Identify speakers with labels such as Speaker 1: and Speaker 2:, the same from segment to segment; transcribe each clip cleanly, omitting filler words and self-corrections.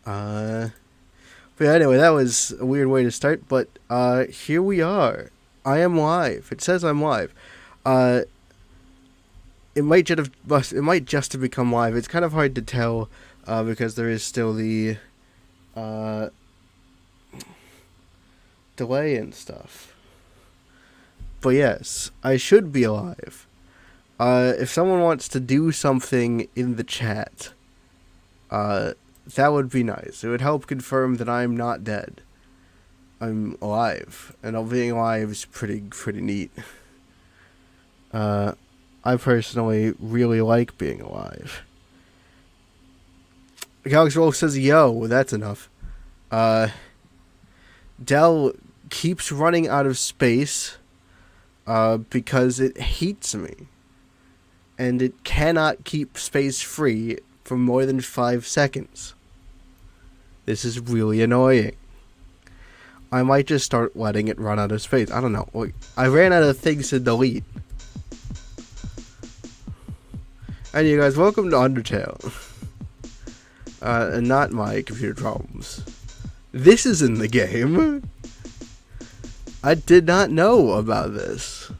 Speaker 1: But yeah, anyway, that was a weird way to start, but here we are. I am live. It says I'm live. Uh, it might just have become live. It's kind of hard to tell because there is still the uh, delay and stuff. But yes, I should be alive. If someone wants to do something in the chat, that would be nice. It would help confirm that I'm not dead. I'm alive, and being alive is pretty neat. I personally really like being alive. Galaxy Wolf says, "Yo, that's enough." Dell keeps running out of space, because it hates me, and it cannot keep space free for more than 5 seconds. This is really annoying. I might just start letting it run out of space. I don't know. I ran out of things to delete. And you guys, welcome to Undertale. And not my computer problems. This is in the game. I did not know about this.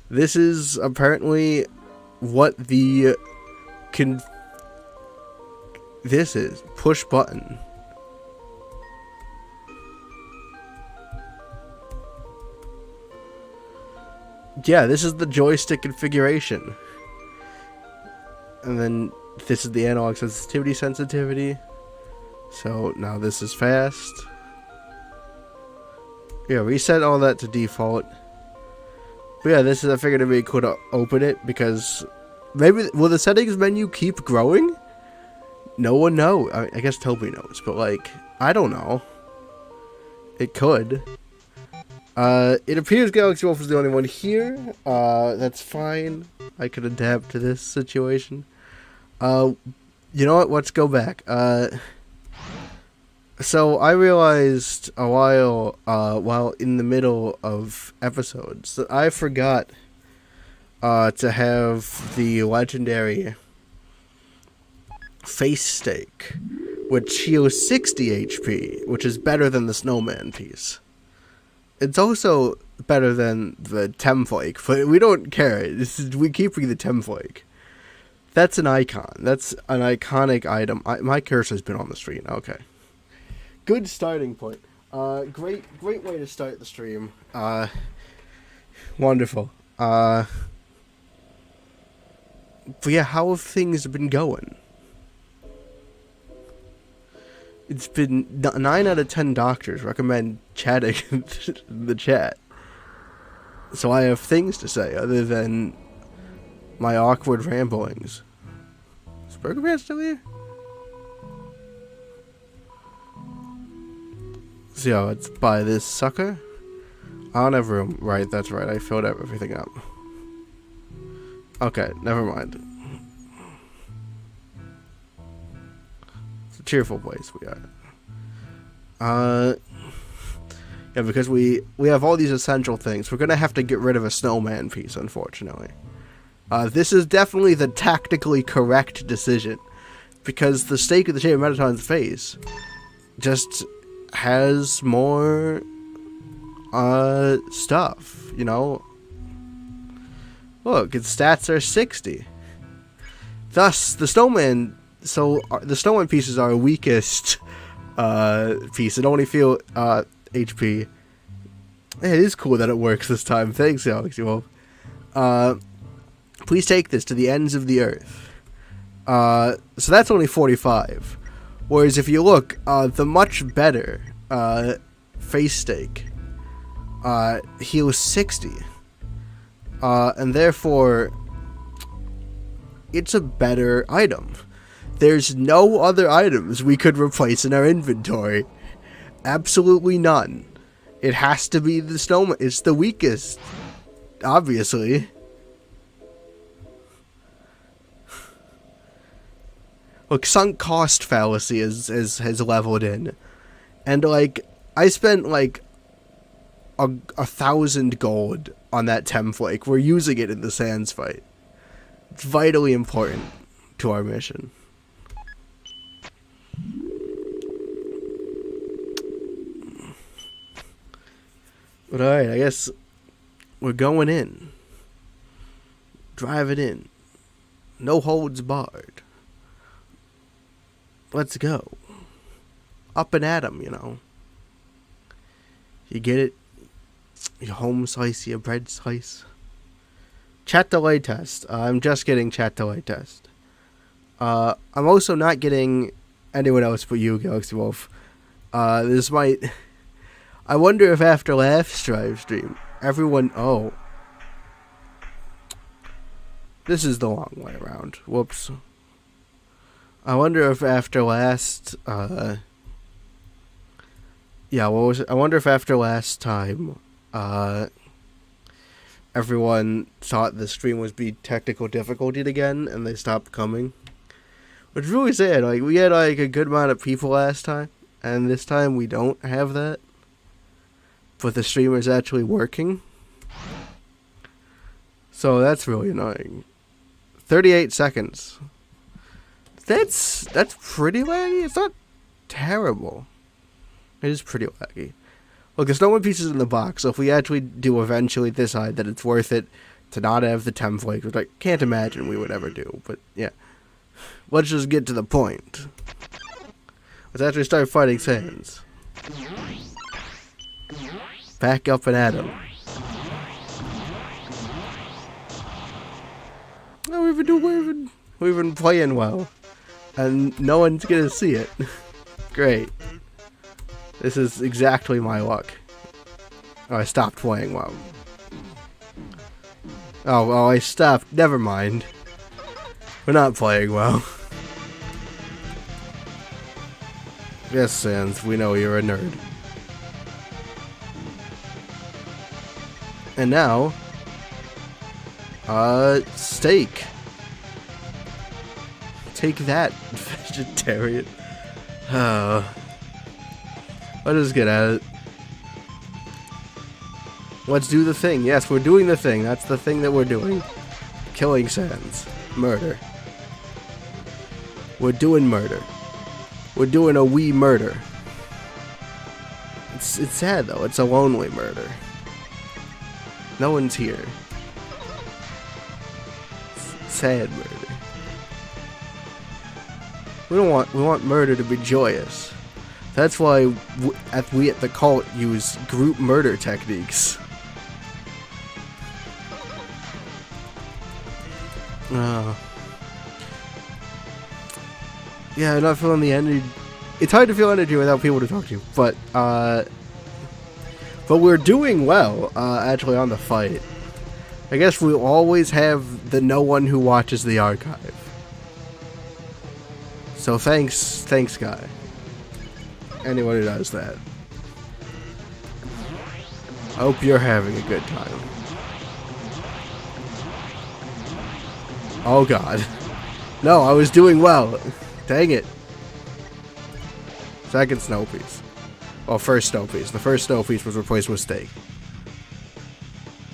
Speaker 1: This is apparently what the this is push button. Yeah, this is the joystick configuration. And then this is the analog sensitivity. So now this is fast. Yeah, reset all that to default. But yeah, I figured it'd be cool to open it because maybe will the settings menu keep growing? No one knows. I guess Toby knows, but like I don't know. It could. It appears Galaxy Wolf is the only one here. That's fine. I could adapt to this situation. You know what? Let's go back. So I realized a while in the middle of episodes that I forgot to have the legendary face stake, which heals 60 HP, which is better than the snowman piece. It's also better than the Temflake, but we don't care. We keep the Temflake. That's an icon. That's an iconic item. My cursor's been on the screen. Okay. Good starting point. Great way to start the stream. Wonderful. But yeah, how have things been going? It's been 9 out of 10 doctors recommend chatting in the chat. So I have things to say other than my awkward ramblings. Is Burger Man still here? So yeah, let's buy this sucker. I don't have room. Right, that's right. I filled everything up. Okay, never mind. It's a cheerful place we are. Yeah, because we have all these essential things. We're gonna have to get rid of a snowman piece, unfortunately. This is definitely the tactically correct decision, because the stake of the Chamber of Metatron's face just has more stuff, you know. Look, its stats are 60. Thus, the snowman. So the snowman piece is our weakest piece. It only feel HP. It is cool that it works this time. Thanks, Galaxy Wolf. Please take this to the ends of the earth. So that's only 45. Whereas if you look, the much better face stake heals 60. And therefore, it's a better item. There's no other items we could replace in our inventory. Absolutely none. It has to be the snowman. It's the weakest, obviously. Look, sunk cost fallacy has leveled in. And, like, I spent, like, 1,000 gold on that Temflake. We're using it in the Sands fight. It's vitally important to our mission. But alright, I guess we're going in. Drive it in. No holds barred. Let's go. Up and at 'em, you know. You get it? Your home slice, your bread slice. Chat delay test. I'm just getting chat delay test. I'm also not getting anyone else but you, Galaxy Wolf. This might... I wonder if after last live stream, everyone... Oh. This is the long way around. Whoops. I wonder if after last... Yeah, what was it? I wonder if after last time, everyone thought the stream was be technical difficulty again, and they stopped coming. Which is really sad. Like, we had, like, a good amount of people last time, and this time we don't have that. But the streamer's actually working. So that's really annoying. 38 seconds. That's pretty laggy. It's not terrible. It is pretty laggy. Look, there's no one pieces in the box, so if we actually do eventually decide that it's worth it to not have the template, which I can't imagine we would ever do, but yeah. Let's just get to the point. Let's actually start fighting Saiyans. Back up and at him. Oh, we've been playing well. And no one's gonna see it. Great. This is exactly my luck. Oh, I stopped playing well. Oh, well, I stopped. Never mind. We're not playing well. Yes, Sans, we know you're a nerd. And now... steak. Take that, vegetarian. Let's just get at it. Let's do the thing. Yes, we're doing the thing. That's the thing that we're doing. Killing Sans. Murder. We're doing murder. We're doing a wee murder. It's sad though. It's a lonely murder. No one's here. It's sad murder. We want murder to be joyous. That's why we at the cult use group murder techniques. Yeah, I'm not feeling the energy. It's hard to feel energy without people to talk to, but we're doing well, actually, on the fight. I guess we'll always have the no one who watches the archive. So thanks guy. Anyone who does that. I hope you're having a good time. Oh god. No, I was doing well. Dang it. Second snow piece. Well, first snow piece. The first snow piece was replaced with steak.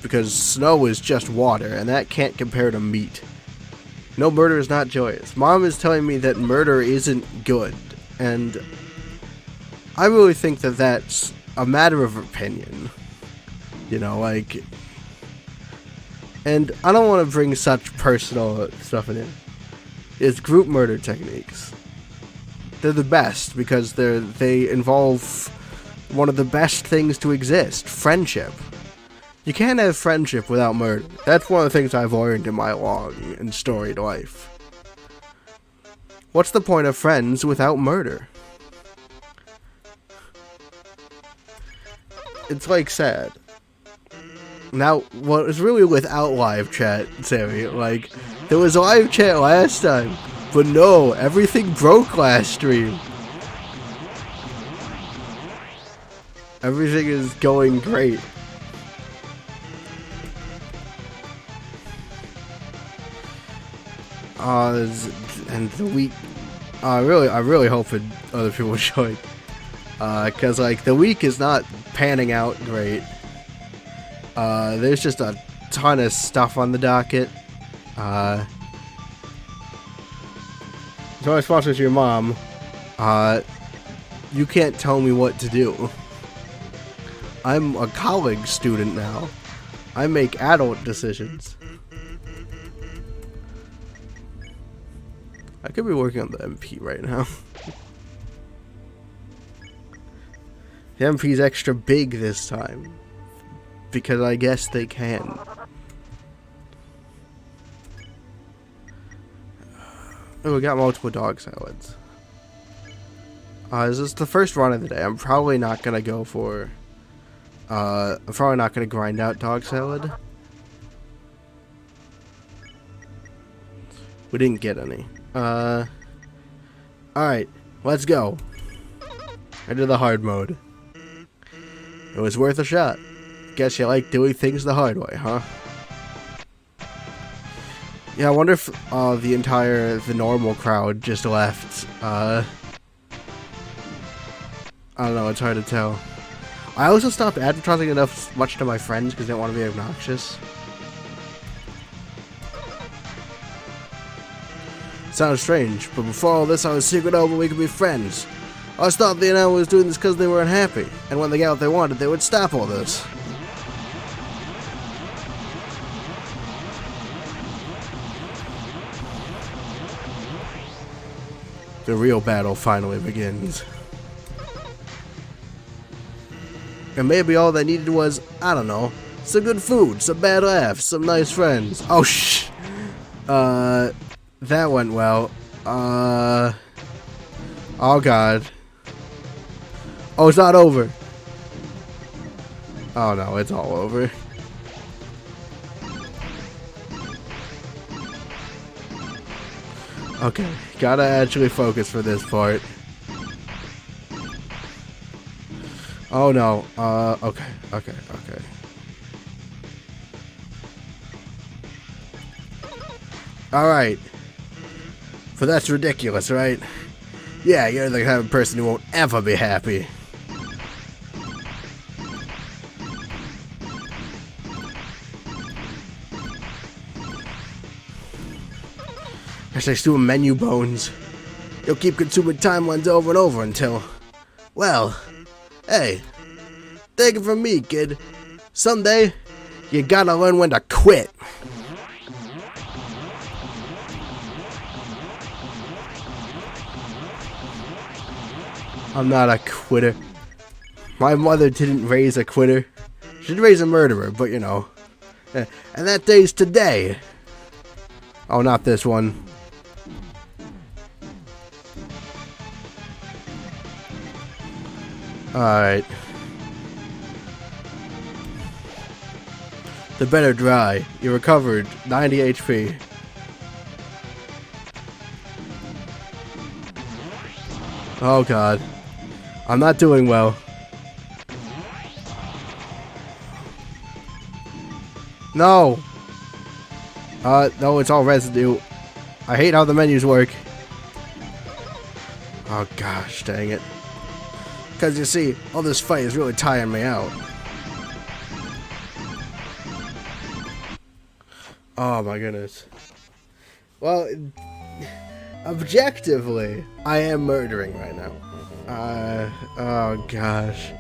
Speaker 1: Because snow is just water, and that can't compare to meat. No, murder is not joyous. Mom is telling me that murder isn't good, and I really think that that's a matter of opinion. You know, like... And I don't want to bring such personal stuff in. It's group murder techniques. They're the best because they involve one of the best things to exist, friendship. You can't have friendship without murder. That's one of the things I've learned in my long and storied life. What's the point of friends without murder? It's like sad. Now, what was really without live chat, Sammy, like, there was live chat last time, but no, everything broke last stream. Everything is going great. And the week, I really hope that other people join, cause like the week is not panning out great. There's just a ton of stuff on the docket. So I sponsors your mom. You can't tell me what to do. I'm a college student now. I make adult decisions. I could be working on the MP right now. The MP's extra big this time. Because I guess they can. Oh, we got multiple dog salads. This is the first run of the day. I'm probably not gonna go for... I'm probably not gonna grind out dog salad. We didn't get any. Alright, let's go. Into the hard mode. It was worth a shot. Guess you like doing things the hard way, huh? Yeah, I wonder if the normal crowd just left. I don't know, it's hard to tell. I also stopped advertising much to my friends because I didn't want to be obnoxious. Sounds strange, but before all this I was secret over we could be friends. I thought the NL was doing this because they were unhappy, and when they got what they wanted, they would stop all this. The real battle finally begins. And maybe all they needed was, I don't know, some good food, some bad laughs, some nice friends. Oh, that went well. Oh, God. Oh, it's not over. Oh, no, it's all over. Okay, gotta actually focus for this part. Oh, no. Okay. Alright. But that's ridiculous, right? Yeah, you're the kind of person who won't ever be happy. Hashtag doing menu bones. You'll keep consuming timelines over and over until... Well, hey, take it from me, kid. Someday, you gotta learn when to quit. I'm not a quitter. My mother didn't raise a quitter. She did raise a murderer, but you know. And that day's today. Oh, not this one. Alright. The better dry. You recovered 90 HP. Oh, God. I'm not doing well. No! No, it's all residue. I hate how the menus work. Oh, gosh, dang it. Because, you see, all this fight is really tiring me out. Oh, my goodness. Well, objectively, I am murdering right now. Oh, gosh.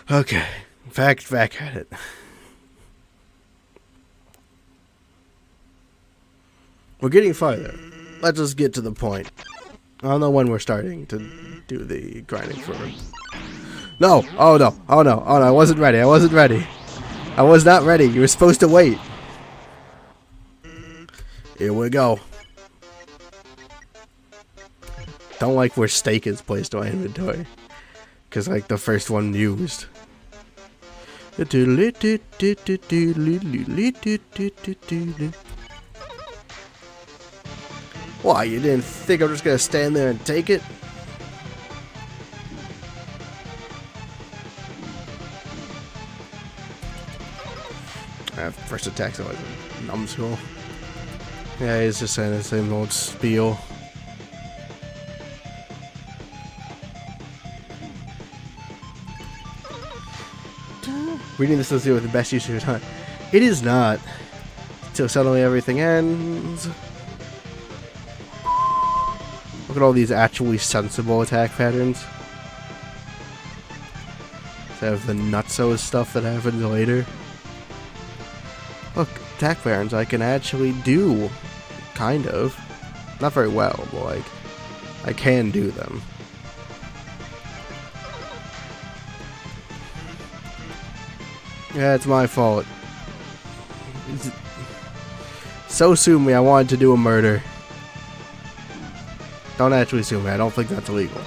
Speaker 1: Okay, back at it. We're getting farther. Let's just get to the point. I don't know when we're starting to do the grinding for... No! Oh no! Oh no! Oh no! I wasn't ready. I wasn't ready. I was not ready. You were supposed to wait. Here we go. Don't like where steak is placed on my inventory. Because like the first one used. Why, you didn't think I'm just gonna stand there and take it? First attack's always a numbskull. Yeah, he's just saying the same old spiel. Reading this is with the best use of your time. It is not. Until suddenly everything ends. Look at all these actually sensible attack patterns. Instead of the nutso stuff that happens later. Look, attack patterns I can actually do. Kind of. Not very well, but like, I can do them. Yeah, it's my fault. So sue me, I wanted to do a murder. Don't actually sue me, I don't think that's illegal.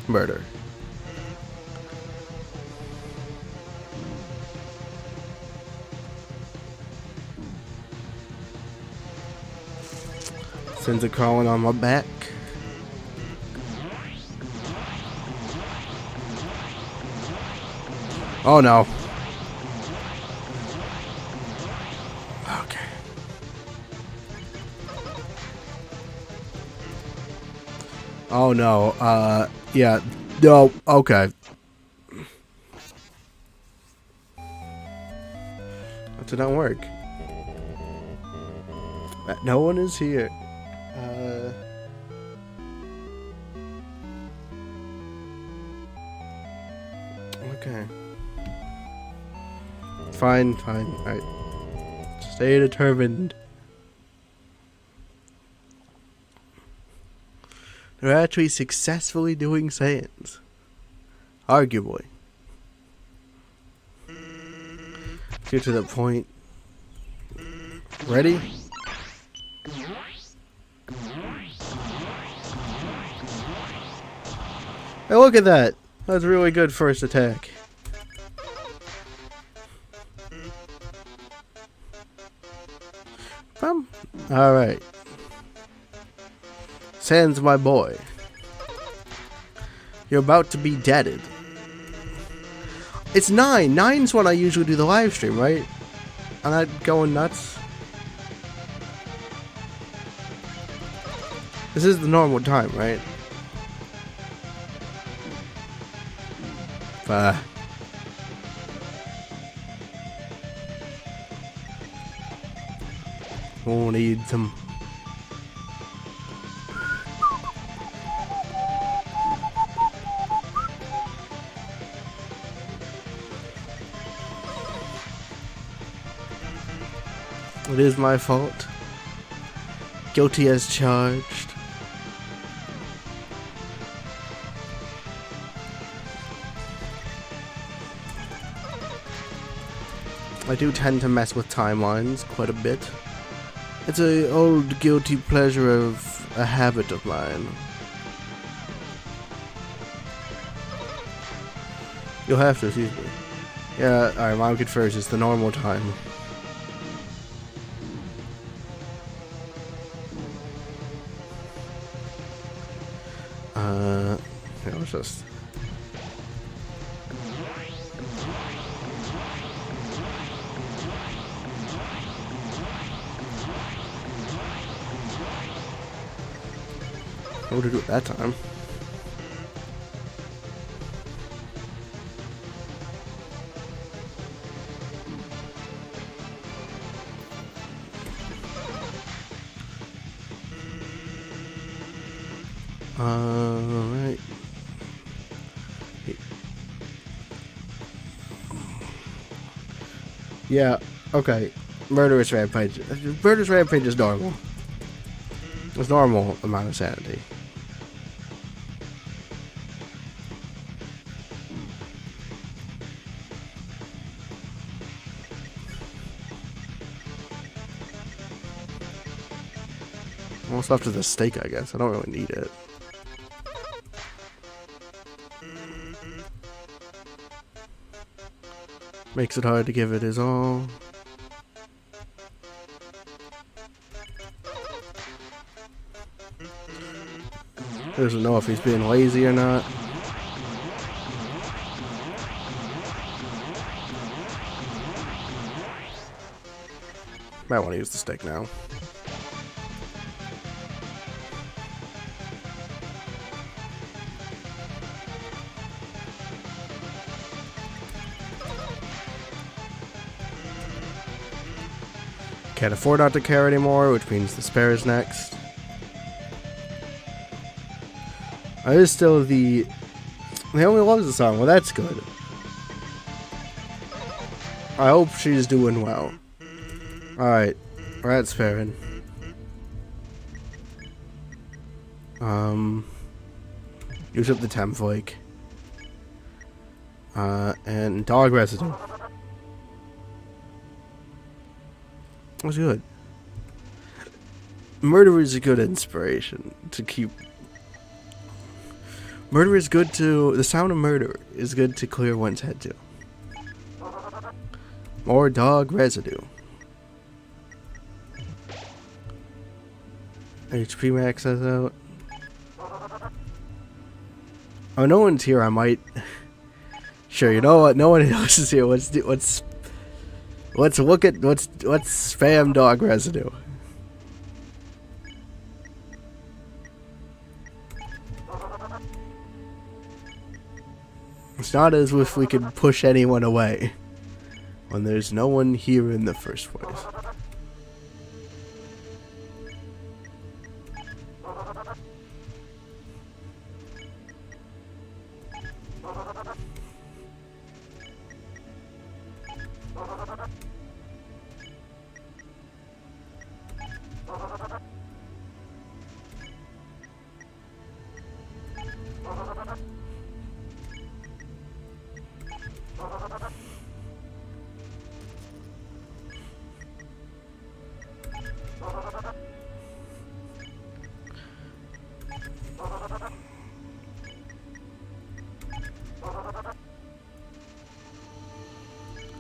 Speaker 1: Murder. Sends it crawling on my back. Oh no. Okay. Oh no. Yeah. No. Okay. That did not work. No one is here. Okay. Fine, fine. Alright. Stay determined. They're actually successfully doing Saiyans. Arguably. Get to the point. Ready? Hey, look at that! That was a really good first attack. Alright. Sans, my boy. You're about to be deaded. It's 9. 9's when I usually do the live stream, right? I'm not going nuts. This is the normal time, right? We'll need some. It is my fault. Guilty as charged. I do tend to mess with timelines quite a bit. It's an old guilty pleasure of a habit of mine. You'll have to, excuse me. Yeah, alright, I'll get first. It's the normal time. Yeah, let's just... What to do at that time? Right. Yeah. Okay. Murderous rampage. Murderous rampage is normal. It's normal amount of sanity. Almost left to the steak, I guess. I don't really need it. Makes it hard to give it his all. He doesn't know if he's being lazy or not. Might want to use the stick now. Can't afford not to care anymore, which means the spare is next. There's still the... Naomi loves the song. Well, that's good. I hope she's doing well. Alright. Rat's Farron. Use up the temp flake. And dog residue. That's good. Murder is a good inspiration to keep. Murder is good to. The sound of murder is good to clear one's head to. More dog residue. HP max says out. Oh, no one's here. I might. Sure, you know what? No one else is here. Let's look at let's spam dog residue. It's not as if we could push anyone away when there's no one here in the first place.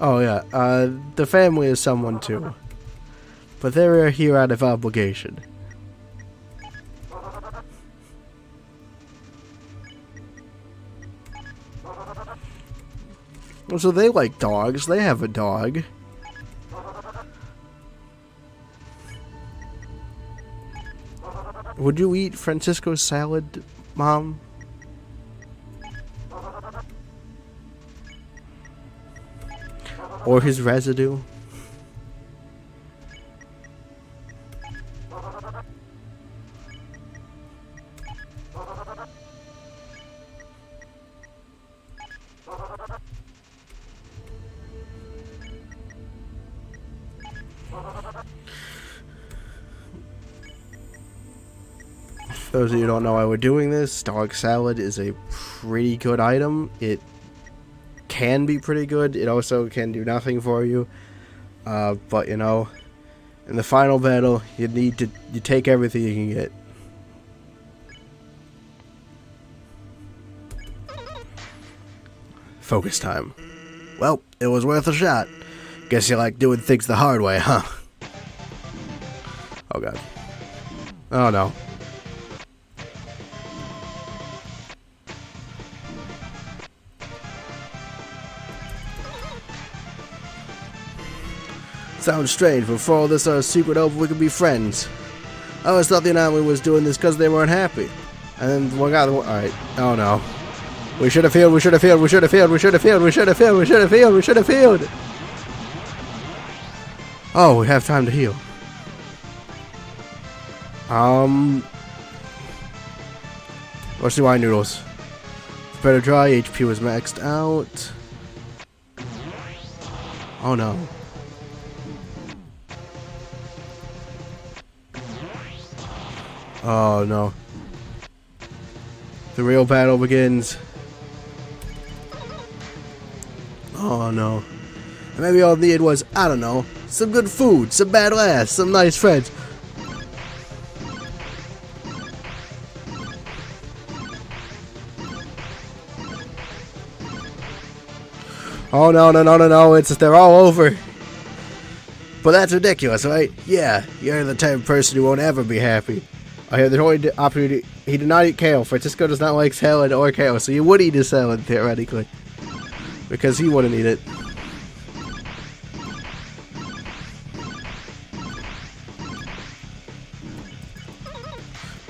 Speaker 1: Oh yeah, the family is someone too, but they're here out of obligation. So they like dogs, they have a dog. Would you eat Francisco's salad, Mom? Or his residue? For those of you who don't know why we're doing this, dog salad is a pretty good item. It can be pretty good. It also can do nothing for you. But you know, in the final battle, you take everything you can get. Focus time. Well, it was worth a shot. Guess you like doing things the hard way, huh? Oh god. Oh no. Sounds strange, but for all this secret hope we could be friends. I always thought the anomaly was doing this because they weren't happy. And then one guy, alright, oh no. We should have failed, we should have failed, we should have failed, we should have failed, we should have failed, we should have failed, we should have failed. Oh, we have time to heal. Let's do wine noodles. Better dry, HP was maxed out. Oh no. Oh no. The real battle begins. Oh no. And maybe all I needed was, I don't know, some good food, some bad laughs, some nice friends. Oh no, no, no, no, no, they're all over. But that's ridiculous, right? Yeah, you're the type of person who won't ever be happy. I hear the only opportunity. He did not eat kale. Francisco does not like salad or kale, so you would eat his salad, theoretically. Because he wouldn't eat it.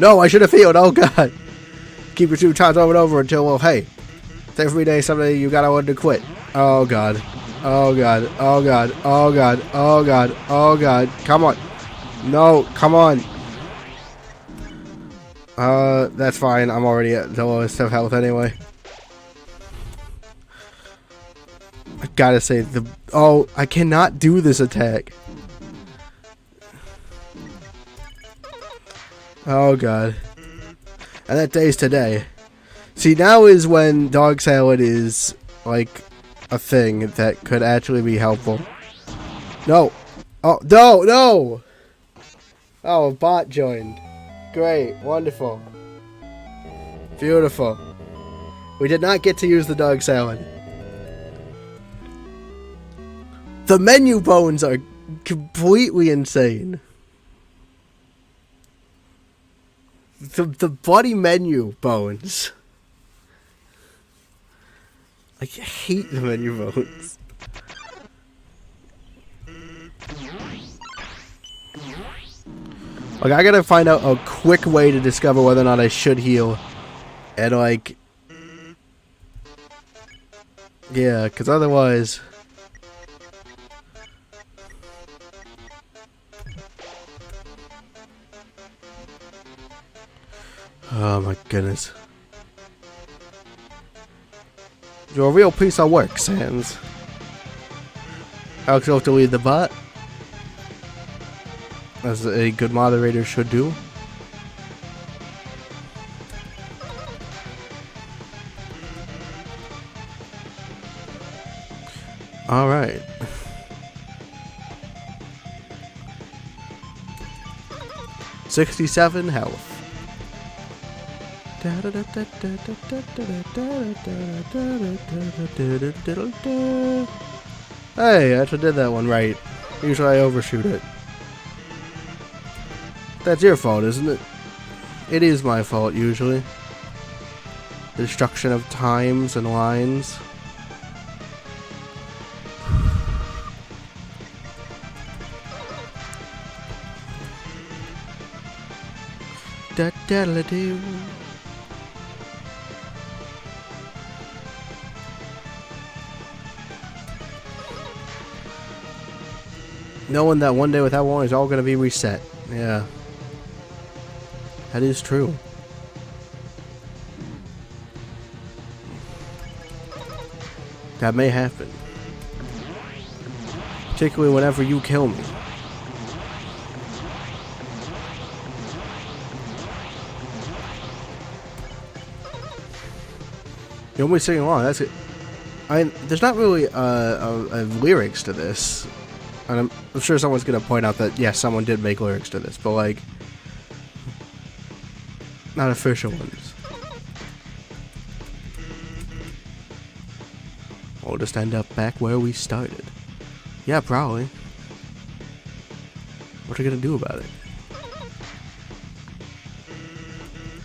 Speaker 1: No, I should have failed. Oh god. Keep it 2 times over and over until, well, hey. Every day, someday you gotta want to quit. Oh god. Oh god. Oh god. Oh god. Oh god. Oh god. Come on. No, come on. That's fine. I'm already at the lowest of health anyway. I gotta say, oh, I cannot do this attack. Oh, God. And that day's today. See, now is when dog salad is, like, a thing that could actually be helpful. No. Oh, no, no! Oh, a bot joined. Great. Wonderful. Beautiful. We did not get to use the dog salad. The menu bones are completely insane. The bloody menu bones. I hate the menu bones. Like, I gotta find out a quick way to discover whether or not I should heal. And, like... yeah, because otherwise... oh my goodness. You're a real piece of work, Sans. Alex, you'll have to lead the bot. As a good moderator should do. Alright. $67 health. Hey, I actually did that one right. Usually I overshoot it. That's your fault, isn't it? It is my fault, usually. The destruction of times and lines. Da-da-da-doo. Knowing that one day without one is all going to be reset. Yeah. That is true. That may happen. Particularly whenever you kill me. You're only singing along, that's it. There's not really lyrics to this. And I'm sure someone's going to point out that, yes, someone did make lyrics to this, but, like, not official ones. We'll just end up back where we started. Yeah, probably. What are you going to do about it?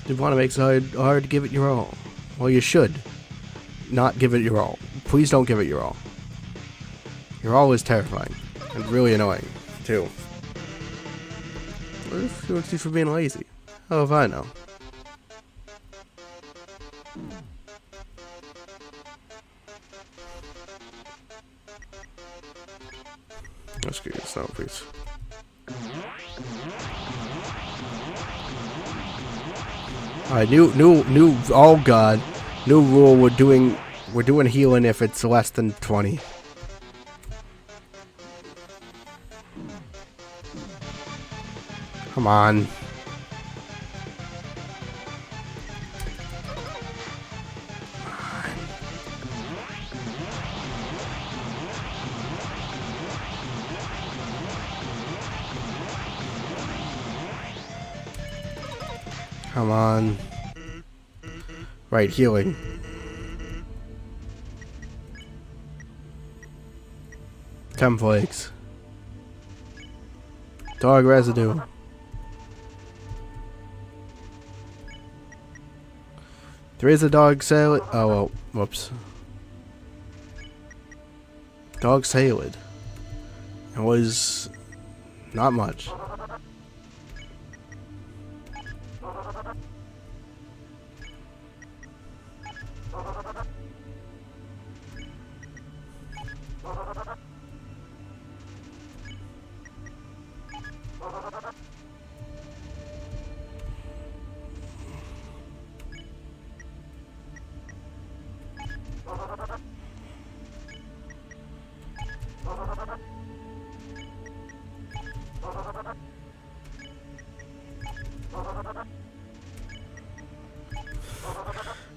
Speaker 1: You want to make it hard to give it your all. Well, you should not give it your all. Please don't give it your all. Your all is terrifying. And really annoying, too. What if you want you for being lazy? How if I know? Let's get this now, please. Alright, new, oh god. New rule, we're doing healing if it's less than 20. Come on. Come on. Right, healing. Flakes. Dog residue. There is a dog salad. Oh, well, whoops. Dog salad. It was not much.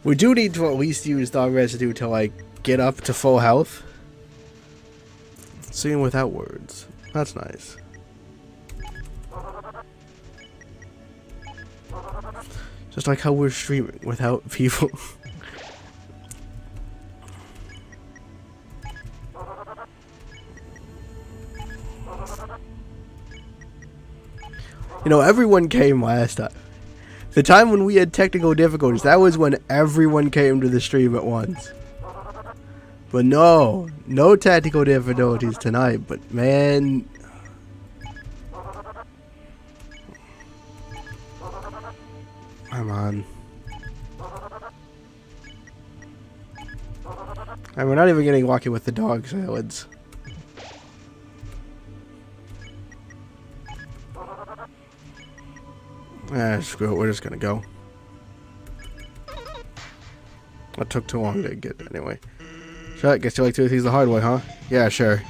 Speaker 1: We do need to at least use dog residue to, like, get up to full health. Seeing without words. That's nice. Just like how we're streaming without people. You know, everyone came last time. The time when we had technical difficulties, that was when everyone came to the stream at once. But no technical difficulties tonight, but man... Come on. And we're not even getting lucky with the dog salads. Screw it, we're just gonna go. That took too long to get anyway. So I guess you like to do things the hard way, huh? Yeah, sure.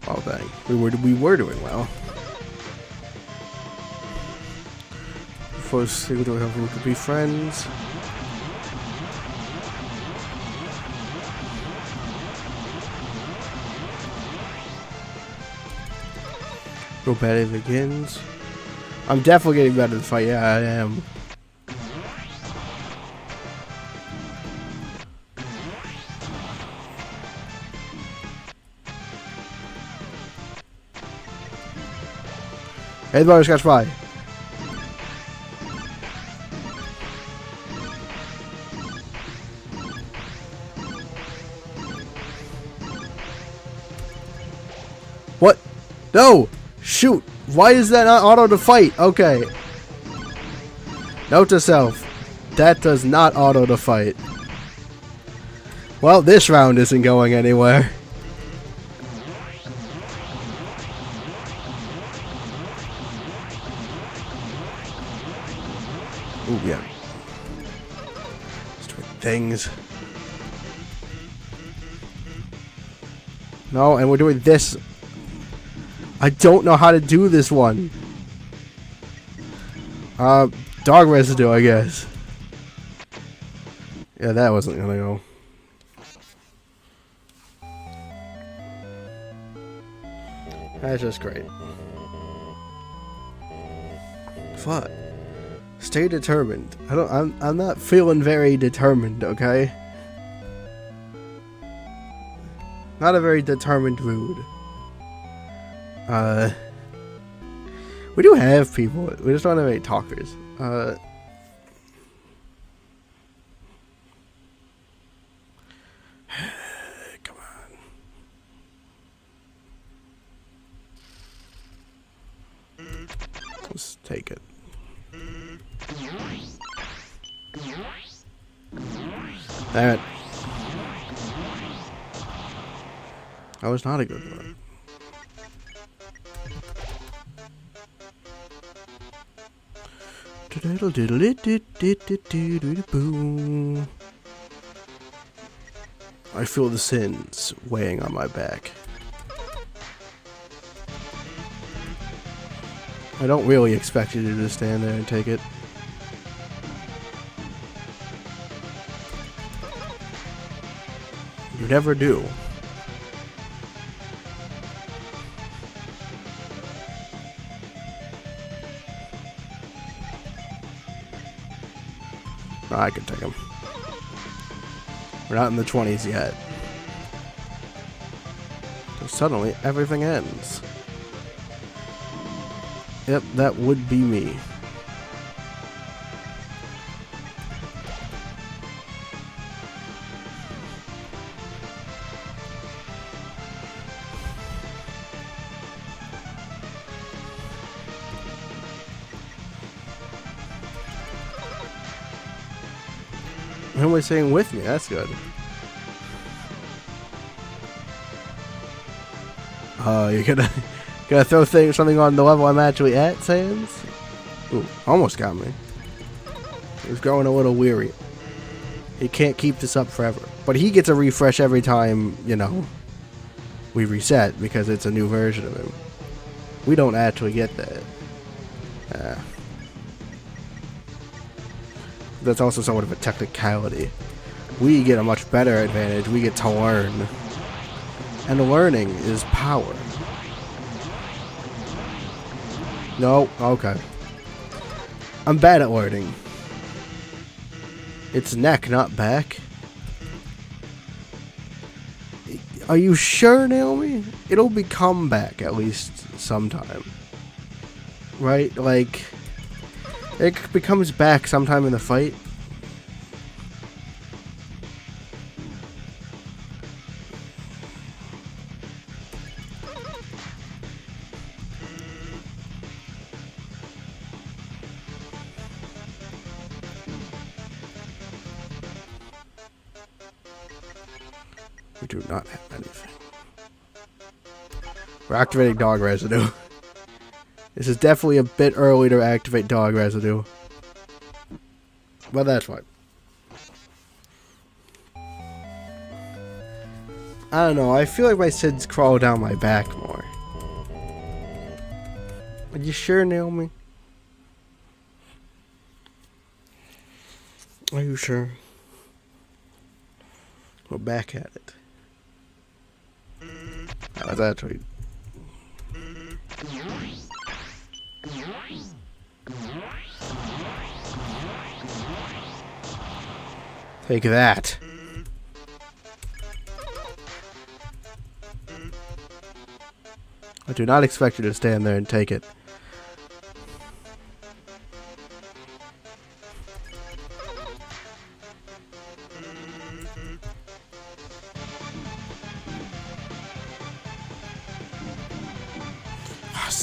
Speaker 1: Oh dang. We were doing well. First thing we could be friends. Go bad it begins. I'm definitely getting better at the fight. Yeah, I am. Hey, the butterscotch pie. What? No! Shoot! Why is that not auto to fight? Okay. Note to self. That does not auto to fight. Well, this round isn't going anywhere. Ooh, yeah. Stupid things. No, and we're doing this. I don't know how to do this one. Dog residue, I guess. Yeah, that wasn't gonna go. That's just great. Fuck. Stay determined. I'm not feeling very determined, okay? Not a very determined mood. We do have people. We just don't have any talkers. Come on. Let's take it. Damn it. That was not a good one. I feel the sins weighing on my back. I don't really expect you to just stand there and take it. You never do. I can take him. We're not in the 20s yet. So suddenly, everything ends. Yep, that would be me. Who am I saying with me? That's good. You're gonna throw something on the level I'm actually at, Sans? Ooh, almost got me. He's growing a little weary. He can't keep this up forever. But he gets a refresh every time, you know, we reset because it's a new version of him. We don't actually get that. That's also somewhat of a technicality. We get a much better advantage. We get to learn. And learning is power. No, okay. I'm bad at learning. It's neck, not back. Are you sure, Naomi? It'll become back at least sometime. Right? Like, it becomes back sometime in the fight. We do not have anything. We're activating dog residue. This is definitely a bit early to activate dog residue. But that's fine. I don't know, I feel like my SIDS crawl down my back more. Are you sure, Naomi? Are you sure? We're back at it. That's actually... Take that. I do not expect you to stand there and take it.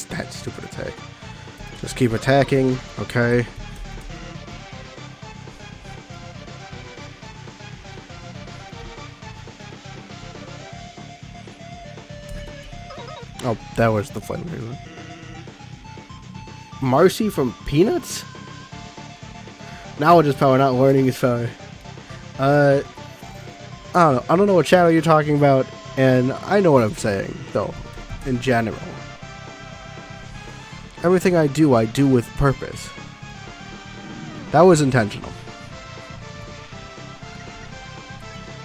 Speaker 1: That stupid attack. Just keep attacking, okay? Oh, that was the flame reason. Marcy from Peanuts? Now we're just probably not learning his power. I don't know. I don't know what channel you're talking about, and I know what I'm saying, though, in general. Everything I do with purpose. That was intentional.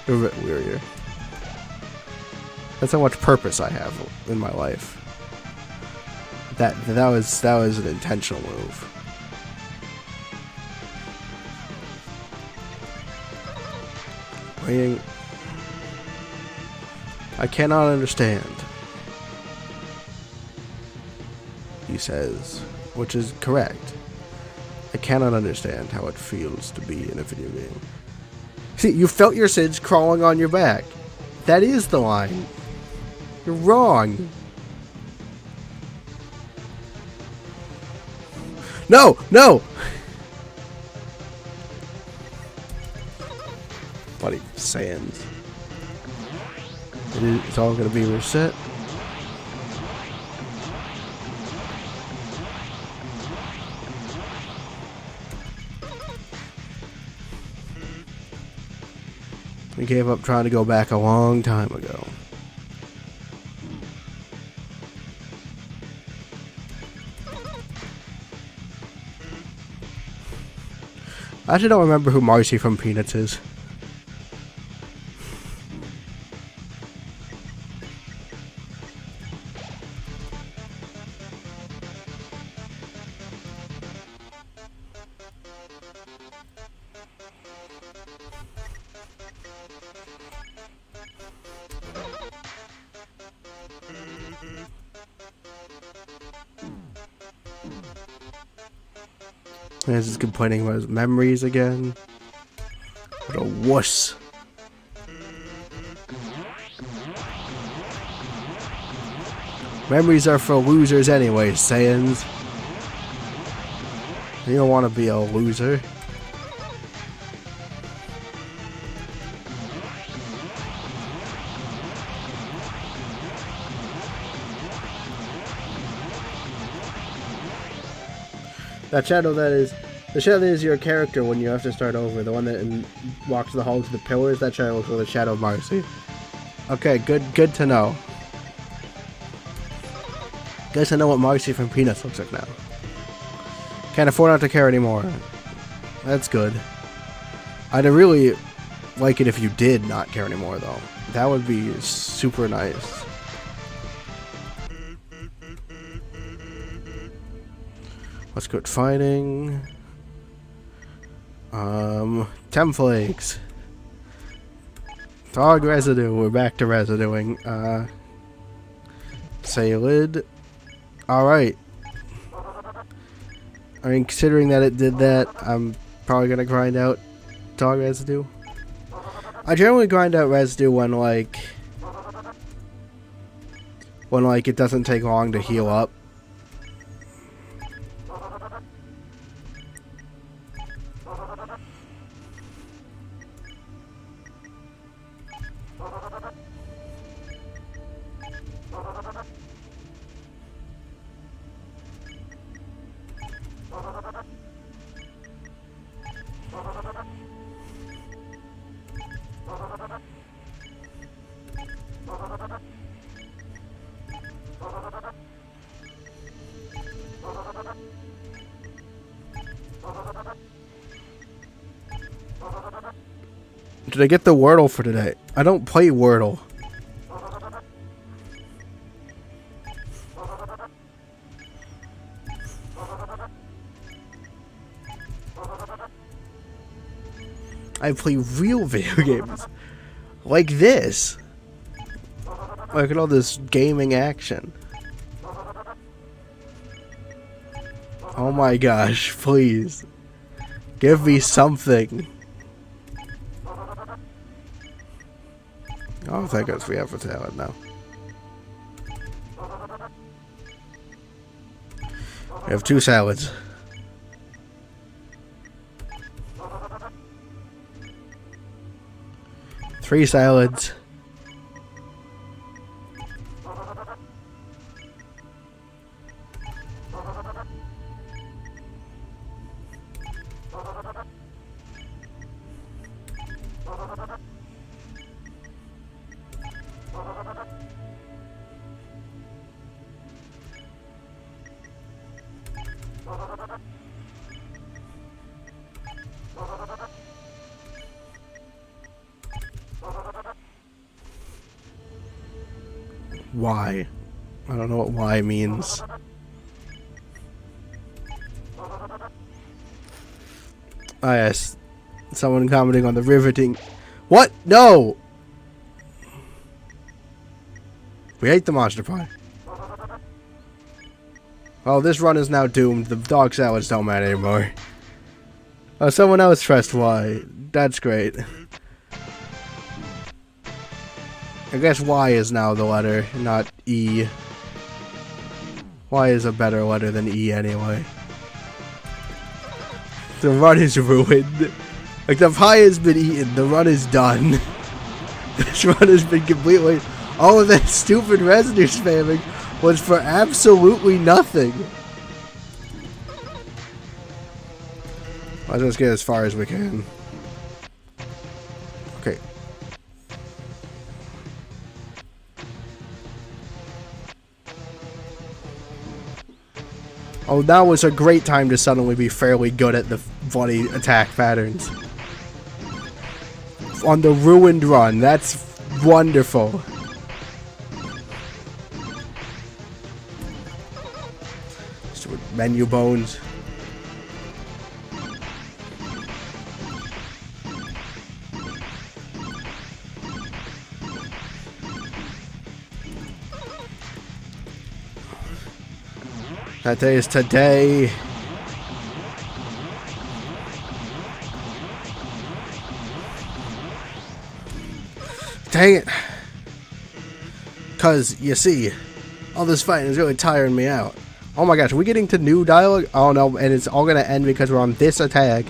Speaker 1: You're a bit weird. That's how much purpose I have in my life. That was an intentional move. Waiting. I cannot understand. He says, which is correct. I cannot understand how it feels to be in a video game. See, you felt your SIDS crawling on your back. That is the line. You're wrong. No! No! Bloody sands. It's all gonna be reset. We gave up trying to go back a long time ago. I actually don't remember who Marcy from Peanuts is. He's just complaining about his memories again. What a wuss. Memories are for losers anyway, Saiyans. You don't want to be a loser. That shadow that is... The shadow that is your character when you have to start over. The one that walks the hall to the pillars. That shadow looks like the shadow of Marcy. Okay, good to know. Guess I know what Marcy from Peanuts looks like now. Can't afford not to care anymore. That's good. I'd really like it if you did not care anymore, though. That would be super nice. Let's go fighting. Temflakes. Dog residue. We're back to residuing. Salad. Alright. I mean, considering that it did that, I'm probably gonna grind out dog residue. I generally grind out residue when it doesn't take long to heal up. Did I get the Wordle for today? I don't play Wordle. I play real video games. Like this. Look at all this gaming action. Oh my gosh, please. Give me something. Oh, thank goodness we have a talent now. We have 2 salads. Three salads. Why? I don't know what why means. Oh yes. Someone commenting on the riveting. What? No! We hate the monster pie. Well, this run is now doomed. The dog salads don't matter anymore. Oh, someone else pressed Y. That's great. I guess Y is now the letter, not E. Y is a better letter than E anyway. The run is ruined. Like, the pie has been eaten. The run is done. This run has been completely... All of that stupid residue spamming was for absolutely nothing. Let's just get as far as we can. Okay. Oh, now is a great time to suddenly be fairly good at the bloody attack patterns. On the ruined run, that's wonderful. Stupid menu bones. That day is today. Dang it. Cause, you see, all this fighting is really tiring me out. Oh my gosh, are we getting to new dialogue? Oh no, and it's all gonna end because we're on this attack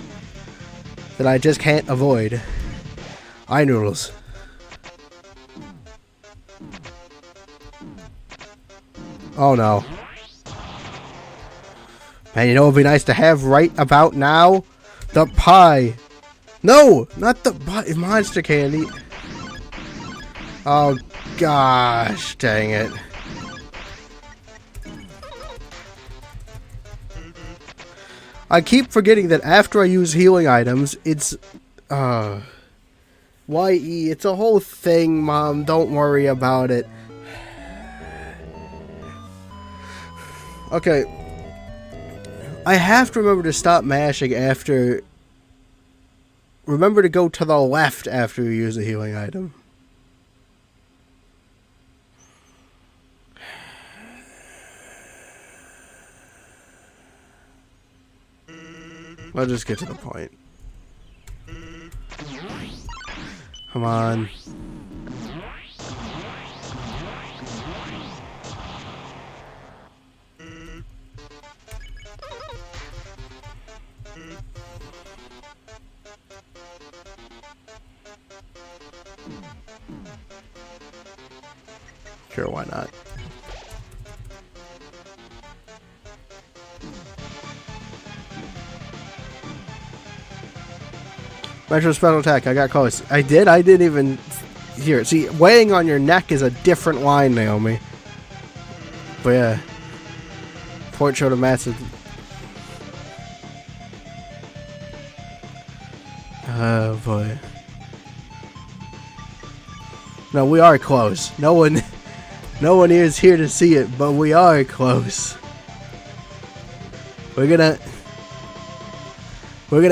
Speaker 1: that I just can't avoid. Eye noodles. Oh no. Man, you know what would be nice to have right about now? The pie. No, not the pie. Monster candy. Oh, gosh. Dang it. I keep forgetting that after I use healing items, it's... YE, it's a whole thing, Mom. Don't worry about it. Okay. I have to remember to stop mashing after... Remember to go to the left after you use a healing item. I'll just get to the point. Come on. Sure, why not? Metro special attack, I got close. I didn't even hear it. See, weighing on your neck is a different line, Naomi. But yeah. Port show to massive. Oh boy. No, we are close. No one is here to see it, but we are close. We're gonna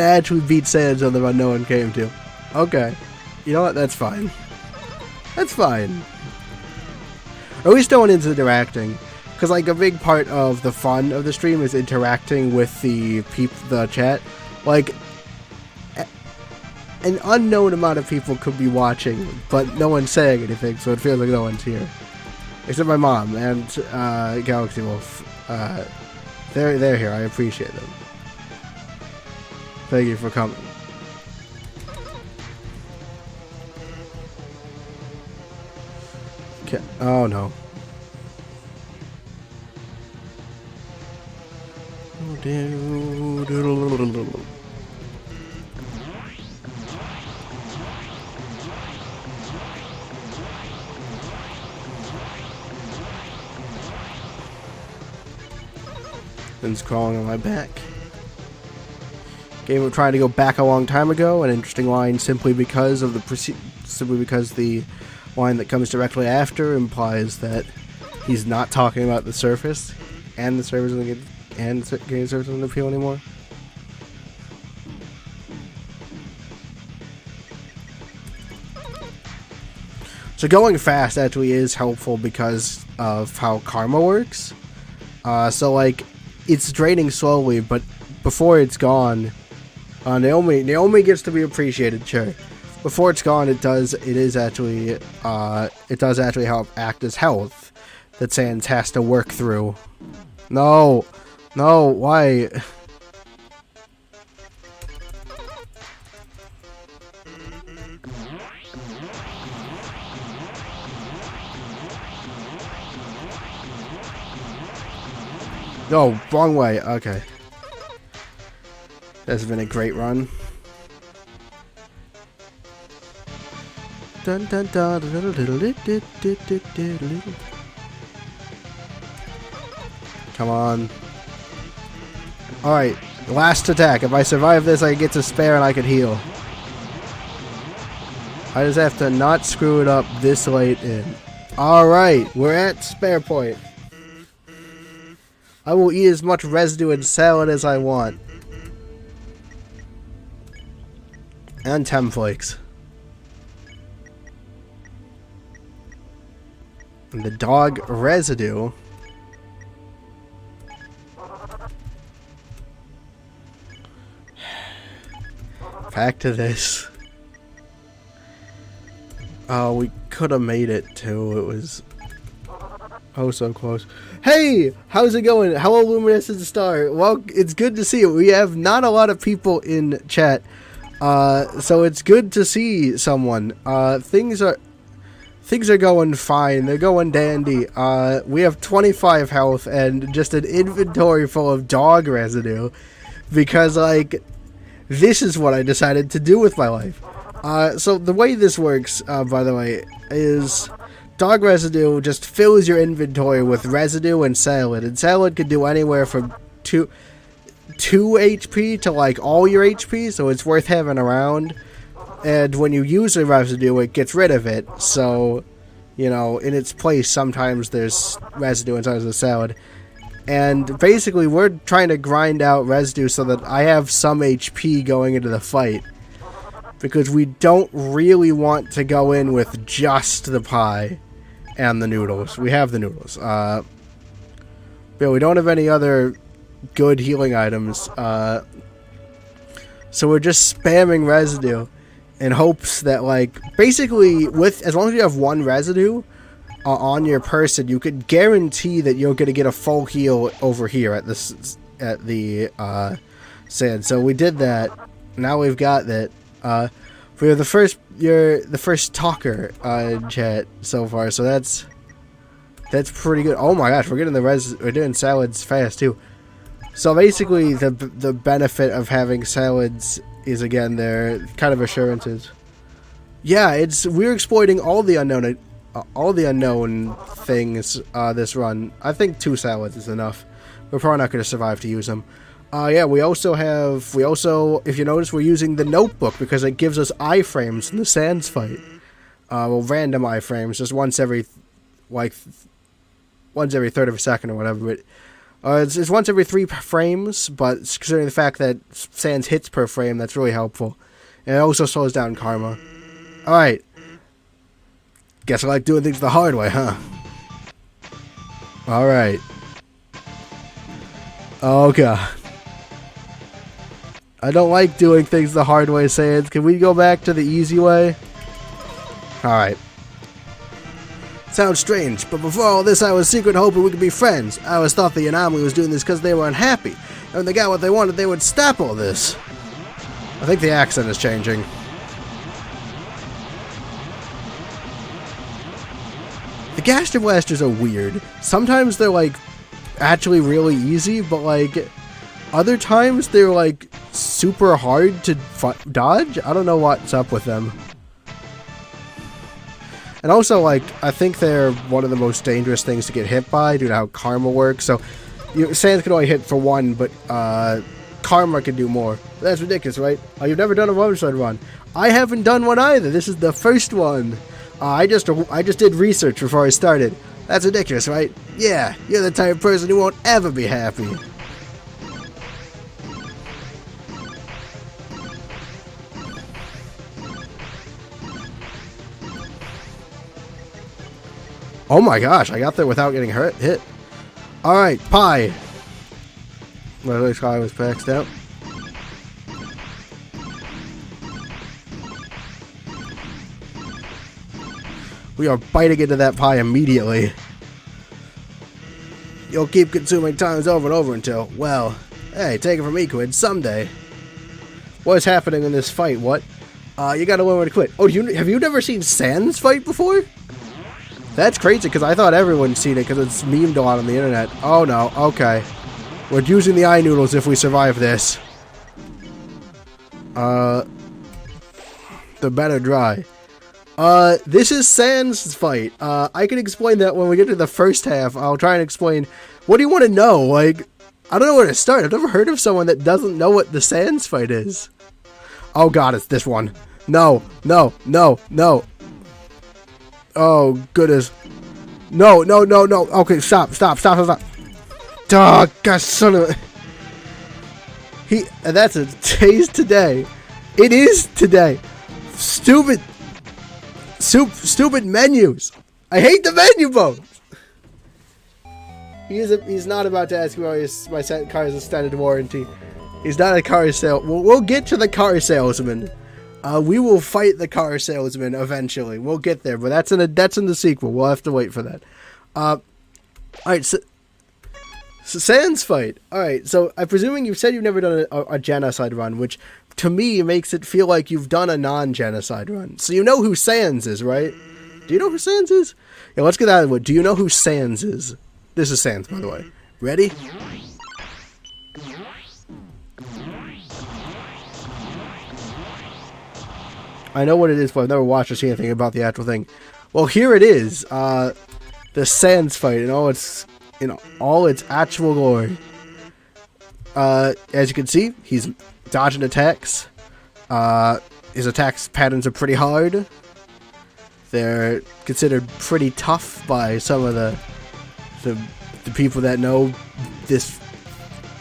Speaker 1: actually beat Sans on the run no one came to. Okay. You know what? That's fine. That's fine. Or at least no one is interacting. Because, like, a big part of the fun of the stream is interacting with the chat. Like, an unknown amount of people could be watching, but no one's saying anything, so it feels like no one's here. Except my mom and Galaxy Wolf. They're here. I appreciate them. Thank you for coming. Okay. Oh no. Things crawling on my back. Game of trying to go back a long time ago. An interesting line, simply because the line that comes directly after implies that he's not talking about the surface, and the surface doesn't get, and getting surface doesn't appeal anymore. So going fast actually is helpful because of how karma works. So like, it's draining slowly, but before it's gone, Naomi gets to be appreciated, sure. Before it's gone, it does actually help act as health that Sans has to work through. No, why? No, wrong way. Okay. That's been a great run. Dun, dun, dun, dun, dun, dun, dun. Come on. Alright, last attack. If I survive this, I get to spare and I can heal. I just have to not screw it up this late in. Alright, we're at spare point. I will eat as much residue and salad as I want. And 10 flakes. And the dog residue. Back to this. Oh, we could have made it too. It was oh so close. Hey, how's it going? Hello, Luminescent Star. Well, it's good to see you. We have not a lot of people in chat, so it's good to see someone. Things are going fine. They're going dandy. We have 25 health and just an inventory full of dog residue, because like, this is what I decided to do with my life. So the way this works, by the way, is dog residue just fills your inventory with residue and salad can do anywhere from 2 HP to like all your HP, so it's worth having around. And when you use the residue, it gets rid of it. So, you know, in its place, sometimes there's residue inside of the salad. And basically, we're trying to grind out residue so that I have some HP going into the fight. Because we don't really want to go in with just the pie and the noodles. We have the noodles. But we don't have any other good healing items. So we're just spamming residue in hopes that, like, basically, as long as you have one residue on your person, you could guarantee that you're going to get a full heal over here at the sand. So we did that. Now we've got that. You're the first talker in chat so far. So that's pretty good. Oh my gosh, we're doing salads fast too. So basically, the benefit of having salads is, again, they're kind of assurances. Yeah, we're exploiting all the unknown things this run. I think 2 salads is enough. We're probably not going to survive to use them. Yeah, we also, if you notice, we're using the notebook because it gives us iframes in the Sans fight. Well, random iframes, just once every third of a second or whatever. But it's once every 3 frames, but considering the fact that Sans hits per frame, that's really helpful. And it also slows down karma. Alright. Guess I like doing things the hard way, huh? Alright. Oh god. I don't like doing things the hard way, Sans. Can we go back to the easy way? Alright. Sounds strange, but before all this I was secretly hoping we could be friends. I always thought the anomaly was doing this because they were unhappy. And when they got what they wanted, they would stop all this. I think the accent is changing. The Gaster Blasters are weird. Sometimes they're, like, actually really easy, but, like, other times they're, like, super hard to dodge. I don't know what's up with them. And also, like, I think they're one of the most dangerous things to get hit by due to how karma works. So, Sans can only hit for 1, but karma can do more. That's ridiculous, right? Oh, you've never done a Genocide run. I haven't done one either. This is the first one. I just did research before I started. That's ridiculous, right? Yeah, you're the type of person who won't ever be happy. Oh my gosh, I got there without getting hit. Alright, pie. Well, this guy was passed out. We are biting into that pie immediately. You'll keep consuming times over and over until, well, hey, take it from me, Quid, someday. What is happening in this fight? What? You gotta learn when to quit. Oh, have you never seen Sans fight before? That's crazy, because I thought everyone's seen it, because it's memed a lot on the internet. Oh no, okay. We're using the eye noodles if we survive this. The better dry. This is Sans' fight. I can explain that when we get to the first half. I'll try and explain. What do you want to know? Like, I don't know where to start. I've never heard of someone that doesn't know what the Sans fight is. Oh god, it's this one. No, no, no, no. Oh, goodness. No, no, no, no. Okay, stop. Oh, gosh, son of a... That's a taste today. It is today. Stupid menus. I hate the menu bones. He's not about to ask me about my car's extended warranty. He's not a car salesman. We'll get to the car salesman. We will fight the car salesman eventually. We'll get there, but that's in the sequel. We'll have to wait for that. Alright, so Sans fight. Alright, so I'm presuming you've said you've never done a genocide run, which to me makes it feel like you've done a non-genocide run. So you know who Sans is, right? Do you know who Sans is? Yeah, let's get out of the way. Do you know who Sans is? This is Sans, by the way. Ready? I know what it is, but I've never watched or seen anything about the actual thing. Well, here it is. The Sans fight in all its actual glory. as you can see, he's dodging attacks. His attacks patterns are pretty hard. They're considered pretty tough by some of the people that know this.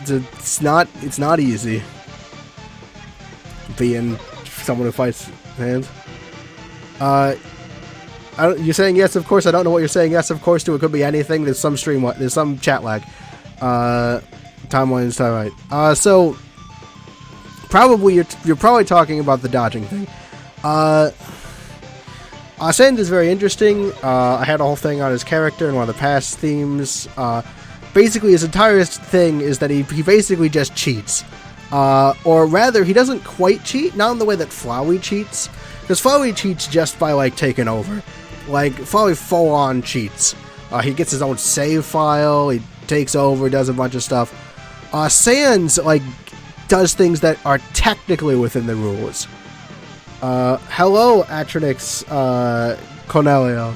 Speaker 1: It's not easy being someone who fights hands. You're saying yes, of course. I don't know what you're saying yes, of course, to. It could be anything. There's some there's some chat lag. Timeline's time right. So probably you're probably talking about the dodging thing. Sans is very interesting. I had a whole thing on his character and one of the past themes. Basically, his entire thing is that he basically just cheats. Or rather, he doesn't quite cheat, not in the way that Flowey cheats. Because Flowey cheats just by, like, taking over. Like, Flowey full-on cheats. He gets his own save file, he takes over, does a bunch of stuff. Sans, like, does things that are technically within the rules. Hello, Atronix, Cornelio.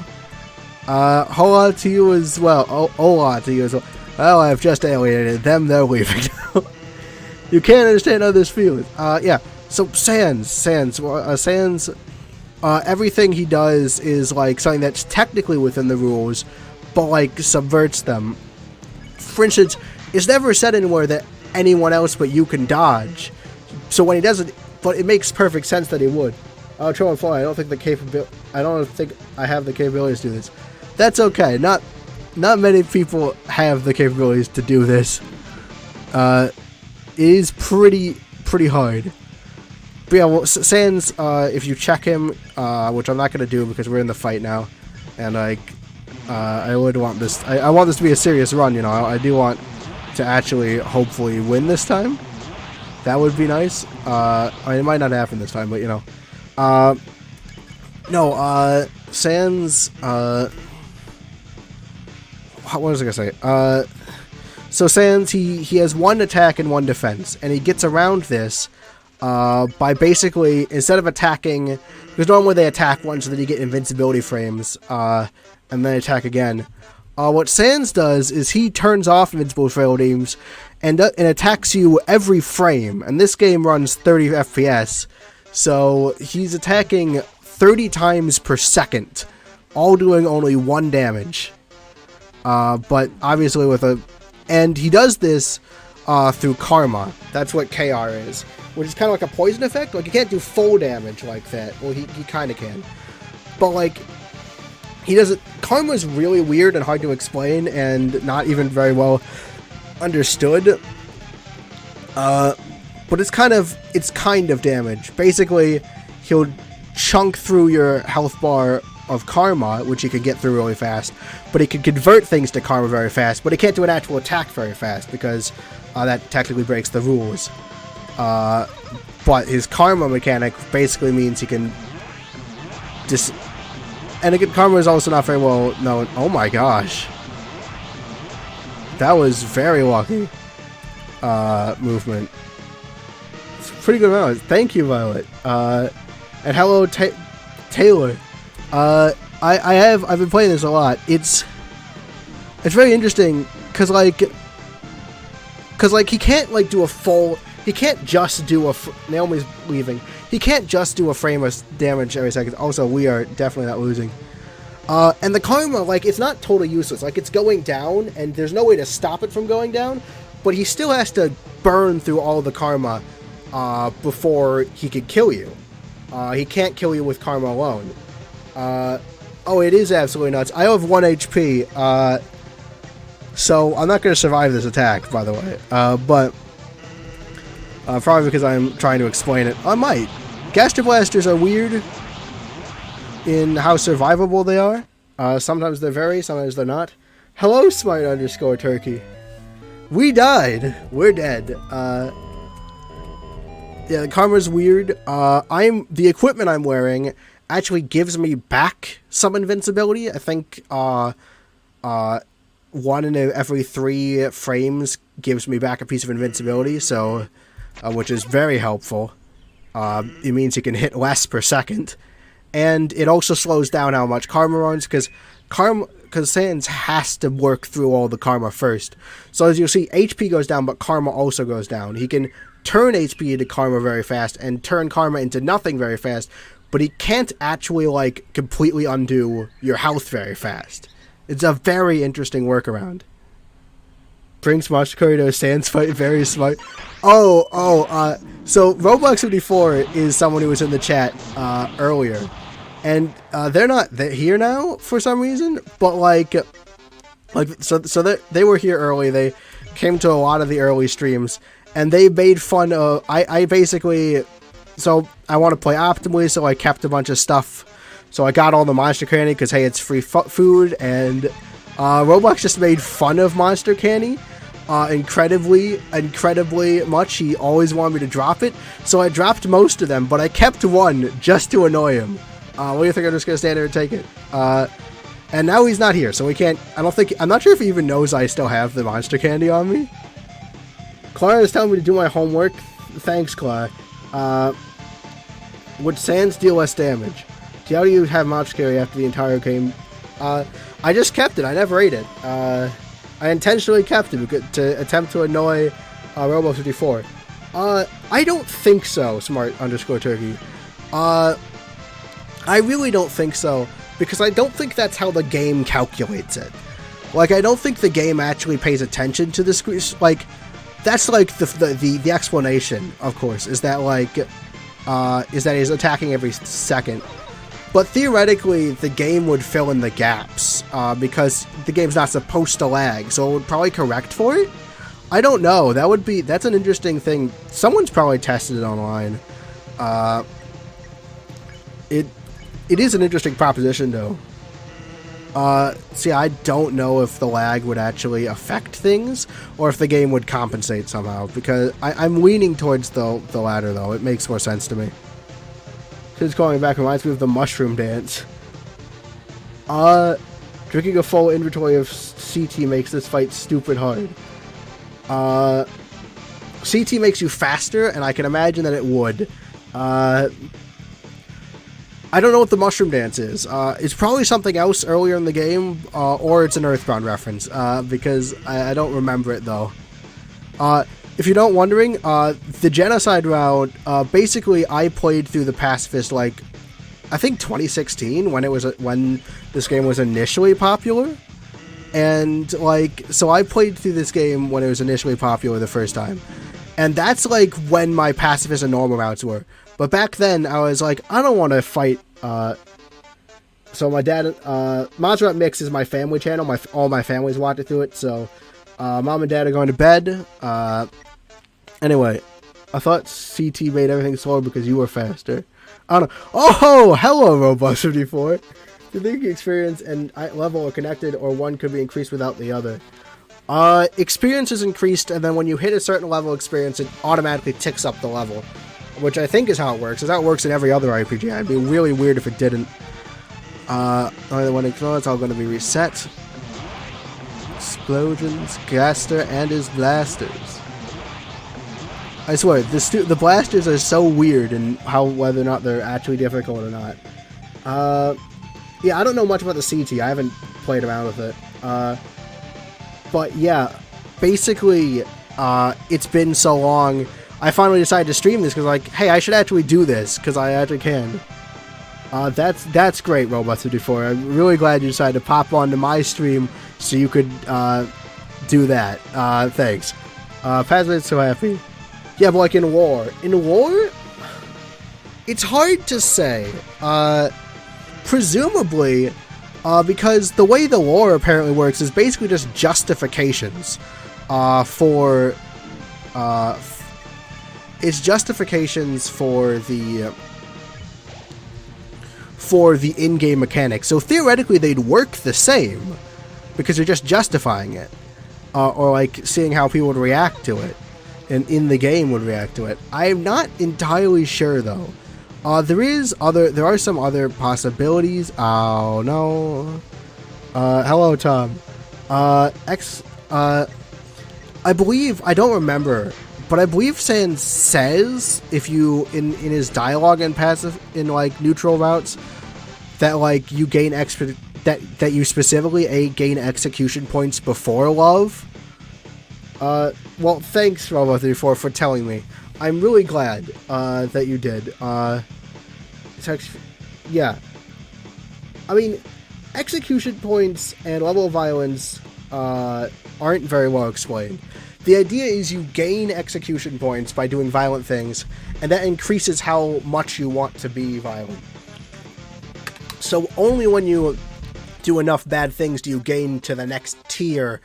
Speaker 1: Hola to you as well. Hola to you as well. Well, I've just alienated them, they're leaving. You can't understand how this feels. Yeah. So Sans, everything he does is like something that's technically within the rules, but like subverts them. For instance, it's never said anywhere that anyone else but you can dodge. So when he does it, but it makes perfect sense that he would. Troll and Fly, I don't think I have the capabilities to do this. That's okay. Not many people have the capabilities to do this. It is pretty hard. But yeah, well, Sans, if you check him, which I'm not going to do because we're in the fight now, and I would want this. I want this to be a serious run. You know, I do want to actually hopefully win this time. That would be nice. I mean, it might not happen this time, but you know. Sans. What was I gonna say? So Sans, he has one attack and one defense, and he gets around this by basically, instead of attacking, because normally they attack once so that you get invincibility frames, and then attack again. What Sans does is he turns off invincible frames and attacks you every frame, and this game runs 30 FPS, so he's attacking 30 times per second, all doing only 1 damage. But obviously and he does this through karma. That's what KR is, which is kind of like a poison effect. Like, you can't do full damage like that. Well, he kind of can, but like, he does it. Karma is really weird and hard to explain, and not even very well understood. But it's kind of damage. Basically, he'll chunk through your health bar of karma, which he can get through really fast, but he can convert things to karma very fast, but he can't do an actual attack very fast because that technically breaks the rules. But his karma mechanic basically means he can and again, karma is also not very well known. Oh my gosh, that was very lucky movement. It's pretty good amount. Thank you, Violet. And hello, Taylor. I've been playing this a lot. It's very interesting because he can't like do a full. He can't just do Naomi's leaving. He can't just do a frame of damage every second. Also, we are definitely not losing. And the karma, like, it's not totally useless. Like, it's going down, and there's no way to stop it from going down. But he still has to burn through all the karma before he could kill you. He can't kill you with karma alone. Oh, it is absolutely nuts. I have 1 HP, so I'm not going to survive this attack, by the way. But probably because I'm trying to explain it. I might. Gaster Blasters are weird in how survivable they are. Sometimes they're very, sometimes they're not. Hello, Smite_Turkey. We died. We're dead. Yeah, the karma's weird. The equipment I'm wearing actually gives me back some invincibility. I think 1 in every 3 frames gives me back a piece of invincibility, so which is very helpful. It means you can hit less per second, and it also slows down how much karma runs, because because Sans has to work through all the karma first. So as you'll see, HP goes down, but karma also goes down. He can turn HP into karma very fast and turn karma into nothing very fast, but he can't actually, like, completely undo your health very fast. It's a very interesting workaround. Brings Monster Curry to a Sans fight, very smart. So Roblox 54 is someone who was in the chat earlier. And they're here now for some reason, but they were here early. They came to a lot of the early streams, and they made fun of. I basically, so I want to play optimally, so I kept a bunch of stuff. So I got all the Monster Candy because hey, it's free food, and Roblox just made fun of Monster Candy. Incredibly much. He always wanted me to drop it, so I dropped most of them, but I kept one just to annoy him. What do you think? I'm just gonna stand there and take it. And now he's not here, so we can't. I'm not sure if he even knows I still have the Monster Candy on me. Clara is telling me to do my homework. Thanks, Clara. Would Sans deal less damage? How do you have Monster Candy after the entire game? I just kept it. I never ate it. I intentionally kept it to attempt to annoy Robo 54. I don't think so, smart_turkey. I really don't think so, because I don't think that's how the game calculates it. Like, I don't think the game actually pays attention to the screen. Like, that's like the explanation, of course, is that he's attacking every second. But theoretically, the game would fill in the gaps, because the game's not supposed to lag, so it would probably correct for it? I don't know. That's an interesting thing. Someone's probably tested it online. It is an interesting proposition, though. See, I don't know if the lag would actually affect things, or if the game would compensate somehow, because I'm leaning towards the latter, though. It makes more sense to me. Kids calling back reminds me of the mushroom dance. Drinking a full inventory of CT makes this fight stupid hard. CT makes you faster, and I can imagine that it would. I don't know what the mushroom dance is. It's probably something else earlier in the game, or it's an Earthbound reference, because I don't remember it, though. If you're not wondering, the Genocide round, basically I played through the pacifist, like, I think 2016, when this game was initially popular. And, like, so I played through this game when it was initially popular the first time. And that's, like, when my pacifist and normal routes were. But back then, I was like, I don't want to fight, so my dad, Mazrat Mix is my family channel, all my family's watching through it, so, mom and dad are going to bed. Anyway, I thought CT made everything slower because you were faster. I don't know. Oh, hello, Roblox 54. Do you think experience and level are connected, or one could be increased without the other? Experience is increased, and then when you hit a certain level of experience, it automatically ticks up the level, which I think is how it works. Is how it works in every other RPG. It'd be really weird if it didn't. Only one ignore, it's all going to be reset. Explosions, Gaster, and his blasters. I swear, the blasters are so weird in whether or not they're actually difficult or not. Yeah, I don't know much about the CT. I haven't played around with it. But yeah, basically, it's been so long. I finally decided to stream this because, like, hey, I should actually do this because I actually can. That's great, Robot54. I'm really glad you decided to pop onto my stream so you could do that. Thanks. Pazman's so happy. Yeah, but like in war, it's hard to say. Presumably, because the way the lore apparently works is basically just justifications it's justifications for the in-game mechanics. So theoretically, they'd work the same because you're just justifying it, or like seeing how people would react to it, and in the game would react to it. I'm not entirely sure though. There are some other possibilities. Oh no. Hello, Tom. I believe, I don't remember, but I believe Sans says, if you, in his dialogue in passive, in like neutral routes, that like you gain that you specifically gain execution points before love. Well, thanks, Robo34, for telling me. I'm really glad that you did. Yeah. I mean, execution points and level of violence aren't very well explained. The idea is you gain execution points by doing violent things, and that increases how much you want to be violent. So only when you do enough bad things do you gain to the next tier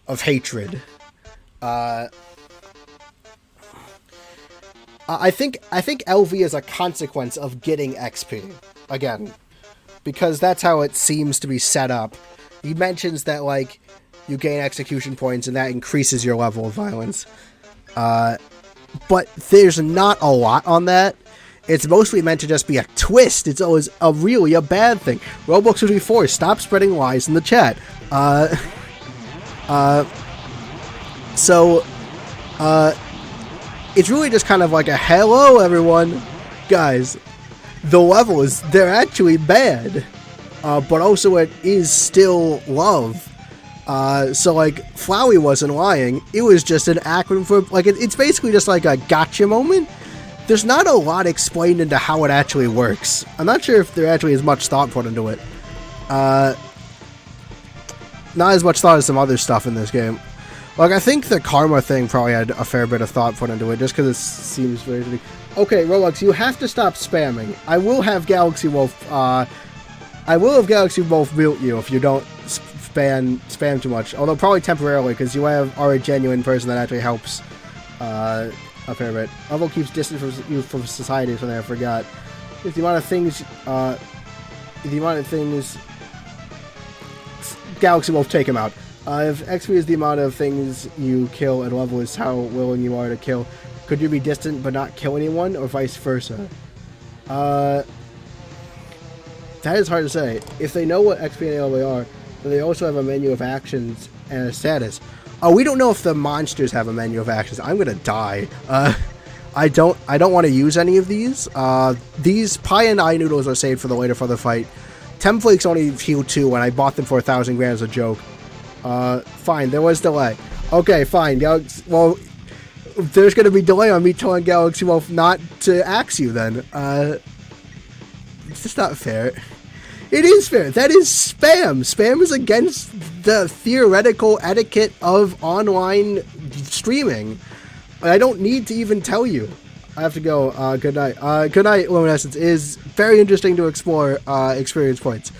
Speaker 1: of hatred. I think LV is a consequence of getting XP, again, because that's how it seems to be set up. He mentions that, like, you gain execution points and that increases your level of violence. But there's not a lot on that. It's mostly meant to just be a twist. It's always really a bad thing. Roblox54, stop spreading lies in the chat. It's really just kind of like a hello everyone. Guys, the levels, they're actually bad. But also it is still love. So like, Flowey wasn't lying. It was just an acronym for, like, it's basically just like a gotcha moment. There's not a lot explained into how it actually works. I'm not sure if there actually is much thought put into it. Not as much thought as some other stuff in this game. Like, I think the karma thing probably had a fair bit of thought put into it, just because it seems very... Okay, Roblox, you have to stop spamming. I will have Galaxy Wolf mute you if you don't spam too much. Although probably temporarily, because you are a genuine person that actually helps a fair bit. Level keeps distance from you from society, something I forgot. If the amount of things... Galaxy Wolf, take him out. If XP is the amount of things you kill and level is how willing you are to kill, could you be distant but not kill anyone, or vice versa? That is hard to say. If they know what XP and level are, then they also have a menu of actions and a status. We don't know if the monsters have a menu of actions. I'm gonna die. I don't want to use any of these. These pie and eye noodles are saved for the later for the fight. Temflakes only heal 2, and I bought them for 1,000 grand as a joke. Fine, there was delay. Okay, fine. Well, there's gonna be delay on me telling Galaxy Wolf not to axe you then. It's just not fair. It is fair. That is spam. Spam is against the theoretical etiquette of online streaming. I don't need to even tell you. I have to go. Good night. Good night, Luminescence. It is very interesting to explore experience points.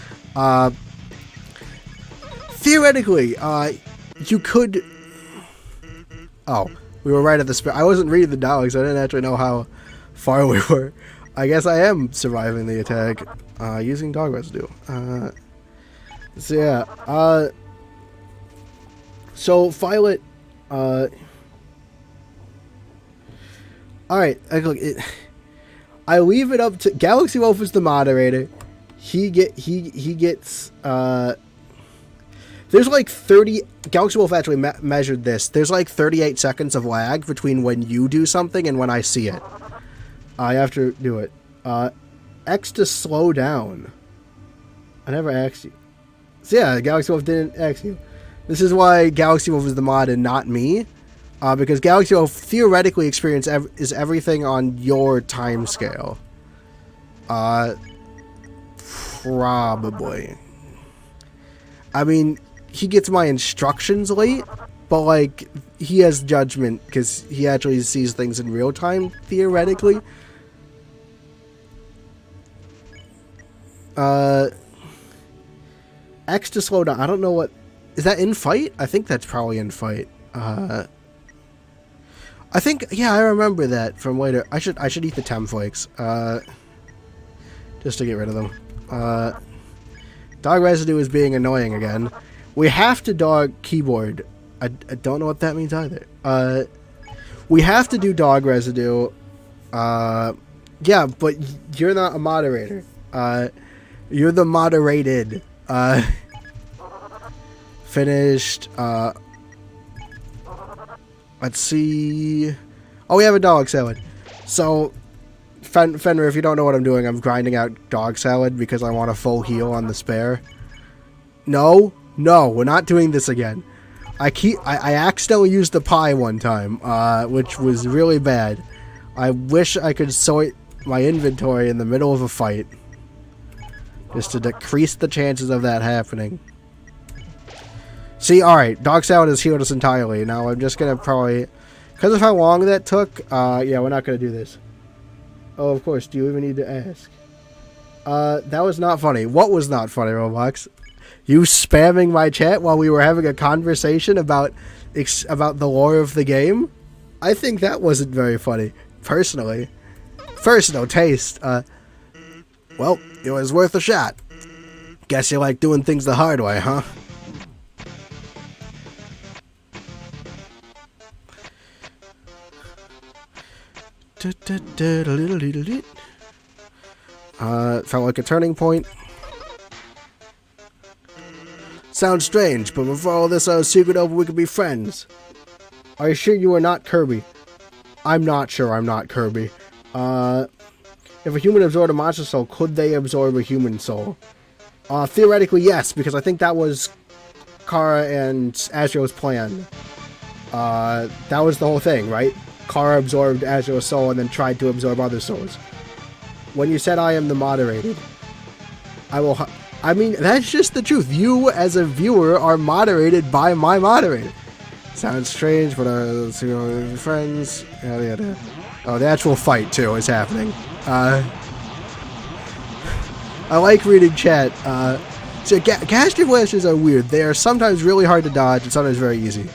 Speaker 1: Theoretically, you could... Oh, we were right at the spare. I wasn't reading the dialogue, so I didn't actually know how far we were. I guess I am surviving the attack using dog residue. So yeah. So Violet. All right. Look, I leave it up to Galaxy Wolf is the moderator. He gets. There's like 30... Galaxy Wolf actually measured this. There's like 38 seconds of lag between when you do something and when I see it. I have to do it. X to slow down. I never asked you. So yeah, Galaxy Wolf didn't ask you. This is why Galaxy Wolf is the mod and not me. Because Galaxy Wolf theoretically is everything on your time scale. Probably. I mean... He gets my instructions late, but, like, he has judgment because he actually sees things in real time, theoretically. X to slow down. I don't know what... Is that in fight? I think that's probably in fight. I think... Yeah, I remember that from later. I should eat the Temflakes. Just to get rid of them. Dog residue is being annoying again. We have to dog keyboard. I don't know what that means either. We have to do dog residue. Yeah, but you're not a moderator. You're the moderated. Finished. Let's see. Oh, we have a dog salad. So, Fenrir, if you don't know what I'm doing, I'm grinding out dog salad because I want a full heal on the spare. No, no, we're not doing this again. I accidentally used the pie one time, which was really bad. I wish I could sort my inventory in the middle of a fight. Just to decrease the chances of that happening. See, alright, Dog Salad has healed us entirely. Now I'm just gonna probably... Because of how long that took, yeah, we're not gonna do this. Oh, of course, do you even need to ask? That was not funny. What was not funny, Roblox? You spamming my chat while we were having a conversation about the lore of the game? I think that wasn't very funny, personally. Personal taste. Well, it was worth a shot. Guess you like doing things the hard way, huh? Felt like a turning point. Sounds strange, but before all this secret over, we could be friends. Are you sure you are not Kirby? I'm not sure I'm not Kirby. If a human absorbed a monster soul, could they absorb a human soul? Theoretically, yes, because I think that was Kara and Azrio's plan. That was the whole thing, right? Kara absorbed Azrio's soul and then tried to absorb other souls. When you said I am the moderated, I mean, that's just the truth. You, as a viewer, are moderated by my moderator. Sounds strange, but let's see, friends. Yada, yada. Oh, the actual fight, too, is happening. I like reading chat. So Gastric Blasters are weird. They are sometimes really hard to dodge and sometimes very easy.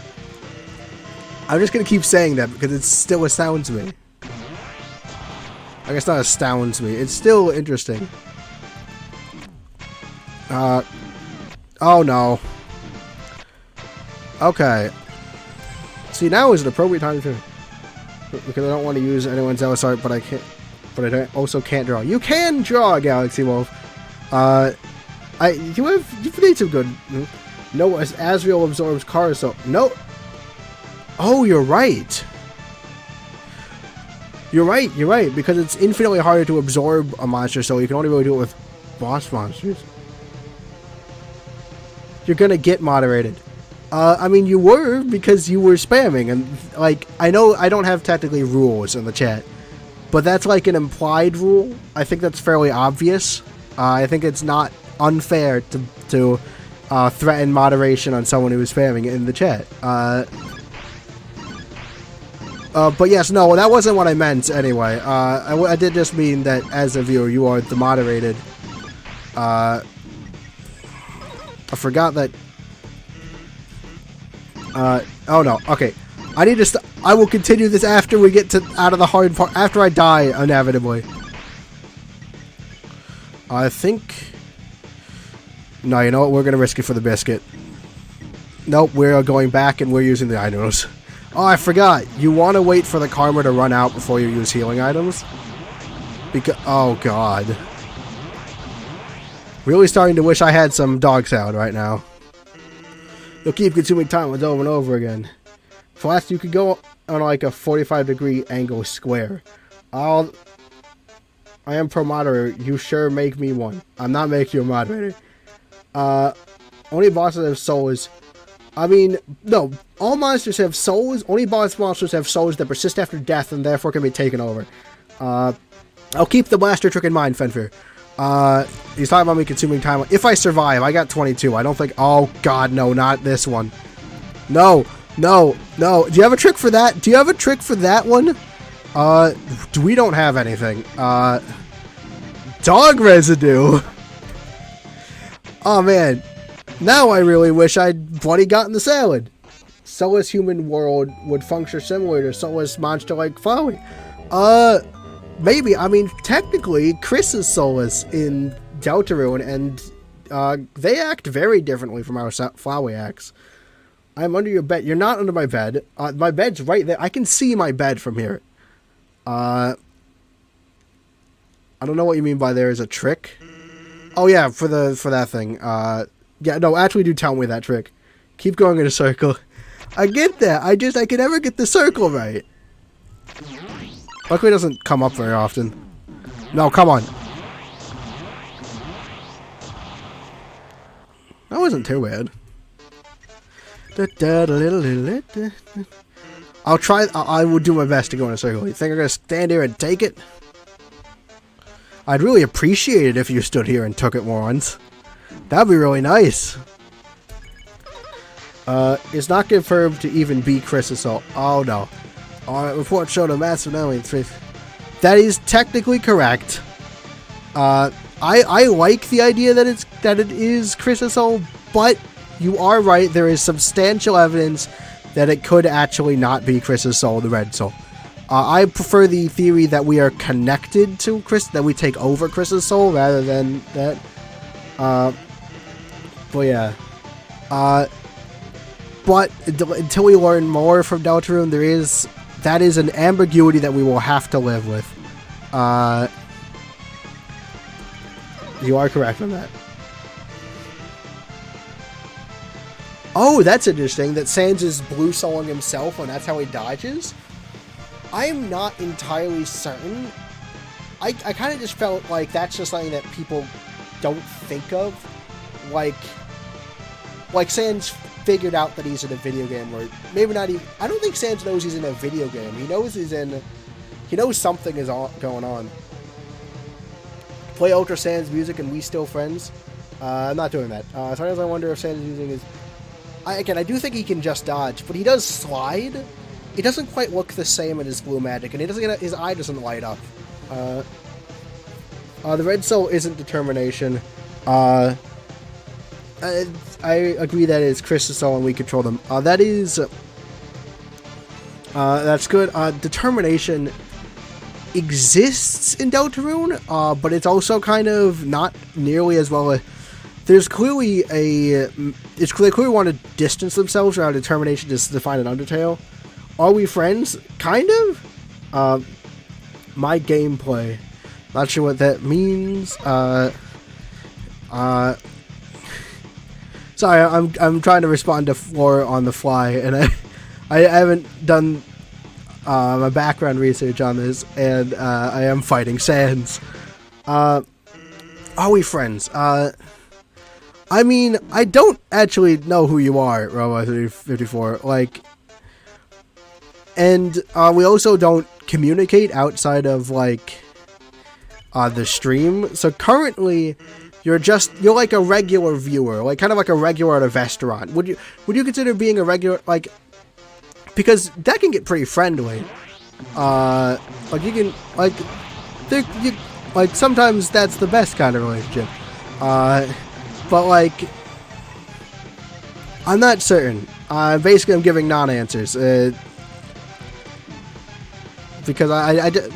Speaker 1: I'm just going to keep saying that because it still astounds me. I guess not astounds me. It's still interesting. Oh no. Okay. See, now is an appropriate time to... Because I don't want to use anyone's else art, but I can't... But I also can't draw. You can draw, Galaxy Wolf. You've made some good... No, as Azrael absorbs Kara, so... No... Oh, you're right. You're right, because it's infinitely harder to absorb a monster, so you can only really do it with boss monsters. You're gonna get moderated. I mean, you were, because you were spamming, and, like, I know I don't have technically rules in the chat, but that's like an implied rule. I think that's fairly obvious. I think it's not unfair to threaten moderation on someone who is spamming in the chat. But yes, no, that wasn't what I meant anyway. I did just mean that as a viewer, you are the moderated. I forgot that... oh no, okay. I need to I will continue this after we get out of the hard part, after I die, inevitably. I think... No, you know what, we're gonna risk it for the biscuit. Nope, we're going back and we're using the items. Oh, I forgot. You want to wait for the karma to run out before you use healing items? Because... Oh, God. Really starting to wish I had some dog salad right now. You'll keep consuming time with over and over again. Flask, you could go on like a 45-degree angle square. I am pro moderator. You sure make me one. I'm not making you a moderator. Only bosses have souls. I mean, no. All monsters have souls. Only boss monsters have souls that persist after death and therefore can be taken over. I'll keep the blaster trick in mind, Fenfear. He's talking about me consuming time. If I survive, I got 22. I don't think... Oh, God, no, not this one. No, no, no. Do you have a trick for that? Do you have a trick for that one? We don't have anything. Dog residue. Oh, man. Now I really wish I'd bloody gotten the salad. Soulless human world would function similar to soulless monster like Flowey. Maybe. I mean, technically, Chris is soulless in Deltarune, and they act very differently from how Flowey acts. I'm under your bed. You're not under my bed. My bed's right there. I can see my bed from here. I don't know what you mean by there is a trick. Oh yeah, for that thing. Yeah, no, actually do tell me that trick. Keep going in a circle. I get that. I can never get the circle right. Luckily it doesn't come up very often. No, come on. That wasn't too bad. I'll try. I will do my best to go in a circle. You think I'm gonna stand here and take it? I'd really appreciate it if you stood here and took it once. That'd be really nice. It's not confirmed to even be Chris Assault. Oh no. Report showed a massive enemy. That is technically correct. I like the idea that it is Chris Assault, but you are right. There is substantial evidence that it could actually not be Chris's soul, the Red Soul. I prefer the theory that we are connected to Chris, that we take over Chris's soul rather than that. But yeah. But until we learn more from Deltarune, that is an ambiguity that we will have to live with. You are correct on that. Oh, that's interesting, that Sans is blue souling himself and that's how he dodges. I am not entirely certain. I kind of just felt like that's just something that people don't think of. Like Sans figured out that he's in a video game, or maybe not even. I don't think Sans knows he's in a video game. He knows he knows something is going on. Play Ultra Sans music and we still friends. I'm not doing that. Sometimes I wonder if Sans is using his. Again, I do think he can just dodge, but he does slide. It doesn't quite look the same in his blue magic, and his eye doesn't light up. The Red Soul isn't determination. I agree that it's Chris's soul and we control them. That's good. Determination exists in Deltarune, but it's also kind of not nearly as well. They clearly want to distance themselves from how determination is defined in Undertale. Are we friends? Kind of. My gameplay. Not sure what that means. Sorry, I'm trying to respond to Floor on the fly, and I haven't done my background research on this, and I am fighting Sans. Are we friends? I mean, I don't actually know who you are, Robo354. Like, and we also don't communicate outside of like the stream. So currently, you're like a regular viewer, like kind of like a regular at a restaurant. Would you consider being a regular, like, because that can get pretty friendly. Like you can like sometimes that's the best kind of relationship. But like, I'm not certain. Basically, I'm giving non-answers. Because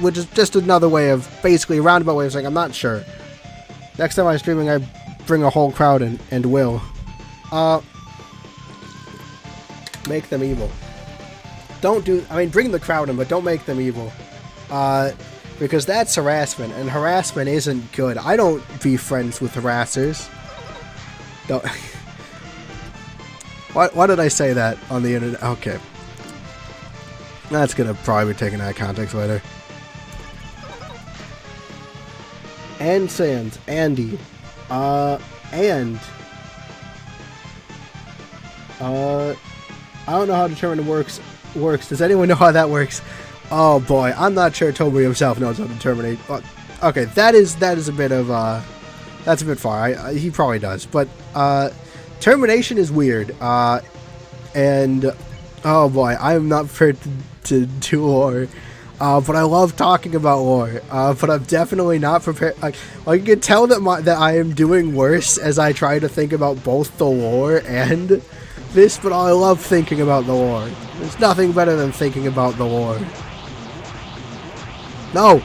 Speaker 1: which is just another way of, basically a roundabout way of saying I'm not sure. Next time I'm streaming, I bring a whole crowd in and will. Make them evil. Bring the crowd in, but don't make them evil. Because that's harassment, and harassment isn't good. I don't be friends with harassers. Don't. Why did I say that on the internet? Okay. That's gonna probably be taken out of context later. And Sans, Andy, and I don't know how determination works. Does anyone know how that works? Oh boy, I'm not sure Toby himself knows how to determinate. Okay, that is a bit of that's a bit far. He probably does, but termination is weird. And oh boy, I am not prepared to do lore. But I love talking about lore. But I'm definitely not prepared. Like you can tell that I am doing worse as I try to think about both the lore and this. But I love thinking about the lore. There's nothing better than thinking about the lore. No,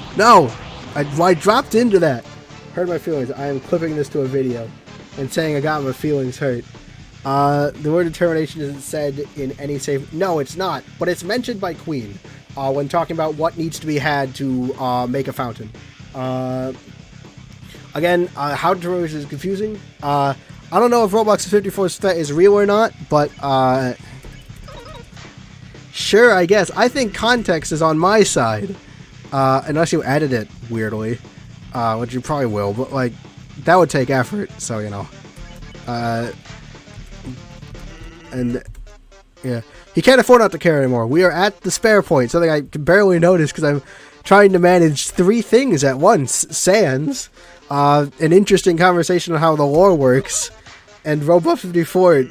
Speaker 1: I dropped into that. Hurt my feelings. I am clipping this to a video and saying I got my feelings hurt. The word determination isn't said in any safe. No, it's not. But it's mentioned by Queen. When talking about what needs to be had to make a fountain. Again, how determination is confusing. I don't know if Roblox 54's threat is real or not, but sure, I guess. I think context is on my side. Unless you edit it weirdly, which you probably will, but like that would take effort, so you know. And yeah, he can't afford not to care anymore. We are at the spare point, something I can barely notice because I'm trying to manage 3 things at once. Sans, an interesting conversation on how the lore works, and Robot 54,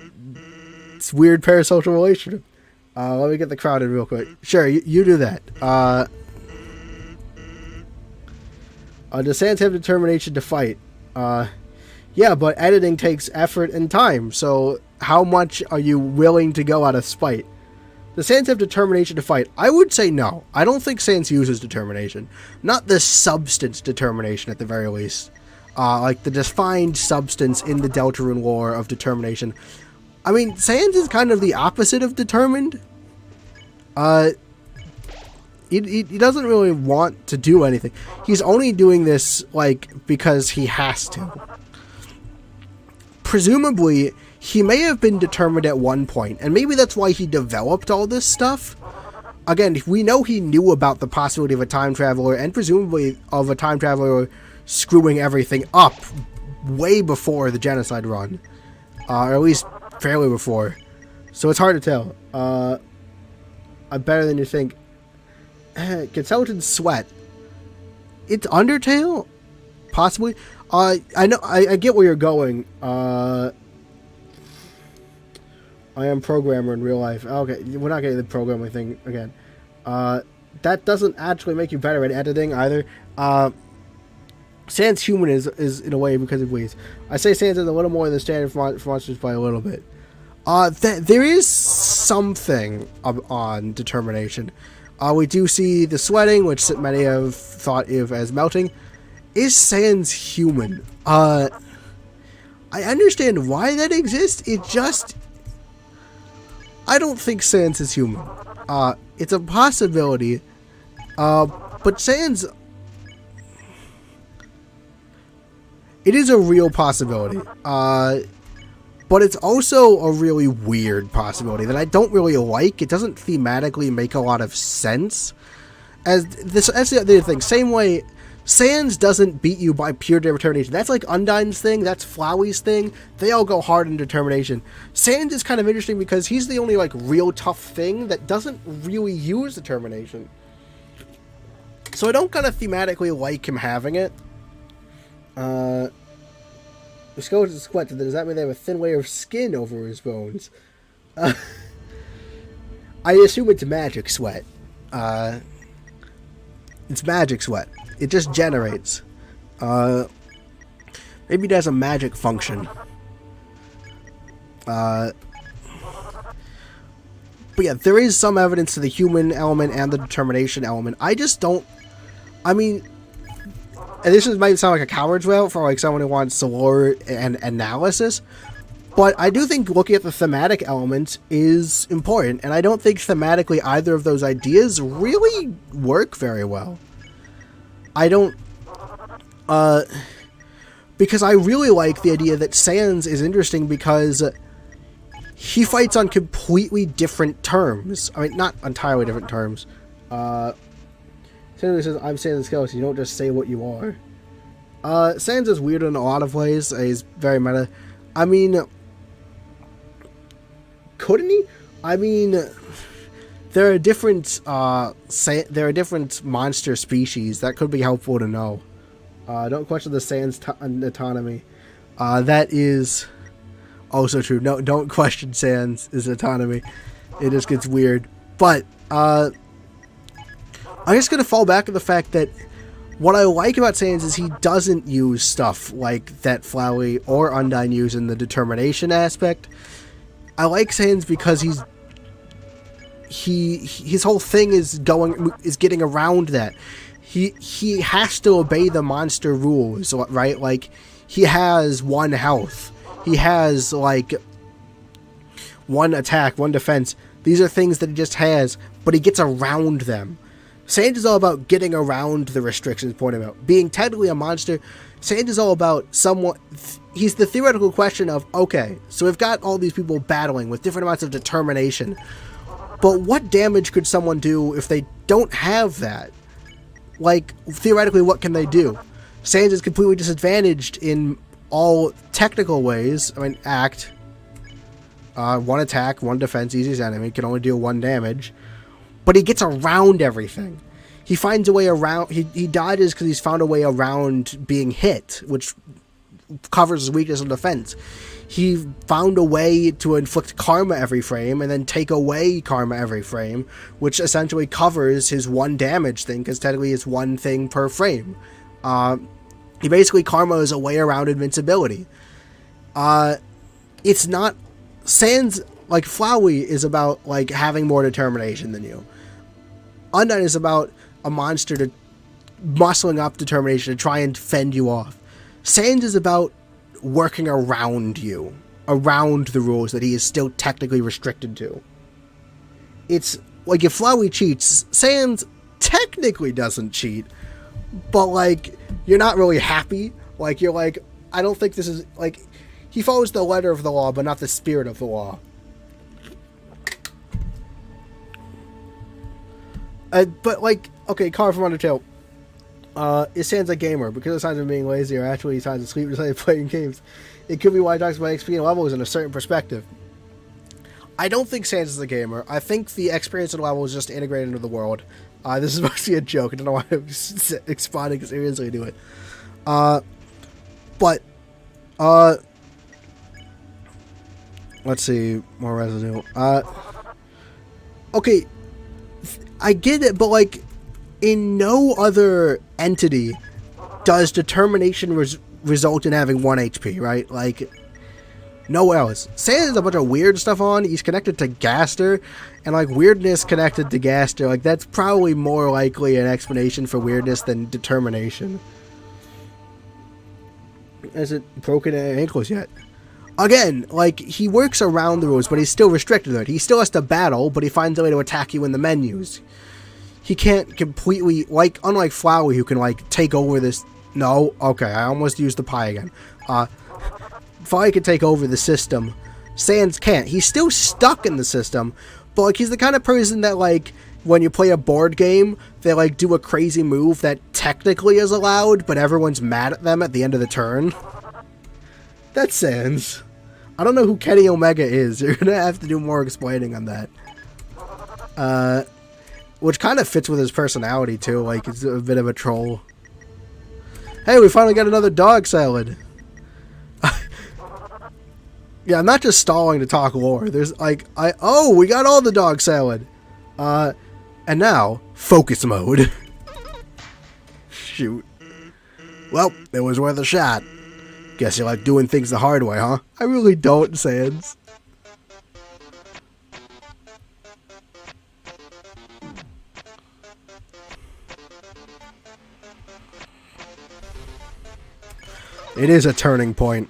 Speaker 1: it's weird parasocial relationship. Let me get the crowd in real quick. Sure, you do that. Does Sans have determination to fight? Yeah, but editing takes effort and time, so how much are you willing to go out of spite? Does Sans have determination to fight? I would say no. I don't think Sans uses determination. Not the substance determination, at the very least. Like the defined substance in the Deltarune lore of determination. I mean, Sans is kind of the opposite of determined. He doesn't really want to do anything. He's only doing this, like, because he has to. Presumably, he may have been determined at one point, and maybe that's why he developed all this stuff. Again, we know he knew about the possibility of a time traveler, and presumably of a time traveler screwing everything up way before the Genocide run. Or at least fairly before. So it's hard to tell. I'm better than you think. Consultant Sweat. It's Undertale? Possibly? I know, I get where you're going. I am programmer in real life. Okay, we're not getting the programming thing again. That doesn't actually make you better at editing either. Sans human is in a way because of ways. I say Sans is a little more than standard for monsters by a little bit. There is something on determination. We do see the sweating, which many have thought of as melting. Is Sans human? I understand why that exists. It just... I don't think Sans is human. It's a possibility. But Sans... It is a real possibility. But it's also a really weird possibility that I don't really like. It doesn't thematically make a lot of sense. That's the other thing. Same way, Sans doesn't beat you by pure determination. That's like Undyne's thing. That's Flowey's thing. They all go hard in determination. Sans is kind of interesting because he's the only like real tough thing that doesn't really use determination. So I don't kind of thematically like him having it. The skeleton sweat. Does that mean they have a thin layer of skin over his bones? I assume it's magic sweat. It's magic sweat. It just generates. Maybe it has a magic function. But yeah, there is some evidence to the human element and the determination element. I just don't... I mean... And this might sound like a coward's route for like someone who wants lore and analysis, but I do think looking at the thematic element is important, and I don't think thematically either of those ideas really work very well. I don't, because I really like the idea that Sans is interesting because he fights on completely different terms. I mean, not entirely different terms. Sans says, I'm Sans the Skeleton, you don't just say what you are. Sans is weird in a lot of ways. He's very meta. I mean, couldn't he? I mean, there are different monster species that could be helpful to know. Don't question the Sans autonomy. That is also true. No, don't question Sans' autonomy. It just gets weird. But I'm just going to fall back on the fact that what I like about Sans is he doesn't use stuff like that Flowey or Undyne use in the determination aspect. I like Sans because his whole thing is getting around that. He has to obey the monster rules, right? Like, he has 1 health. He has, like, 1 attack, 1 defense. These are things that he just has, but he gets around them. Sans is all about getting around the restrictions, pointing out. Being technically a monster, Sans is all about somewhat... He's the theoretical question of, okay, so we've got all these people battling with different amounts of determination, but what damage could someone do if they don't have that? Like, theoretically, what can they do? Sans is completely disadvantaged in all technical ways. I mean, act. 1 attack, 1 defense, easy as enemy. Can only deal 1 damage. But he gets around everything. He finds a way around... He dodges because he's found a way around being hit, which covers his weakness in defense. He found a way to inflict karma every frame and then take away karma every frame, which essentially covers his 1 damage thing, because technically it's 1 thing per frame. He basically karma is a way around invincibility. It's not... Sans, like, Flowey is about, like, having more determination than you. Undone is about a monster to muscling up determination to try and fend you off. Sans is about working around you, around the rules that he is still technically restricted to. It's like if Flowey cheats, Sans technically doesn't cheat, but like you're not really happy. Like you're like, I don't think this is like he follows the letter of the law, but not the spirit of the law. But like, okay, Car from Undertale. Is Sans a gamer? Because of signs of being lazy or actually signs of sleep decided playing games. It could be why he talks about XP and levels in a certain perspective. I don't think Sans is a gamer. I think the experience and level is just integrated into the world. This is mostly a joke. I don't know why I'm responding seriously to it. But let's see. More residue. Okay. I get it, but like, in no other entity does determination result in having 1 HP, right? Like, nowhere else. Sans has a bunch of weird stuff on. He's connected to Gaster, and like weirdness connected to Gaster. Like, that's probably more likely an explanation for weirdness than determination. Hasn't broken any ankles yet. Again, like, he works around the rules, but he's still restricted to it. He still has to battle, but he finds a way to attack you in the menus. He can't completely, like, unlike Flowey, who can, like, take over this... No? Okay, I almost used the pie again. Flowey can take over the system. Sans can't. He's still stuck in the system, but, like, he's the kind of person that, like, when you play a board game, they, like, do a crazy move that technically is allowed, but everyone's mad at them at the end of the turn. That's Sans. I don't know who Kenny Omega is. You're gonna have to do more explaining on that. Which kind of fits with his personality, too. Like, he's a bit of a troll. Hey, we finally got another dog salad. Yeah, I'm not just stalling to talk lore. There's, like, oh, we got all the dog salad. And now, focus mode. Shoot. Well, it was worth a shot. Guess you like doing things the hard way, huh? I really don't, Sans. It is a turning point.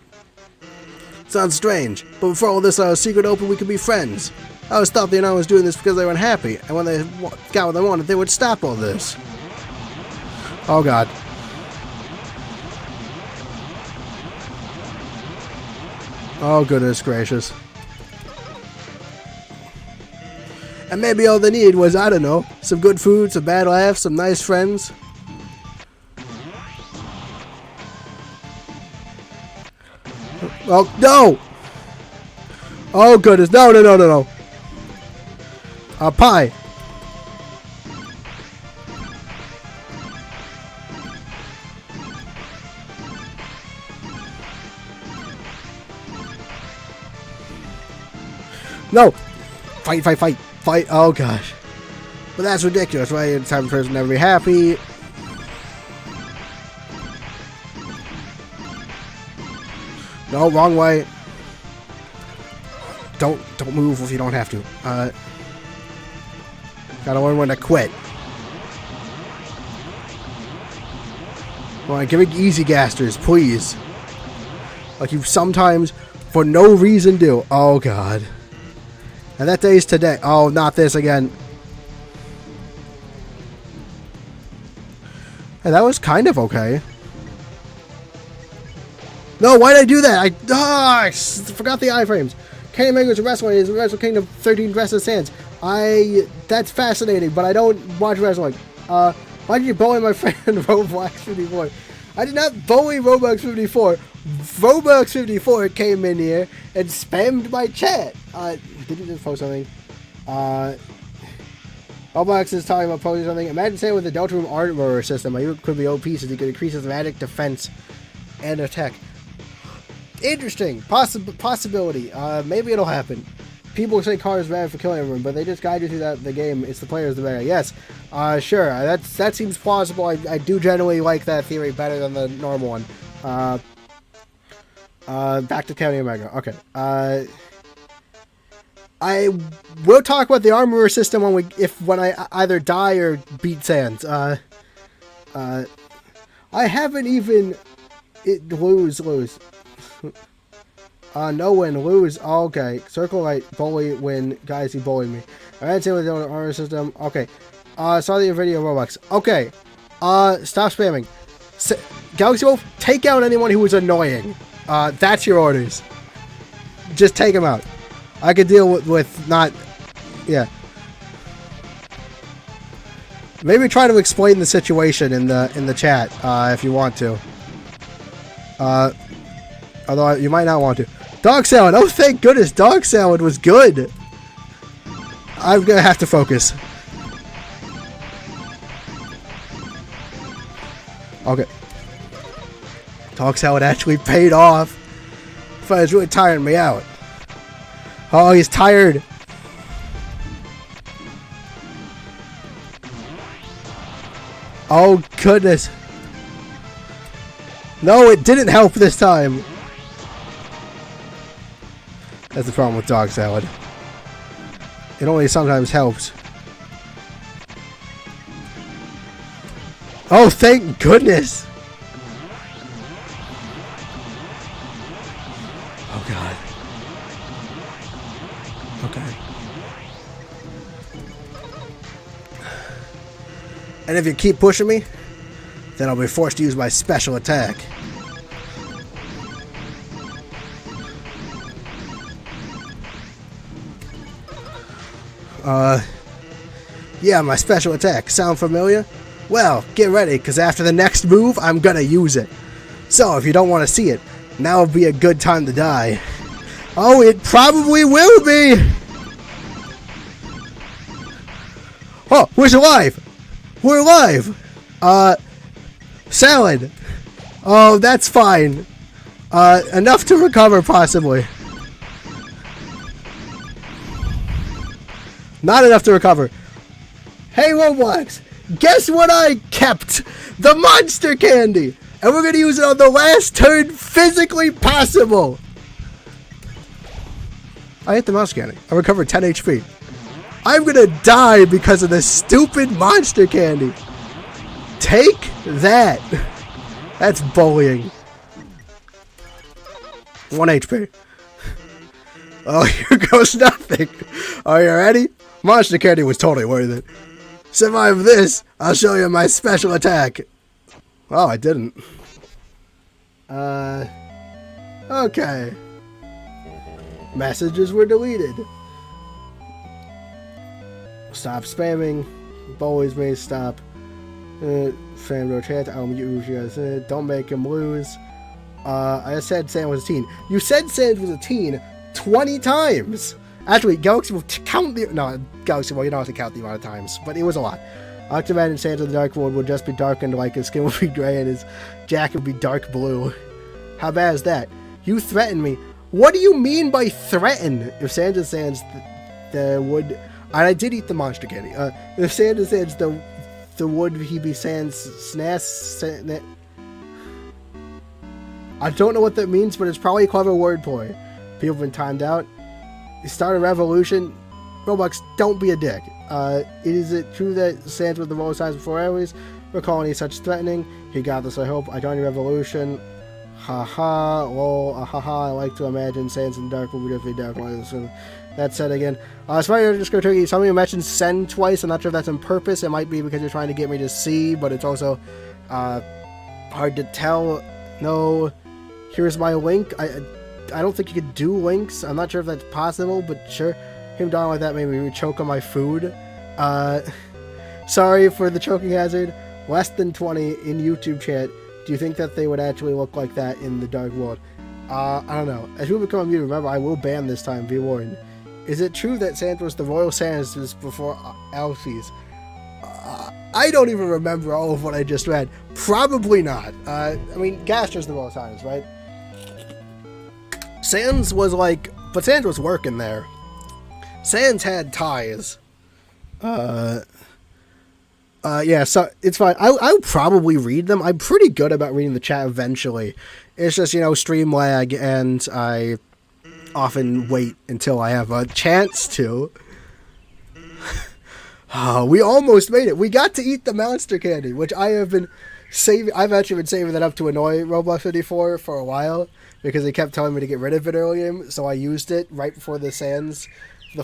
Speaker 1: Sounds strange, but before all this, I was secret open we could be friends. I always thought the United was doing this because they were unhappy, and when they got what they wanted, they would stop all this. Oh god. Oh goodness gracious. And maybe all they needed was, I don't know, some good food, some bad laughs, some nice friends. Oh, no! Oh goodness, no, no, no, no, no. Pie. No! Fight, fight, fight, fight. Oh gosh. But that's ridiculous, right? It's time for a person to never be happy. No, wrong way. Don't move if you don't have to. Gotta learn when to quit. Alright, give me easy gasters, please. Like you sometimes, for no reason, do. Oh god. And that day's today. Oh, not this again. Hey, that was kind of okay. No, why did I do that? I forgot the iframes. Kenny Omega is a wrestler. He's a Wrestle Kingdom 13 Wrestling Sands. That's fascinating, but I don't watch wrestling. Why did you bully my friend Roblox 54? I did not bully Roblox 54. Robux54 came in here and spammed my chat. Did he just post something? Roblox is talking about posting something. Imagine saying with the Delta Room armor system, you could be OP since you could increase his magic defense and attack. Interesting. Possibility. Maybe it'll happen. People say cars bad for killing everyone, but they just guide you through the game. It's the players the better. Yes. Sure. That seems plausible. I do generally like that theory better than the normal one. Back to County Omega. Okay. I will talk about the armor system when I either die or beat Sans. I haven't even lose. No win, lose. Oh, okay. Circle right, bully, win. Guys, he bullied me. Alright, say with the armor system. Okay. Saw the video Robux. Okay. Stop spamming. Galaxy Wolf, take out anyone who was annoying. That's your orders. Just take them out. I could deal with not... Yeah. Maybe try to explain the situation in the chat, if you want to. Although you might not want to. Dog salad! Oh, thank goodness! Dog salad was good! I'm gonna have to focus. Okay. Dog salad actually paid off. I thought it was really tiring me out. Oh, he's tired. Oh, goodness. No, it didn't help this time. That's the problem with dog salad. It only sometimes helps. Oh, thank goodness. Oh, God. Okay. And if you keep pushing me, then I'll be forced to use my special attack. Yeah, my special attack. Sound familiar? Well, get ready, because after the next move, I'm gonna use it. So, if you don't want to see it, now would be a good time to die. Oh, it probably will be! Oh, we're alive! We're alive! Salad! Oh, that's fine. Enough to recover, possibly. Not enough to recover. Hey, Roblox! Guess what I kept? The monster candy! And we're gonna use it on the last turn physically possible! I ate the monster candy. I recovered 10 HP. I'm gonna die because of this stupid monster candy. Take that. That's bullying. 1 HP. Oh, here goes nothing. Are you ready? Monster candy was totally worth it. Survive this, I'll show you my special attack. Oh, I didn't. Okay. Messages were deleted. Stop spamming. Bullies may stop. Fan chat. I'll mute you guys. Don't make him lose. I said Sam was a teen. You said Sam was a teen 20 times. Actually, Galaxy will count the... No, Galaxy, well, you don't have to count the amount of times, but it was a lot. Octoman and Sands of the Dark World would just be darkened, like his skin would be gray and his jacket would be dark blue. How bad is that? You threatened me. What do you mean by threaten? If Sands and Sands the wood... And I did eat the monster candy. If Sands and Sands the would he be Sands snas... I don't know what that means, but it's probably a clever wordplay. People have been timed out. You start a revolution. Roblox, don't be a dick. Is it true that Sans with the roll signs before always? Recalling he's such threatening. He got this, I hope. I joined your revolution. Haha, lol, haha. I like to imagine Sans in the dark will be definitely dark. So that's said again. As far as underscore turkey, somebody mentioned send twice. I'm not sure if that's on purpose. It might be because you're trying to get me to see, but it's also hard to tell. No, here's my link. I don't think you could do links. I'm not sure if that's possible, but sure. Him dying like that made me choke on my food. Sorry for the choking hazard. Less than 20 in YouTube chat. Do you think that they would actually look like that in the Dark World? I don't know. As we become immune, remember, I will ban this time, be warned. Is it true that Sans was the Royal Sans was before Alphys? I don't even remember all of what I just read. Probably not. I mean, Gastra's the Royal Sans, right? Sans was like... But Sans was working there. Sans had ties. Yeah, so it's fine. I'll probably read them. I'm pretty good about reading the chat eventually. It's just, stream lag, and I often wait until I have a chance to. Oh, we almost made it. We got to eat the monster candy, which I have been saving. I've actually been saving that up to annoy Roblox 54 for a while, because they kept telling me to get rid of it earlier, so I used it right before the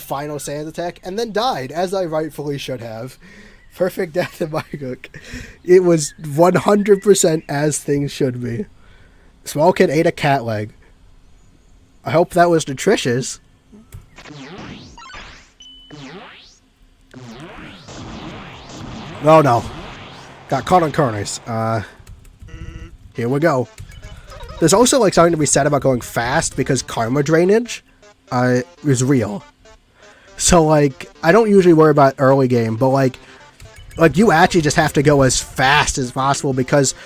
Speaker 1: final Sans attack, and then died, as I rightfully should have. Perfect death in my book. It was 100% as things should be. Small kid ate a cat leg. I hope that was nutritious. Oh no. Got caught on corners. Here we go. There's also something to be said about going fast, because karma drainage is real. So I don't usually worry about early game, but you actually just have to go as fast as possible, because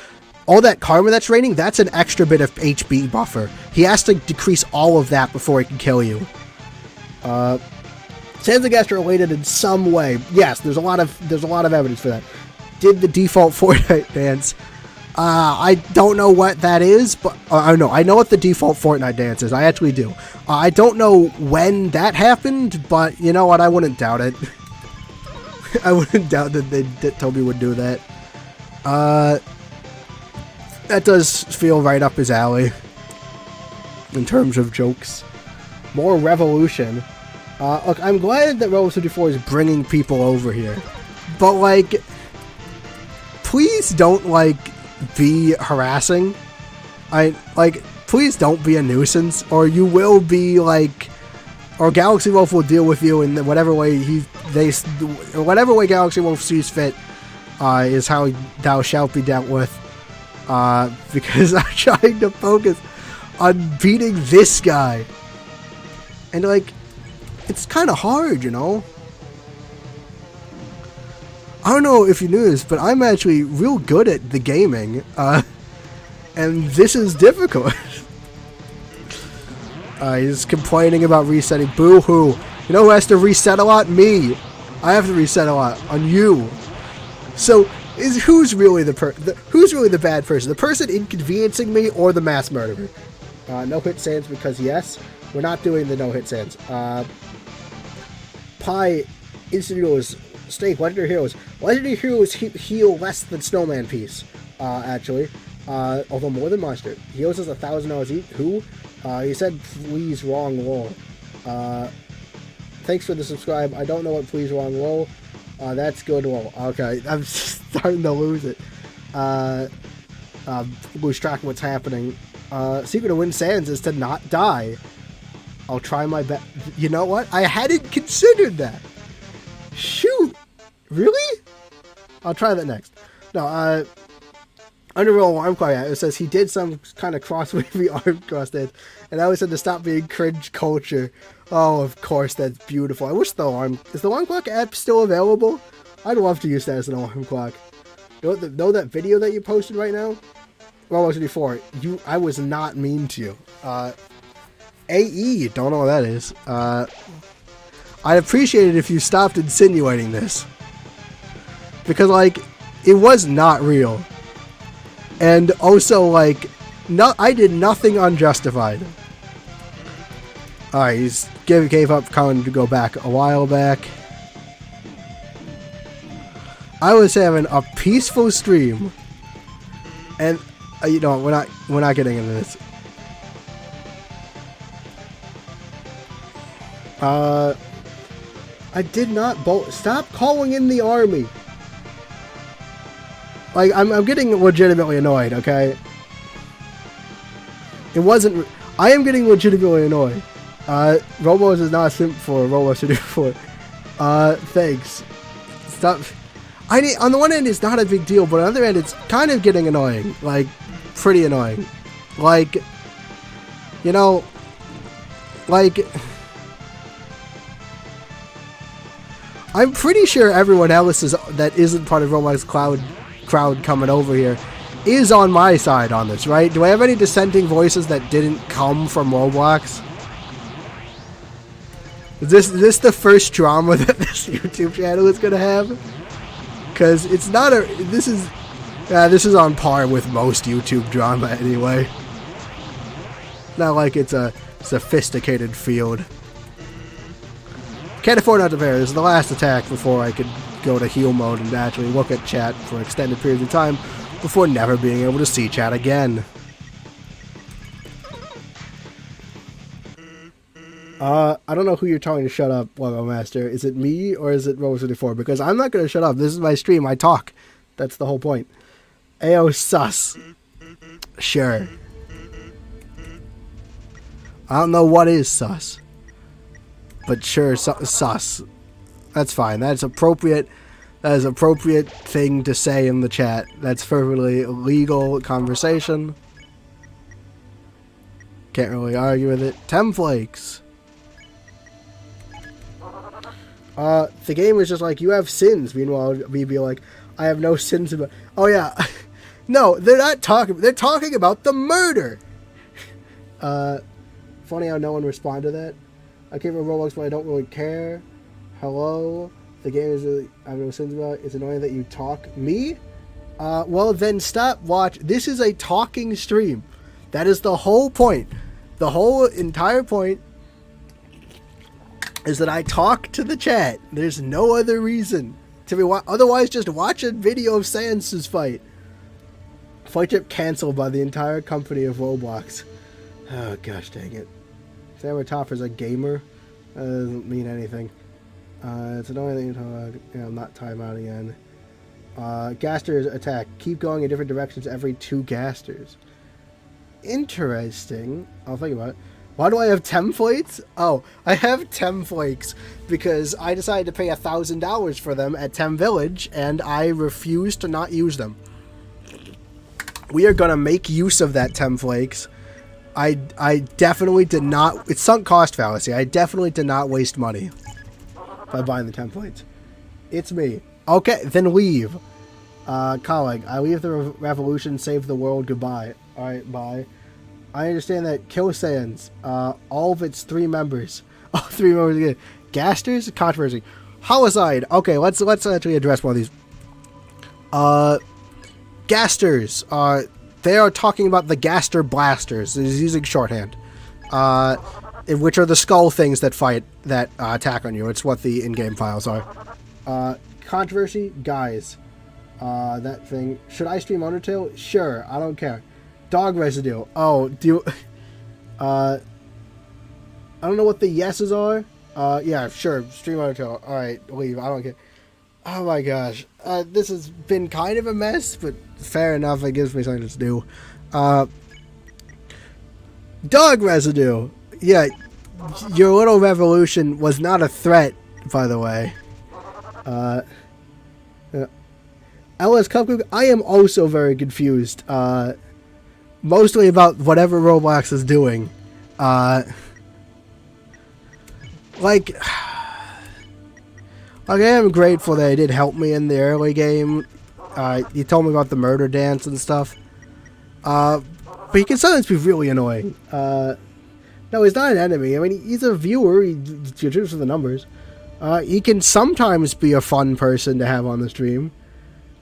Speaker 1: all that karma that's draining, that's an extra bit of HP buffer. He has to decrease all of that before he can kill you. Sans and Gastra related in some way. Yes, there's a lot of evidence for that. Did the default Fortnite dance? I don't know what that is, but I know what the default Fortnite dance is. I actually do. I don't know when that happened, but you know what? I wouldn't doubt it. I wouldn't doubt that Toby would do that. That does feel right up his alley in terms of jokes. More revolution. Look, I'm glad that Roblox 54 is bringing people over here, but please don't be harassing. Please don't be a nuisance, or you will be or Galaxy Wolf will deal with you in whatever way whatever way Galaxy Wolf sees fit, is how thou shalt be dealt with. Because I'm trying to focus on beating this guy, and it's kind of hard, I don't know if you knew this, but I'm actually real good at the gaming, and this is difficult. He's complaining about resetting. Boo-hoo. You know who has to reset a lot? Me. I have to reset a lot on you. So, who's really the bad person? The person inconveniencing me, or the mass murderer? No hit Sans, because yes, we're not doing the no hit Sans. Pie, instant noodles, steak, legendary heroes. Legendary heroes heal less than Snowman piece. Actually, although more than monster. Heals us $1,000 each. Who? He said, please wrong lol. Thanks for the subscribe. I don't know what please wrong lol. That's good lol. Okay, I'm starting to lose it. Lose track of what's happening. Secret to win Sans is to not die. I'll try my best. You know what? I hadn't considered that. Shoot. Really? I'll try that next. No, Undertale arm clock. It says he did some kind of cross-wavy arm cross dance, and I always said to stop being cringe culture. Oh, of course, that's beautiful. I wish is the alarm clock app still available? I'd love to use that as an alarm clock. Know that video that you posted right now? Well, before I was not mean to you. AE, don't know what that is. I'd appreciate it if you stopped insinuating this, because it was not real. And also, I did nothing unjustified. Alright, he's gave up coming to go back a while back. I was having a peaceful stream, and we're not getting into this. I did not stop calling in the army. I'm getting legitimately annoyed, okay? It wasn't... I am getting legitimately annoyed. Robos is not a simp for Robos to do for. Thanks. Stop... on the one end, it's not a big deal, but on the other end, it's kind of getting annoying. pretty annoying. Like, you know, like, I'm pretty sure everyone else that isn't part of Roblox crowd coming over here is on my side on this, right? Do I have any dissenting voices that didn't come from Roblox? Is this the first drama that this YouTube channel is gonna have? Because it's not a. This is on par with most YouTube drama anyway. Not like it's a sophisticated field. Can't afford not to bear. This is the last attack before I could go to heal mode and actually look at chat for extended periods of time before never being able to see chat again. I don't know who you're telling to shut up, Logo Master. Is it me or is it Robo74? Because I'm not going to shut up. This is my stream. I talk. That's the whole point. Ayo, sus. Sure. I don't know what is sus. But sure, sus. That's fine. That's appropriate. That is appropriate thing to say in the chat. That's perfectly legal conversation. Can't really argue with it. Temflakes. The game is just like, you have sins. Meanwhile, me be like, I have no sins about. Oh yeah, no, they're not talking. They're talking about the murder. Funny how no one responded to that. I came from Roblox, but I don't really care. Hello, the game is really. I have no sins about. It's annoying that you talk. Me? Well then stop. Watch. This is a talking stream. That is the whole point. The whole entire point is that I talk to the chat. There's no other reason to be otherwise. Just watch a video of Sans's fight. Flightship canceled by the entire company of Roblox. Oh gosh, dang it! Sam Topper's a gamer. That doesn't mean anything. It's annoying that you talk. I'm not timeout again. Gasters attack. Keep going in different directions every 2 gasters. Interesting. I'll think about it. Why do I have templates? Oh, I have templates because I decided to pay $1,000 for them at Tem Village, and I refuse to not use them. We are gonna make use of that templates. I definitely did not. It's sunk cost fallacy. I definitely did not waste money by buying the templates. It's me. Okay, then leave. Colleague, I leave the revolution, save the world. Goodbye. All right, bye. I understand that Kill Sans, all of its 3 members, all 3 members again. Gasters, controversy. Homicide. Okay, let's actually address one of these. Gasters. They are talking about the Gaster Blasters. He's using shorthand. Which are the skull things that attack on you. It's what the in-game files are. Controversy, guys. That thing. Should I stream Undertale? Sure, I don't care. Dog residue. Oh, do you... I don't know what the yeses are. Yeah, sure. Stream Undertale. Alright, leave. I don't care. Oh my gosh. This has been kind of a mess, but fair enough. It gives me something to do. Dog residue. Yeah, your little revolution was not a threat, by the way. LS Cupcake, I am also very confused. Mostly about whatever Roblox is doing. Like, I am grateful that he did help me in the early game. He told me about the murder dance and stuff. But he can sometimes be really annoying. No, he's not an enemy. I mean, he's a viewer. He contributes to the numbers. He can sometimes be a fun person to have on the stream.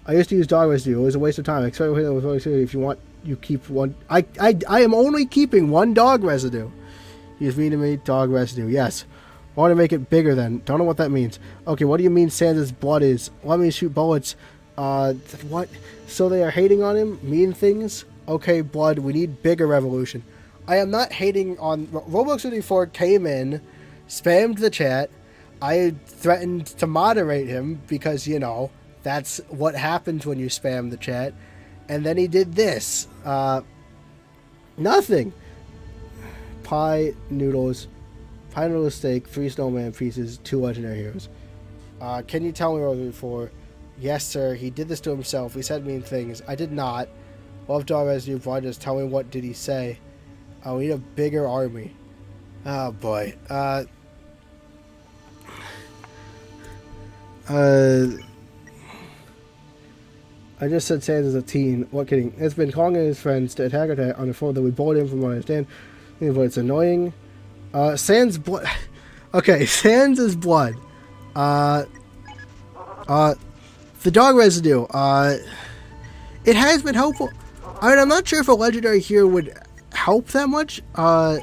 Speaker 1: I used to use dog residue. It was a waste of time. If you want, you keep one. I am only keeping 1 dog residue. Use me to make dog residue. Yes. I want to make it bigger then. Don't know what that means. Okay, what do you mean Santa's blood is? Let me shoot bullets. What? So they are hating on him? Mean things? Okay, blood. We need bigger revolution. I am not hating on... Roblox 54 came in, spammed the chat. I threatened to moderate him because, you know, that's what happens when you spam the chat. And then he did this. Nothing. Pie noodle steak, 3 snowman pieces, 2 legendary heroes. Can you tell me what it was before? Yes, sir. He did this to himself. He said mean things. I did not. Love dog residue. Blood. Just tell me what did he say. We need a bigger army. Oh boy. I just said Sans is a teen. What kidding? It's been calling his friends to attack on the phone that we bought him from what I understand. But it's annoying. Sans blood. Okay, Sans is blood. The dog residue. It has been helpful. I mean, I'm not sure if a legendary here would help that much. I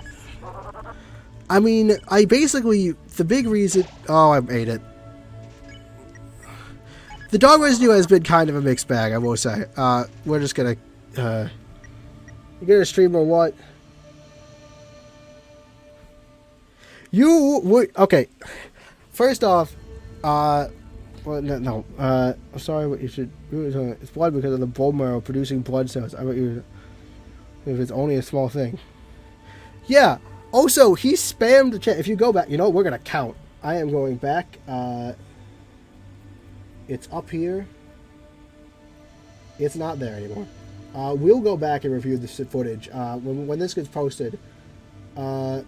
Speaker 1: mean, I basically, the big reason... Oh, I ate it. The dog residue has been kind of a mixed bag, I will say. We're just gonna... you gonna stream or what? You would... Okay. First off, well, no. I'm sorry, but you should... It's blood because of the bone marrow producing blood cells. I bet you... If it's only a small thing. Yeah. Also, he spammed the chat. If you go back... You know, we're gonna count. I am going back. It's up here. It's not there anymore. We'll go back and review this footage. When this gets posted. Trust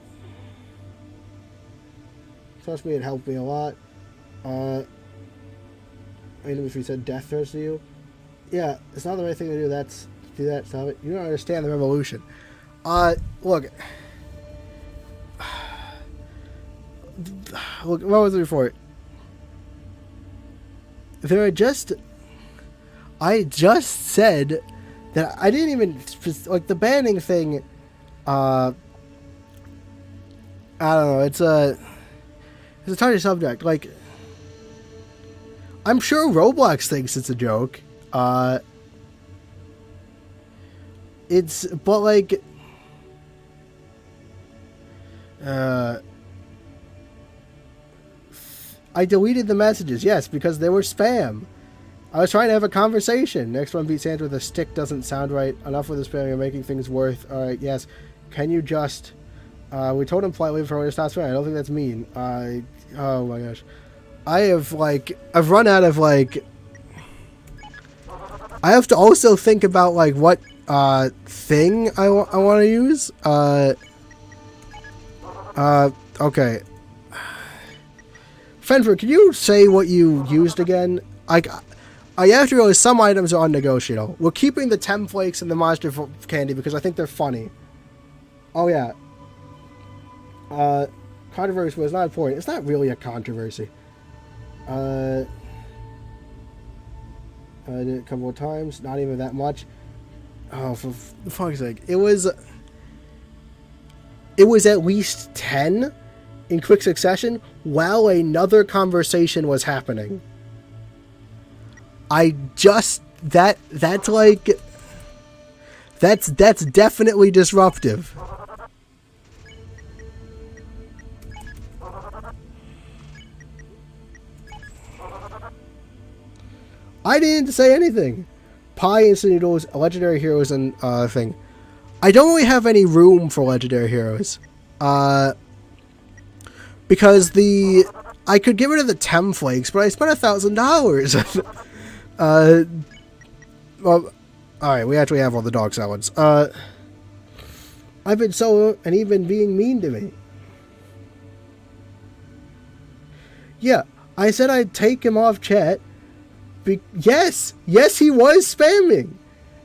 Speaker 1: me, it helped me a lot. Even if we said death threats to you. Yeah, it's not the right thing to do. Do that, stop it. You don't understand the revolution. Look. Look, what was it before? I just said that I didn't even, like, the banning thing, I don't know, it's a tiny subject. Like, I'm sure Roblox thinks it's a joke. But like, I deleted the messages, yes, because they were spam. I was trying to have a conversation. Next one, beat Sans with a stick doesn't sound right. Enough with the spam, you're making things worth. Alright, yes. Can you just... we told him politely for him to stop spamming. I don't think that's mean. Oh my gosh. I've run out of, like... I have to also think about, like, what, thing I want to use. Okay. Fenfer, can you say what you used again? I have to realize some items are unnegotiable. We're keeping the templates and the monster candy because I think they're funny. Oh yeah. Controversy was not important. It's not really a controversy. I did it a couple of times. Not even that much. Oh, for fuck's sake. It was at least 10 in quick succession while another conversation was happening. That's definitely disruptive. I didn't say anything. Pie instant noodles, legendary heroes, and thing. I don't really have any room for legendary heroes. Because I could get rid of the templates, but I spent $1,000. Well, alright, we actually have all the dog salads. I've been so, and even being mean to me. Yeah, I said I'd take him off chat. Yes, he was spamming.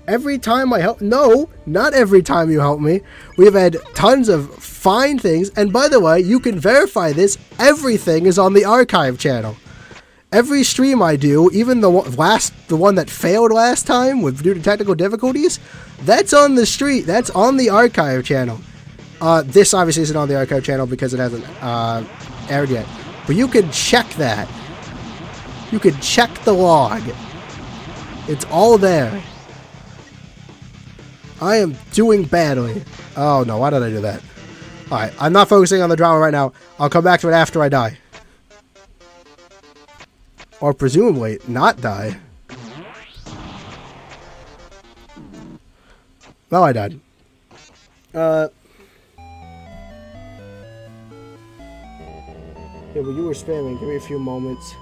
Speaker 1: Every time I help... No, not every time you help me. We've had tons of fine things. And by the way, you can verify this. Everything is on the archive channel. Every stream I do, even the one that failed last time due to technical difficulties, that's on the street. That's on the archive channel. This obviously isn't on the archive channel because it hasn't aired yet. But you can check that. You can check the log. It's all there. I am doing badly. Oh no, why did I do that? Alright, I'm not focusing on the drama right now. I'll come back to it after I die. Or presumably not die. Well, I died. Yeah, but you were spamming. Give me a few moments.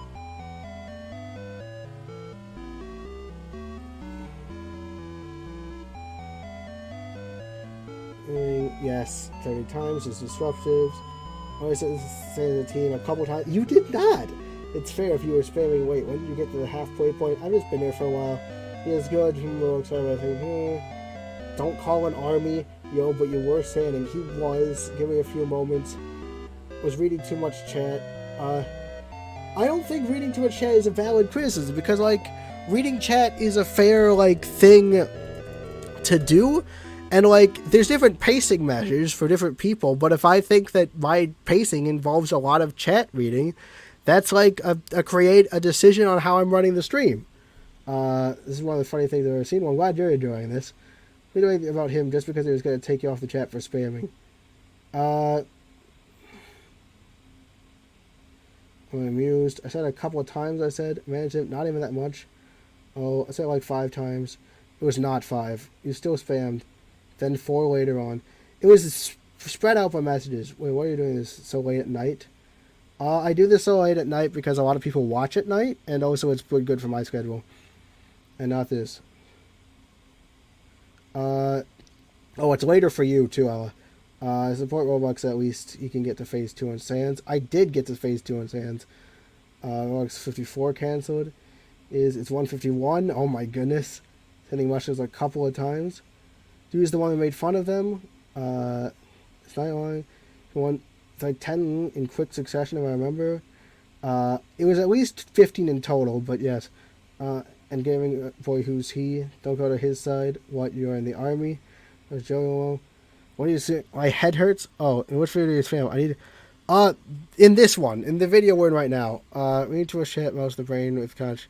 Speaker 1: yes 30 times. It's disruptive. I always say the team a couple times. You did not. It's fair if you were spamming. Wait, when did you get to the halfway point? I've just been there for a while. He is good. Don't call an army, yo, but you were saying, and he was. Give me a few moments. Was reading too much chat. I don't think reading too much chat is a valid criticism, because, like, reading chat is a fair, like, thing to do. And, like, there's different pacing measures for different people, but if I think that my pacing involves a lot of chat reading, that's, like, a decision on how I'm running the stream. This is one of the funny things I've ever seen. Well, I'm glad you're enjoying this. What are you doing about him just because he was going to take you off the chat for spamming? I'm amused. I said a couple of times, I said, manage it, not even that much. Oh, I said like 5 times. It was not 5. You still spammed. Then 4 later on. It was spread out by messages. Wait, why are you doing this so late at night? I do this so late at night because a lot of people watch at night, and also it's good for my schedule. And not this. Oh, it's later for you too, Ella. Support Robux at least you can get to phase 2 on Sands. I did get to phase 2 on Sands. Robux 54 cancelled. It's 151. Oh my goodness. Sending mushrooms a couple of times. Dude's the one who made fun of them. It's not long. It's like 10 in quick succession, if I remember. It was at least 15 in total, but yes. And gaming boy, who's he? Don't go to his side. What? You're in the army? There's Joe. What do you say? My head hurts. Oh, in which video is fam? I need. In this one, in the video we're in right now. We need to share most of the brain with conch.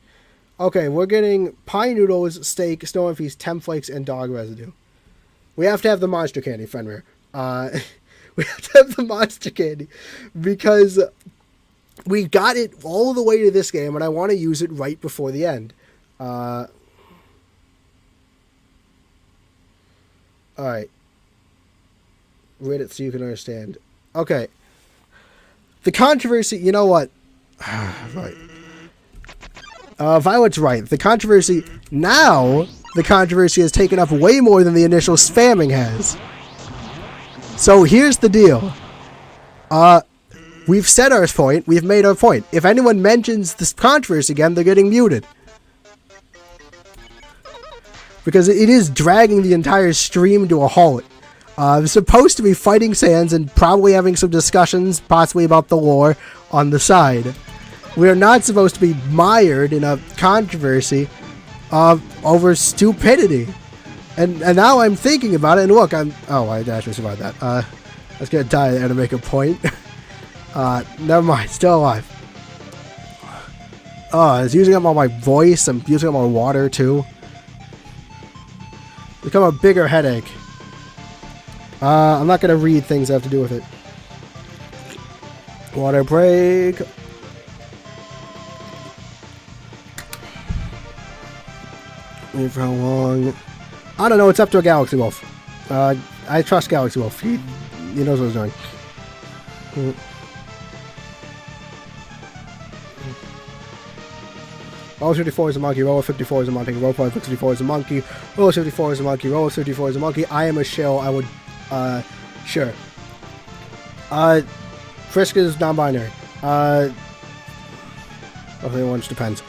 Speaker 1: Okay, we're getting pie noodles, steak, snow and feast, temp flakes, and dog residue. We have to have the monster candy, Fenrir. We have to have the monster candy because we got it all the way to this game, and I want to use it right before the end. All right. Read it so you can understand. Okay. The controversy, you know what? Right. Violet's right. The controversy has taken up way more than the initial spamming has. So here's the deal. We've said our point. We've made our point. If anyone mentions this controversy again, they're getting muted. Because it is dragging the entire stream to a halt. I'm supposed to be fighting Sans and probably having some discussions, possibly about the lore, on the side. We are not supposed to be mired in a controversy over stupidity. And now I'm thinking about it, and look, I actually survived that. I was gonna die there to make a point. Never mind, still alive. I was using up all my voice, I'm using up my water too. Become a bigger headache. I'm not gonna read things that have to do with it. Water break. Wait for how long? I don't know, it's up to a Galaxy Wolf. I trust Galaxy Wolf. He knows what he's doing. Roll 54 is a monkey, roll 54 is a monkey, roll 54 is a monkey, roll 54 is a monkey, roll 54 is a monkey. I am a shill, I would, sure. Frisk is non-binary. Okay, one just depends.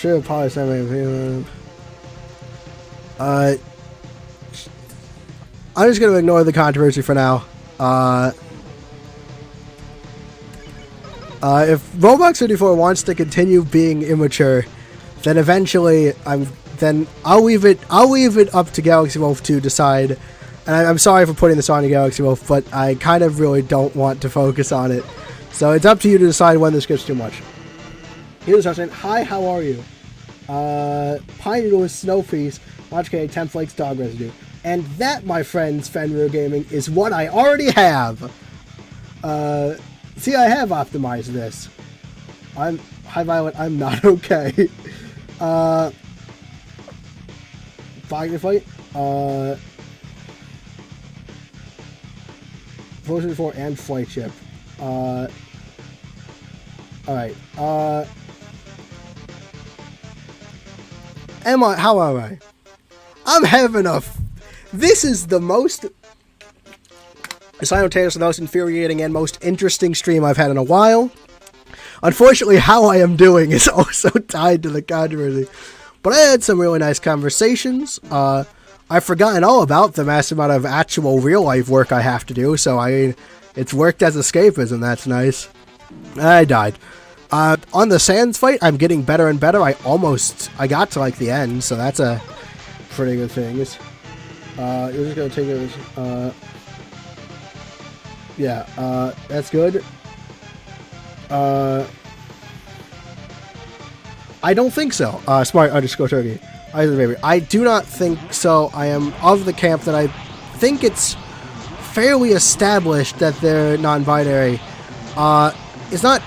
Speaker 1: Sure, probably something. I'm just gonna ignore the controversy for now. If Roblox 34 wants to continue being immature, then eventually I'll leave it up to Galaxy Wolf to decide. And I'm sorry for putting this on to Galaxy Wolf, but I kind of really don't want to focus on it. So it's up to you to decide when this gets too much. Here's our saying, hi, how are you? Pine Noodle is Snow Feast, Launch Candy, 10 Flakes, Dog Residue. And that, my friends, Fenrir Gaming, is what I already have. See, I have optimized this. Hi, Violet, I'm not okay. Fire Fight, Frozen 4 and Flightship. Alright, how am I? I'm having this is the most simultaneous, the most infuriating, and most interesting stream I've had in a while. Unfortunately, how I am doing is also tied to the controversy. But I had some really nice conversations. I've forgotten all about the massive amount of actual real-life work I have to do, so I mean, it's worked as escapism, that's nice. I died. On the Sands fight, I'm getting better and better. I got to, like, the end, so that's a pretty good thing. You're just gonna take it as, that's good. I don't think so. Smart_turkey. I do not think so. I am of the camp that I think it's fairly established that they're non-binary. It's not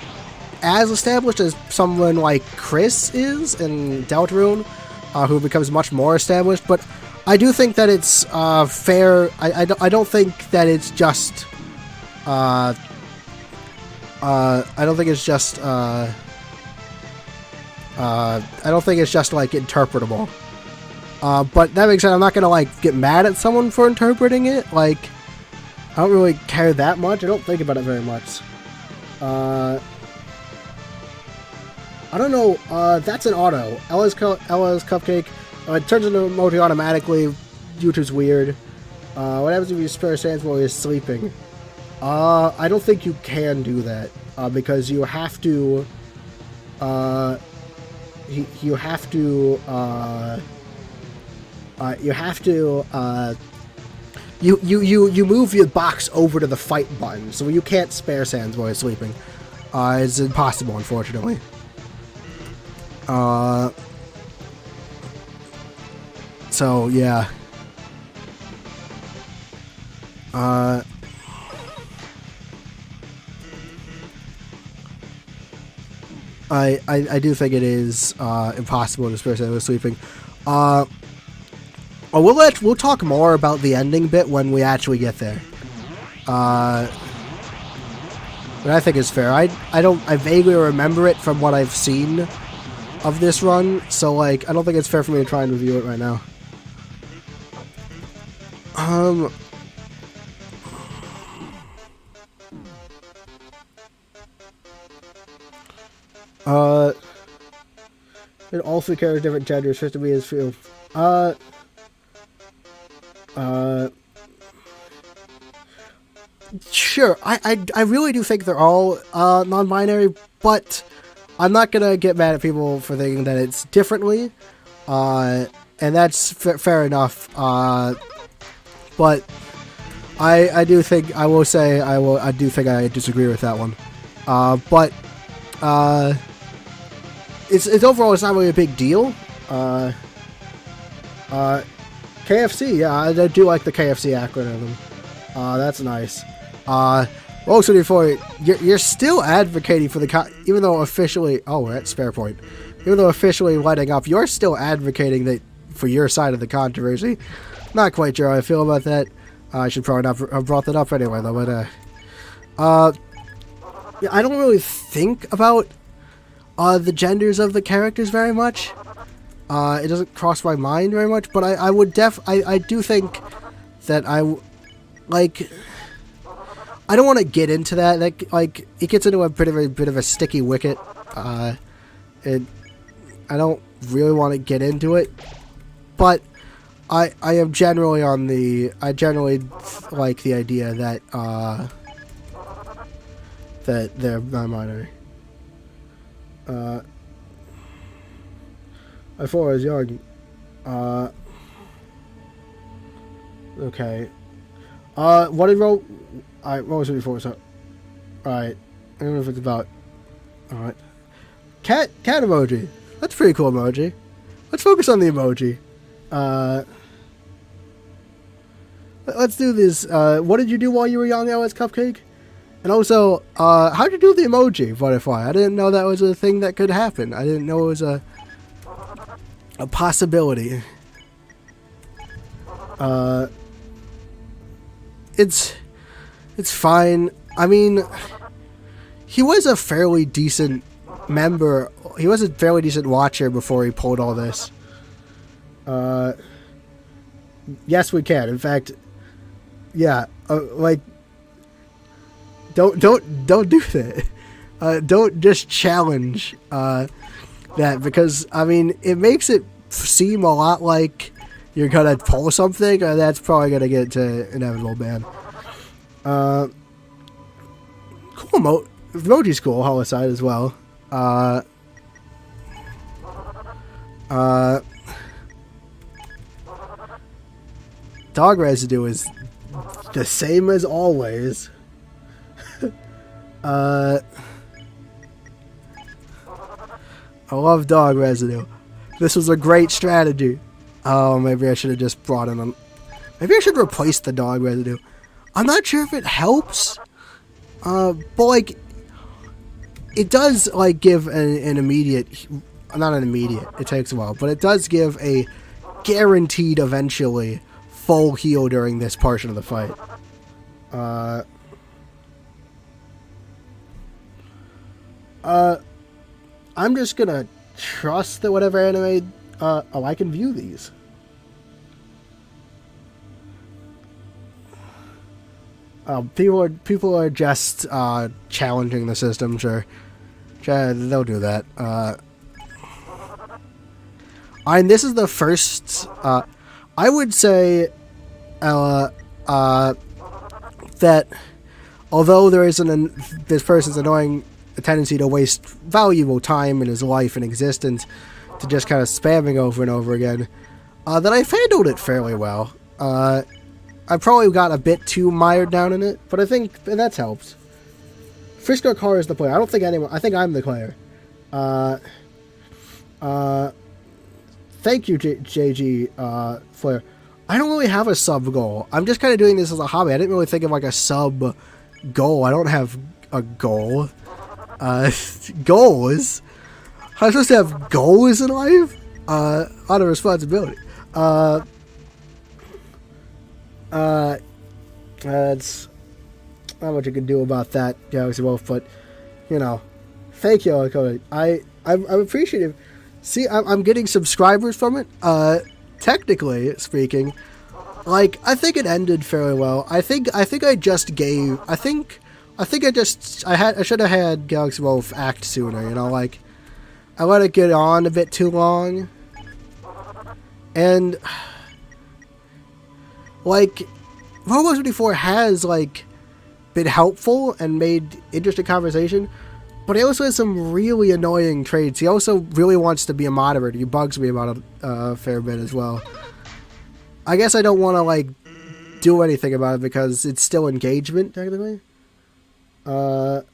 Speaker 1: as established as someone like Chris is in Deltarune, who becomes much more established, but I do think that it's fair. I don't think that it's just I don't think it's just like interpretable. But that being said, I'm not gonna like get mad at someone for interpreting it. Like, I don't really care that much. I don't think about it very much. I don't know. That's an auto. Ella's cupcake. It turns into emoji automatically. YouTube's weird. What happens if you spare Sans while he's sleeping? I don't think you can do that because you have to. You have to move your box over to the fight button, so you can't spare Sans while he's sleeping. It's impossible, unfortunately. So yeah. I do think it is impossible to spare Sans while sleeping. We'll talk more about the ending bit when we actually get there. But I think it's fair. I vaguely remember it from what I've seen of this run, so like I don't think it's fair for me to try and review it right now. And all three characters different genders, supposed to be his feel. Sure, I really do think they're all non-binary, but I'm not gonna get mad at people for thinking that it's differently, and that's fair enough. But I do think I do think I disagree with that one. But it's overall it's not really a big deal. KFC, yeah, I do like the KFC acronym. That's nice. Also, before you're still advocating for even though officially, we're at spare point. Even though officially letting up, you're still advocating that for your side of the controversy. Not quite sure how I feel about that. I should probably not have brought that up anyway, though. But yeah, I don't really think about the genders of the characters very much. It doesn't cross my mind very much, but I do think that I don't want to get into that. Like, it gets into a bit of a sticky wicket. I don't really want to get into it, but I am generally I generally like the idea that that they're non-binary. I thought I was young. Okay. What did roll? Alright, what was it before? So, alright. I don't know if it's about. Alright. Cat emoji. That's a pretty cool emoji. Let's focus on the emoji. Let's do this. What did you do while you were young, Alice Cupcake? And also, how'd you do the emoji butterfly? I didn't know that was a thing that could happen. I didn't know it was a possibility. It's fine. I mean, he was a fairly decent member. He was a fairly decent watcher before he pulled all this. Yes, we can. In fact, yeah, like, don't do that. Don't just challenge that, because I mean it makes it seem a lot like you're gonna pull something, and that's probably gonna get to inevitable ban. Cool emoji's cool. Homicide as well. Dog residue is the same as always. I love dog residue. This was a great strategy. Oh, maybe I should have just brought in maybe I should replace the dog residue. I'm not sure if it helps. But like, it does like give an immediate, not an immediate, it takes a while, but it does give a guaranteed eventually full heal during this portion of the fight. I'm just gonna trust that whatever anime, I can view these. People are just challenging the system. Sure, they'll do that. And this is the first. I would say that although there is this person's annoying tendency to waste valuable time in his life and existence to just kind of spamming over and over again, that I've handled it fairly well. I probably got a bit too mired down in it, but I think that's helped. Frisco Car is the player. I don't think anyone... I think I'm the player. Thank you, JG Flair. I don't really have a sub goal. I'm just kind of doing this as a hobby. I didn't really think of like a sub goal. I don't have a goal. Goals? I'm supposed to have goals in life? Out of responsibility. That's not much you can do about that, Galaxy Wolf, but, you know, thank you, Cody. I'm appreciative. See, I'm getting subscribers from it. Technically speaking, like, I think it ended fairly well. I should have had Galaxy Wolf act sooner, you know, like, I let it get on a bit too long, and, like, World War 24 has, like, been helpful and made interesting conversation, but he also has some really annoying traits. He also really wants to be a moderator. He bugs me about it a fair bit as well. I guess I don't want to, like, do anything about it because it's still engagement, technically. Well,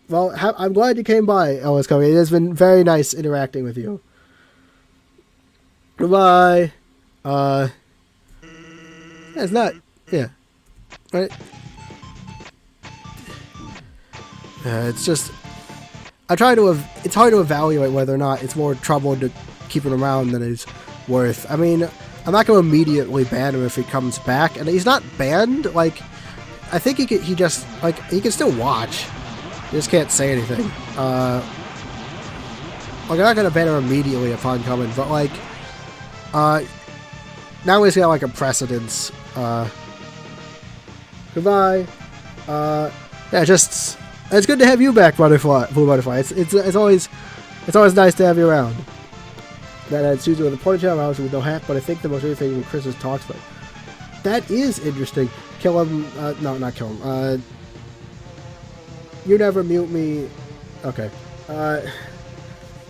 Speaker 1: I'm glad you came by, Ellis Cody. It has been very nice interacting with you. Goodbye. It's not... Yeah. Right? It's just... it's hard to evaluate whether or not it's more trouble to keep him around than it's worth. I mean, I'm not going to immediately ban him if he comes back. And he's not banned. Like, I think he can still watch. He just can't say anything. Like, I'm not going to ban him immediately upon coming, but, like, now he's got, like, a precedence. Goodbye. Yeah, just... It's good to have you back, Blue Butterfly. It's always nice to have you around. That Susan with a ponytail, I was with no hat, but I think the most interesting thing when Chris's talks about. That is interesting. Kill him. No, not kill him. You never mute me. Okay.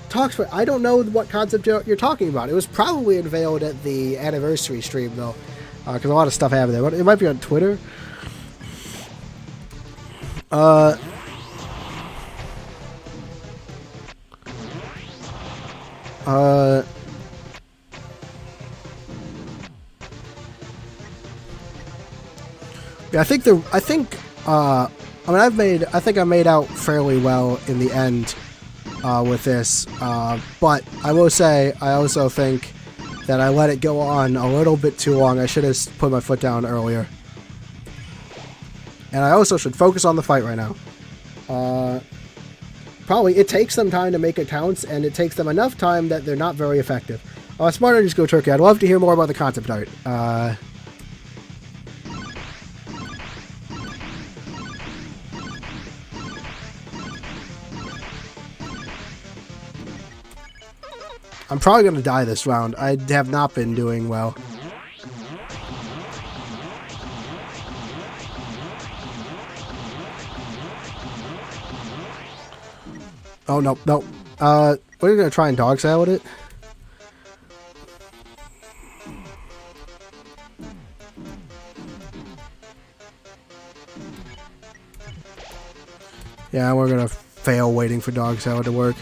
Speaker 1: Talks, but I don't know what concept you're talking about. It was probably unveiled at the anniversary stream, though, because a lot of stuff happened there. But it might be on Twitter. Yeah, I think I made out fairly well in the end with this, but I will say I also think that I let it go on a little bit too long. I should have put my foot down earlier, and I also should focus on the fight right now. Probably it takes them time to make accounts, and it takes them enough time that they're not very effective. Smart underscore Turkey. I'd love to hear more about the concept art. I'm probably going to die this round. I have not been doing well. Oh, no, no. We're going to try and dog salad it. Yeah, we're going to fail waiting for dog salad to work.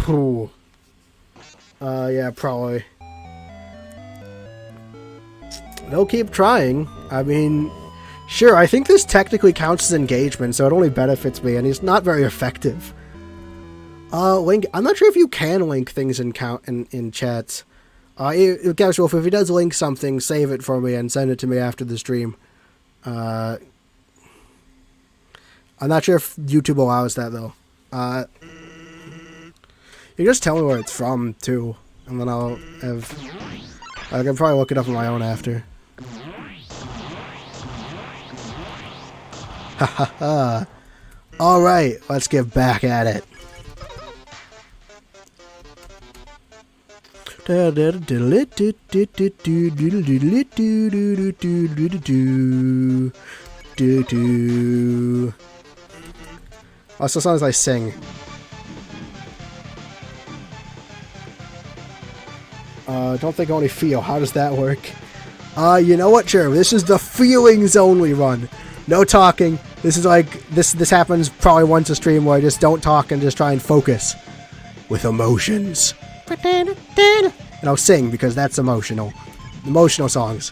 Speaker 1: Ooh. Yeah, probably. They'll keep trying. I mean, sure, I think this technically counts as engagement, so it only benefits me, and he's not very effective. Link, I'm not sure if you can link things in chats. Casual, if he does link something, save it for me and send it to me after the stream. I'm not sure if YouTube allows that, though. You just tell me where it's from, too, and then I'll have... I can probably look it up on my own after. Ha ha ha. Alright, let's get back at it. Also, songs I sing. Don't think I only feel. How does that work? You know what? Sure. This is the feelings only run. No talking. This is like, this happens probably once a stream where I just don't talk and just try and focus. With emotions. And I'll sing because that's emotional. Emotional songs.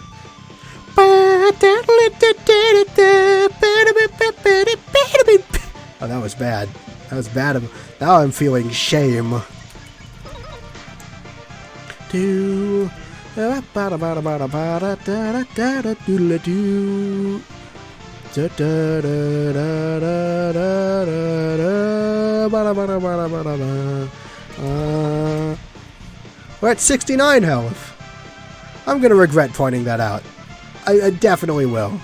Speaker 1: Oh, that was bad. That was bad. Now I'm feeling shame. Do I We're at 69 health. I'm gonna regret pointing that out. I definitely will.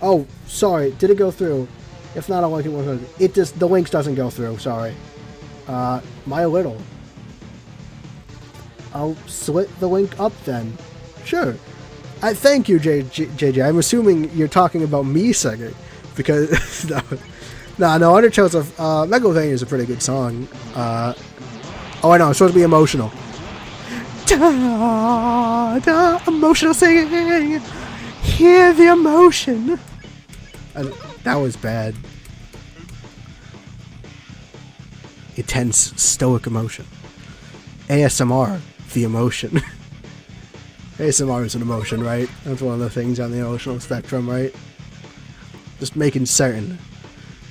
Speaker 1: Oh, sorry. Did it go through? If not, I'll like it. The links doesn't go through. Sorry. My little. I'll slit the link up then. Sure. Thank you, JJ. I'm assuming you're talking about me singing. Because... no, Undertale's Megalovania is a pretty good song. Oh, I know. I'm supposed to be emotional. Da, da, emotional singing. Hear the emotion. That was bad. Intense, stoic emotion. ASMR, the emotion. ASMR is an emotion, right? That's one of the things on the emotional spectrum, right? Just making certain.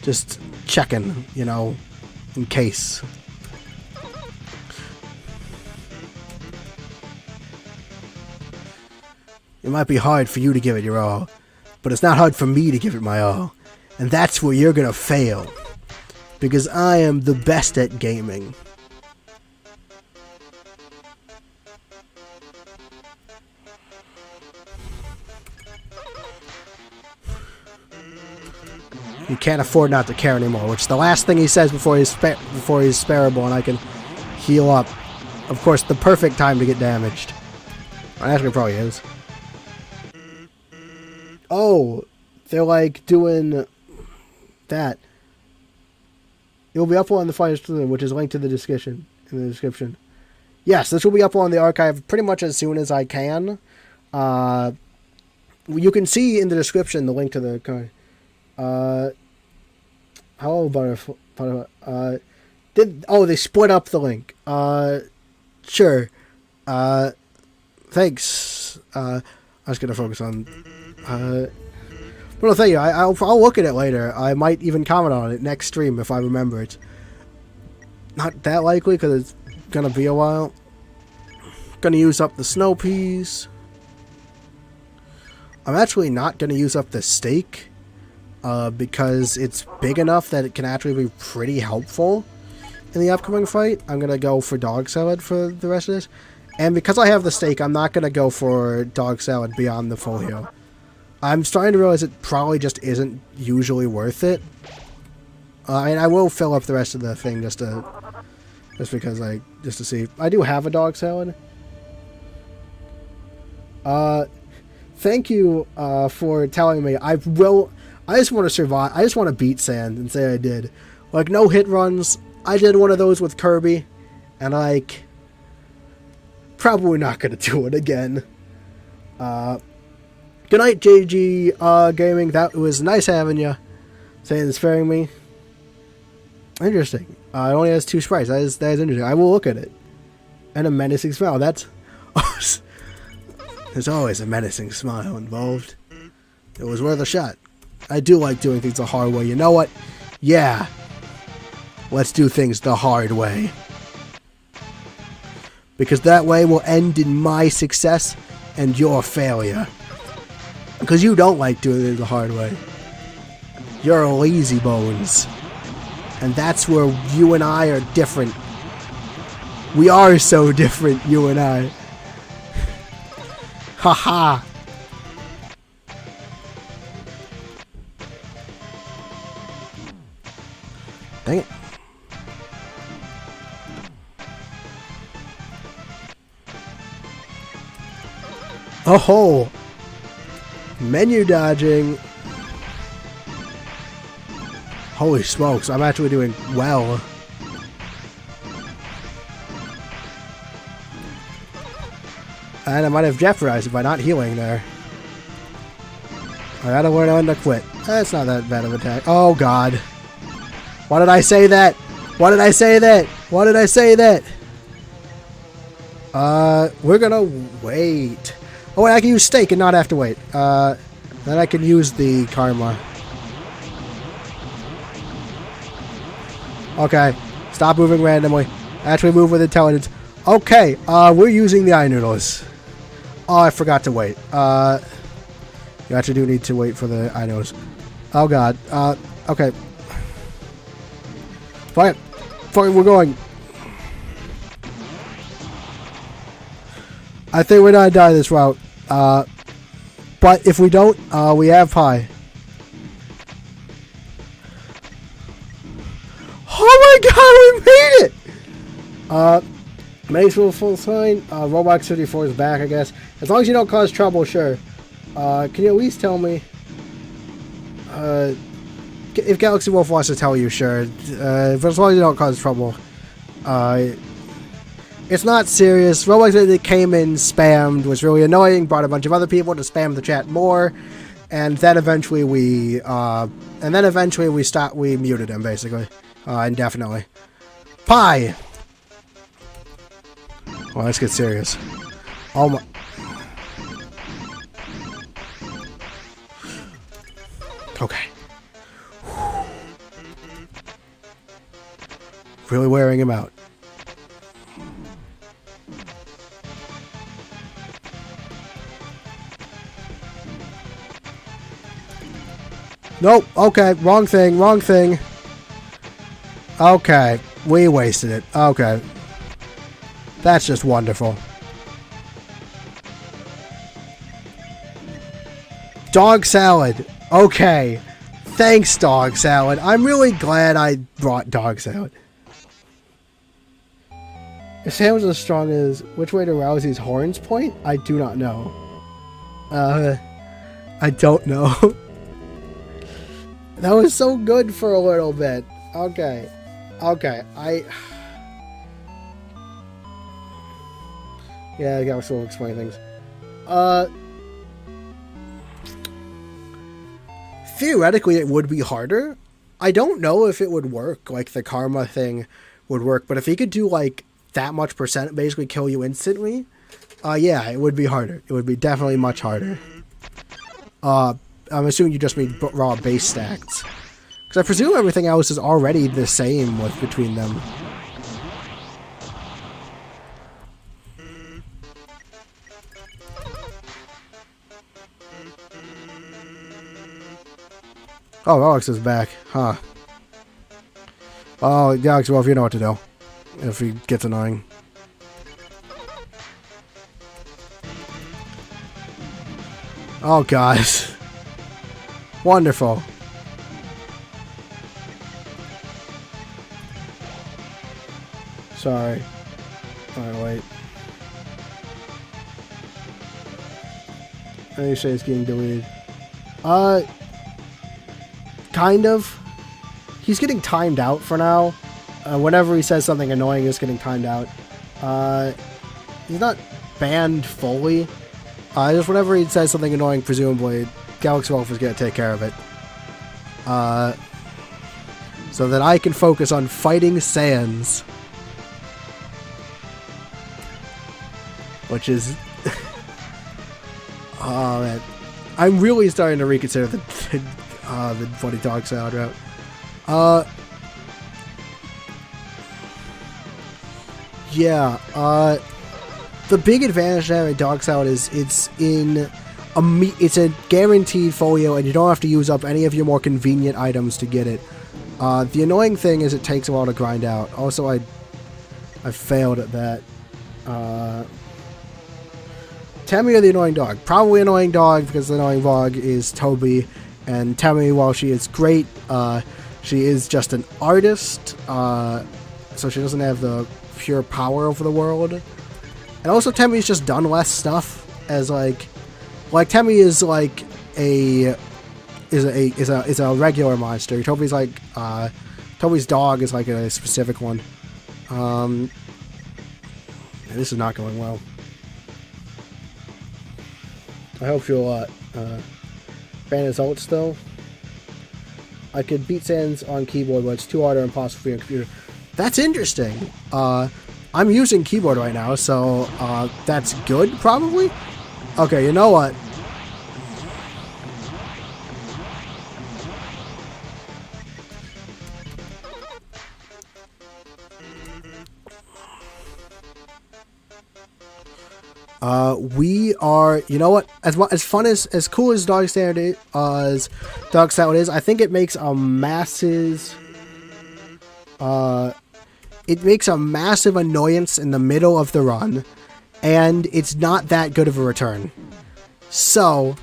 Speaker 1: Just checking, you know, in case. It might be hard for you to give it your all, but it's not hard for me to give it my all. And that's where you're gonna fail. Because I am the best at gaming. You can't afford not to care anymore, which is the last thing he says before he's sparable and I can heal up. Of course, the perfect time to get damaged. Actually, it probably is. Oh, they're like doing that. It'll be up on the Flightship, which is linked to the description. In the description. Yes, this will be up on the archive pretty much as soon as I can. You can see in the description the link to the card. Hello, Butterfly. They split up the link. Sure. Thanks. I was gonna focus on. Well, thank you. I'll look at it later. I might even comment on it next stream if I remember it. Not that likely because it's gonna be a while. Gonna use up the snow peas. I'm actually not gonna use up the steak because it's big enough that it can actually be pretty helpful in the upcoming fight. I'm gonna go for dog salad for the rest of this. And because I have the steak, I'm not gonna go for dog salad beyond the full heal. I'm starting to realize it probably just isn't usually worth it. And I will fill up the rest of the thing just because just to see. I do have a dog salad. Thank you for telling me. I just want to survive. I just want to beat Sand and say I did. Like, no hit runs. I did one of those with Kirby. And, like, probably not going to do it again. Good night, JG Gaming. That was nice having you. Saying it's sparing me. Interesting. It only has 2 sprites. That is interesting. I will look at it. And a menacing smile. That's... There's always a menacing smile involved. It was worth a shot. I do like doing things the hard way. You know what? Yeah. Let's do things the hard way. Because that way will end in my success and your failure. Because you don't like doing things the hard way. You're a lazy bones. And that's where you and I are different. We are so different, you and I. Haha. Dang it. Oh ho. Menu dodging. Holy smokes, I'm actually doing well. And I might have jeopardized it by not healing there. I gotta learn when to quit. That's not that bad of an attack. Oh god. Why did I say that? Why did I say that? Why did I say that? We're gonna wait. Oh wait, I can use steak and not have to wait. Then I can use the karma. Okay. Stop moving randomly. Actually move with intelligence. Okay, we're using the eye noodles. Oh, I forgot to wait. You actually do need to wait for the eye noodles. Oh god. Okay. Fine. Fine, we're going. I think we're gonna die this route. But if we don't, we have pie. Oh my god, we made it! Makes full sign. Roblox 54 is back, I guess. As long as you don't cause trouble, sure. Can you at least tell me? If Galaxy Wolf wants to tell you, sure. But as long as you don't cause trouble. It's not serious. Roblox that came in spammed was really annoying. Brought a bunch of other people to spam the chat more, and then eventually we muted him basically, indefinitely. Pie. Well, let's get serious. Oh my. Okay. Really wearing him out. Nope. Okay. Wrong thing. Wrong thing. Okay. We wasted it. Okay. That's just wonderful. Dog salad. Okay. Thanks, dog salad. I'm really glad I brought dog salad. If Sam was as strong as which way to Rousey's horns point? I do not know. I don't know. That was so good for a little bit. Okay. Okay. Yeah, I gotta still explain things. Theoretically, it would be harder. I don't know if it would work, like the karma thing would work, but if he could do like that much percent, basically kill you instantly, yeah, it would be harder. It would be definitely much harder. I'm assuming you just mean raw base stats. Because I presume everything else is already the same between them. Oh, Alex is back. Huh. Oh, Alex, well, if you know what to do. If he gets annoying. Oh, guys. Wonderful. Sorry. Alright, wait. They say it's getting deleted. Kind of. He's getting timed out for now. Whenever he says something annoying, it's getting timed out. He's not banned fully. Just whenever he says something annoying, presumably, Galaxy Wolf is going to take care of it. So that I can focus on fighting Sans. Which is... oh, man. I'm really starting to reconsider the Funny Dog Salad route. Yeah, the big advantage to having Dog Salad is it's a guaranteed folio, and you don't have to use up any of your more convenient items to get it. The annoying thing is it takes a while to grind out. Also, I failed at that. Tammy or the annoying dog? Probably annoying dog, because the annoying dog is Toby, and Tammy, while she is great, she is just an artist, so she doesn't have the pure power over the world. And also, Tammy's just done less stuff, as like Tammy is like a regular monster. Toby's like Toby's dog is like a specific one. And this is not going well. I hope you'll ban his ult still. I could beat Sans on keyboard, but it's too hard or impossible for your computer. That's interesting. I'm using keyboard right now, so that's good, probably? Okay, you know what? We are, you know what? As fun as cool as Dog Salad is, I think it makes a massive, annoyance in the middle of the run, and it's not that good of a return. So,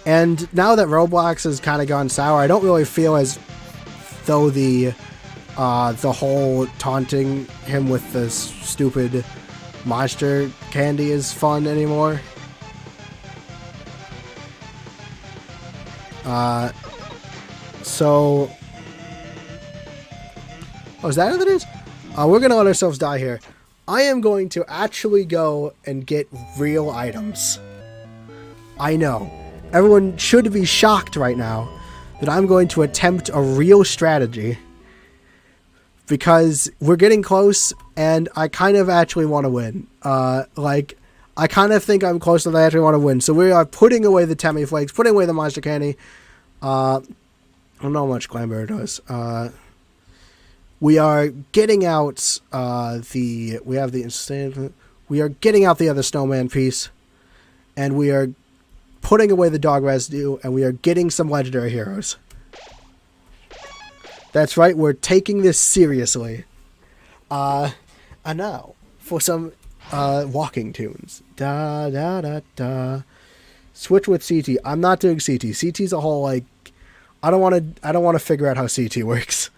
Speaker 1: and now that Roblox has kind of gone sour, I don't really feel as though the whole taunting him with this stupid monster candy is fun anymore. So... oh, is that what it is? We're going to let ourselves die here. I am going to actually go and get real items. I know. Everyone should be shocked right now that I'm going to attempt a real strategy. Because we're getting close, and I kind of actually want to win. I kind of think I'm close to that I actually want to win. So we are putting away the Tammy Flakes, putting away the Monster Candy. I don't know how much Glamber does. We are getting out we have the instant. We are getting out the other snowman piece, and we are putting away the dog residue, and we are getting some legendary heroes. That's right, we're taking this seriously. And now for some walking tunes. Da da da da. Switch with CT. I'm not doing CT. CT's a whole like. I don't want to figure out how CT works.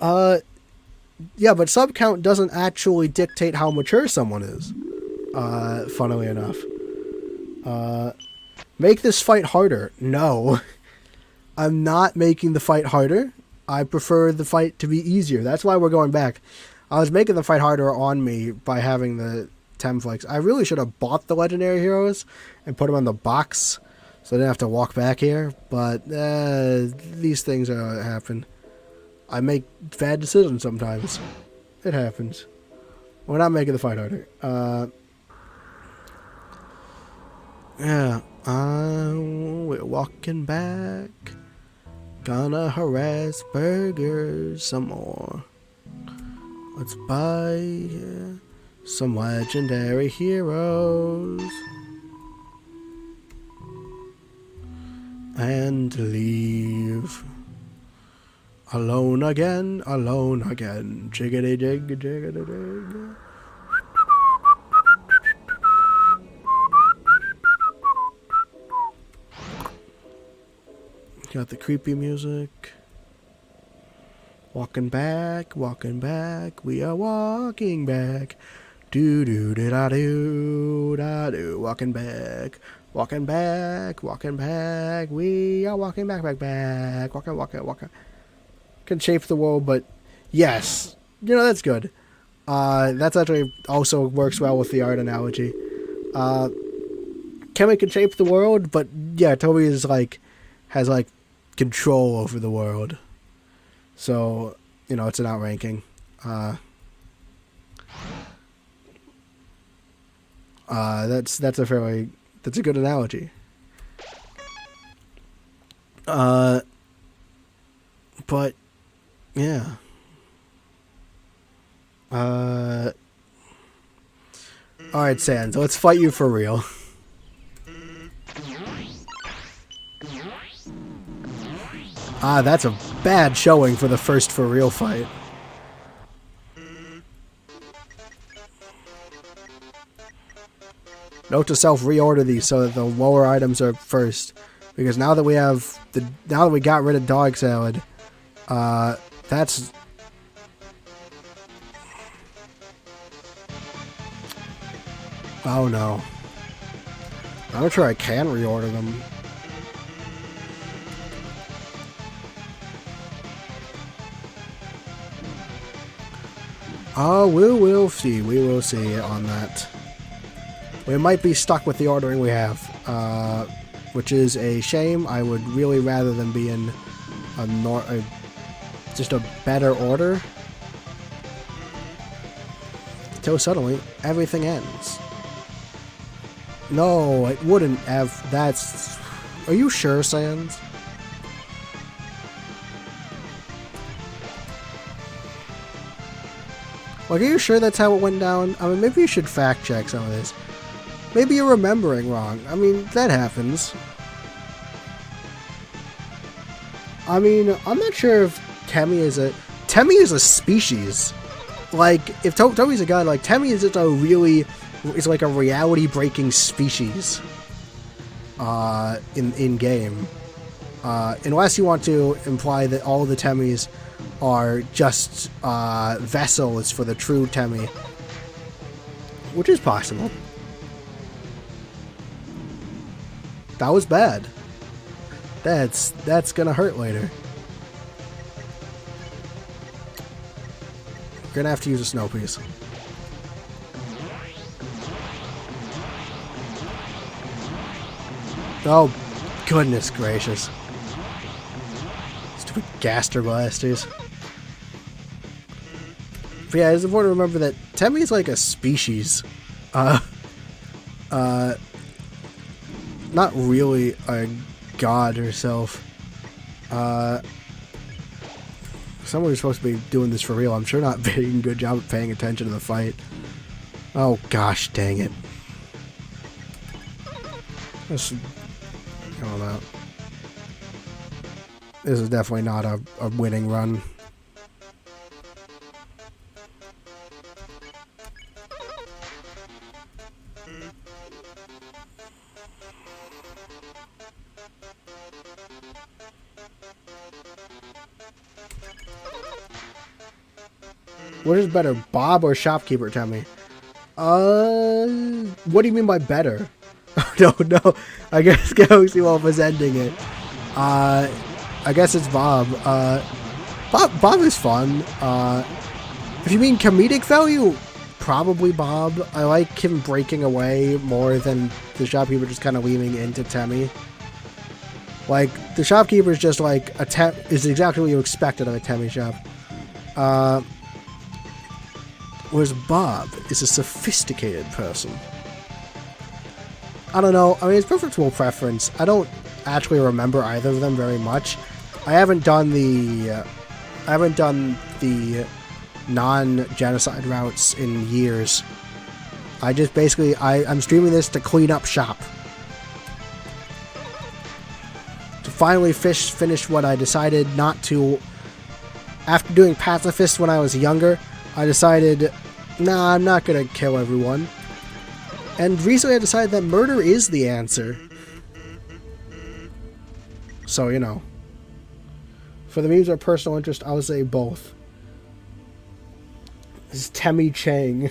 Speaker 1: Yeah, but sub count doesn't actually dictate how mature someone is. Funnily enough. Make this fight harder. No. I'm not making the fight harder. I prefer the fight to be easier. That's why we're going back. I was making the fight harder on me by having the Temflakes. I really should have bought the legendary heroes and put them in the box so I didn't have to walk back here. But these things happen. I make bad decisions sometimes. It happens. We're not making the fight harder. Yeah, we're walking back. Gonna harass burgers some more. Let's buy some legendary heroes. And leave. Alone again, jiggity jig, jiggity jig. Got the creepy music. Walking back, we are walking back. Do do da da do, walking back, we are walking back, walking. Can shape the world, but yes, that's good. That's actually also works well with the art analogy. Kemi can shape the world, but yeah, Toby is has control over the world. So, it's an outranking. That's a good analogy. But yeah. Alright, Sans, let's fight you for real. That's a bad showing for the first for real fight. Note to self, reorder these so that the lower items are first. Because now that we got rid of dog salad, that's... Oh no. I'm not sure I can reorder them. We will see. We will see on that. We might be stuck with the ordering we have, which is a shame. I would really rather than be in just a better order. Till suddenly, everything ends. No, it wouldn't have. That's... Are you sure, Sans? Are you sure that's how it went down? I mean, maybe you should fact check some of this. Maybe you're remembering wrong. I mean, that happens. I mean, I'm not sure if Temmie is a species. If Toby's a god, Temmie is just it's like a reality-breaking species. In game. Unless you want to imply that all the Temmies are just vessels for the true Temmie, which is possible. That was bad. That's gonna hurt later. We're gonna have to use a snow piece. Oh, goodness gracious. Stupid Gaster Blasters. But yeah, it's important to remember that Temmie is like a species. Not really a god herself. Someone who's supposed to be doing this for real, I'm sure not doing a good job of paying attention to the fight. Oh gosh, dang it. This is definitely not a winning run. What is better, Bob or Shopkeeper, Temmie? What do you mean by better? No. I guess Galaxy Wolf is ending it. I guess it's Bob. Bob is fun. If you mean comedic value, probably Bob. I like him breaking away more than the Shopkeeper just kind of leaning into Temmie. The Shopkeeper is just is exactly what you expected of a Temmie shop. Whereas Bob is a sophisticated person. I don't know. I mean, it's personal preference. I don't actually remember either of them very much. I haven't done the non-genocide routes in years. I just basically I'm streaming this to clean up shop. To finally finish what I decided not to. After doing pacifist when I was younger, I decided, nah, I'm not gonna kill everyone. And recently I decided that murder is the answer. So, you know. For the memes or personal interest, I'll say both. This is Temmie Chang.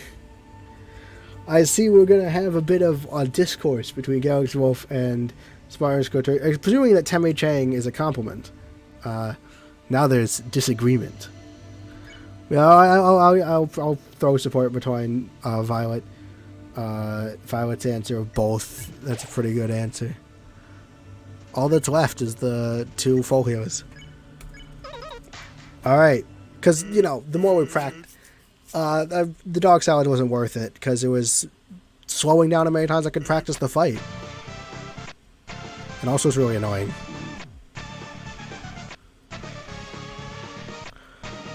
Speaker 1: I see we're going to have a bit of a discourse between Galaxy Wolf and Spires Couture. Presuming that Temmie Chang is a compliment. Now there's disagreement. Yeah, I'll throw support between Violet's answer of both. That's a pretty good answer. All that's left is the 2 folios. Alright. Because, you know, the more we practice... the dog salad wasn't worth it, because it was slowing down how many times I could practice the fight. And also it's really annoying.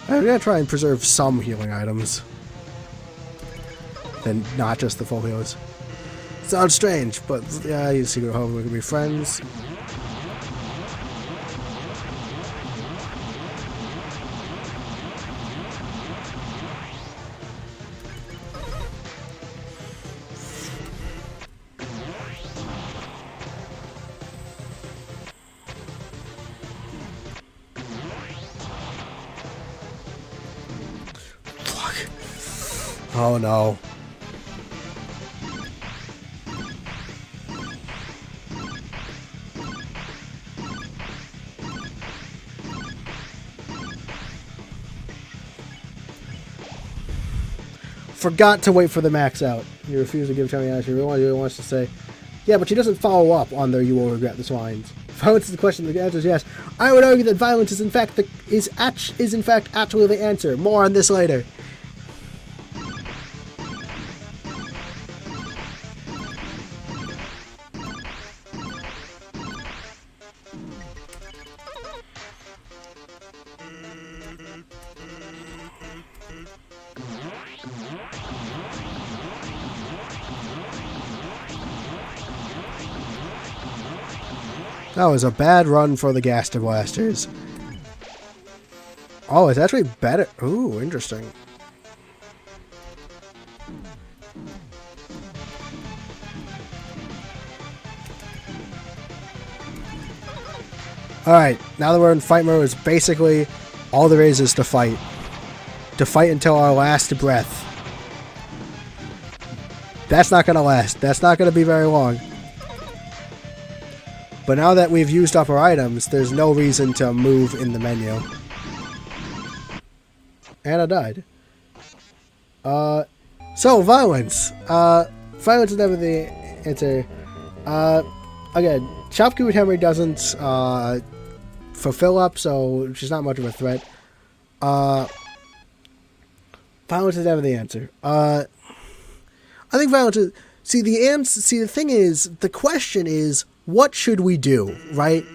Speaker 1: I'm going to try and preserve some healing items. Then not just the folios. Sounds strange, but yeah, you secret home, we can be friends. Oh no. Forgot to wait for the max out. You refuse to give Tony Ash. He really wants to say, yeah, but she doesn't follow up on there. You will regret this lines. Violence is the question. The answer is yes. I would argue that violence is in fact actually the answer. More on this later. That was a bad run for the Gaster Blasters. Oh, it's actually better. Ooh, interesting. Alright, now that we're in fight mode, it's basically all there is to fight. To fight until our last breath. That's not going to last. That's not going to be very long. But now that we've used up our items, there's no reason to move in the menu. And I died. So, violence. Violence is never the answer. Again, Shopkeeper Henry doesn't fulfill up, so she's not much of a threat. Violence is never the answer. I think violence is... See, the thing is, the question is, what should we do, right?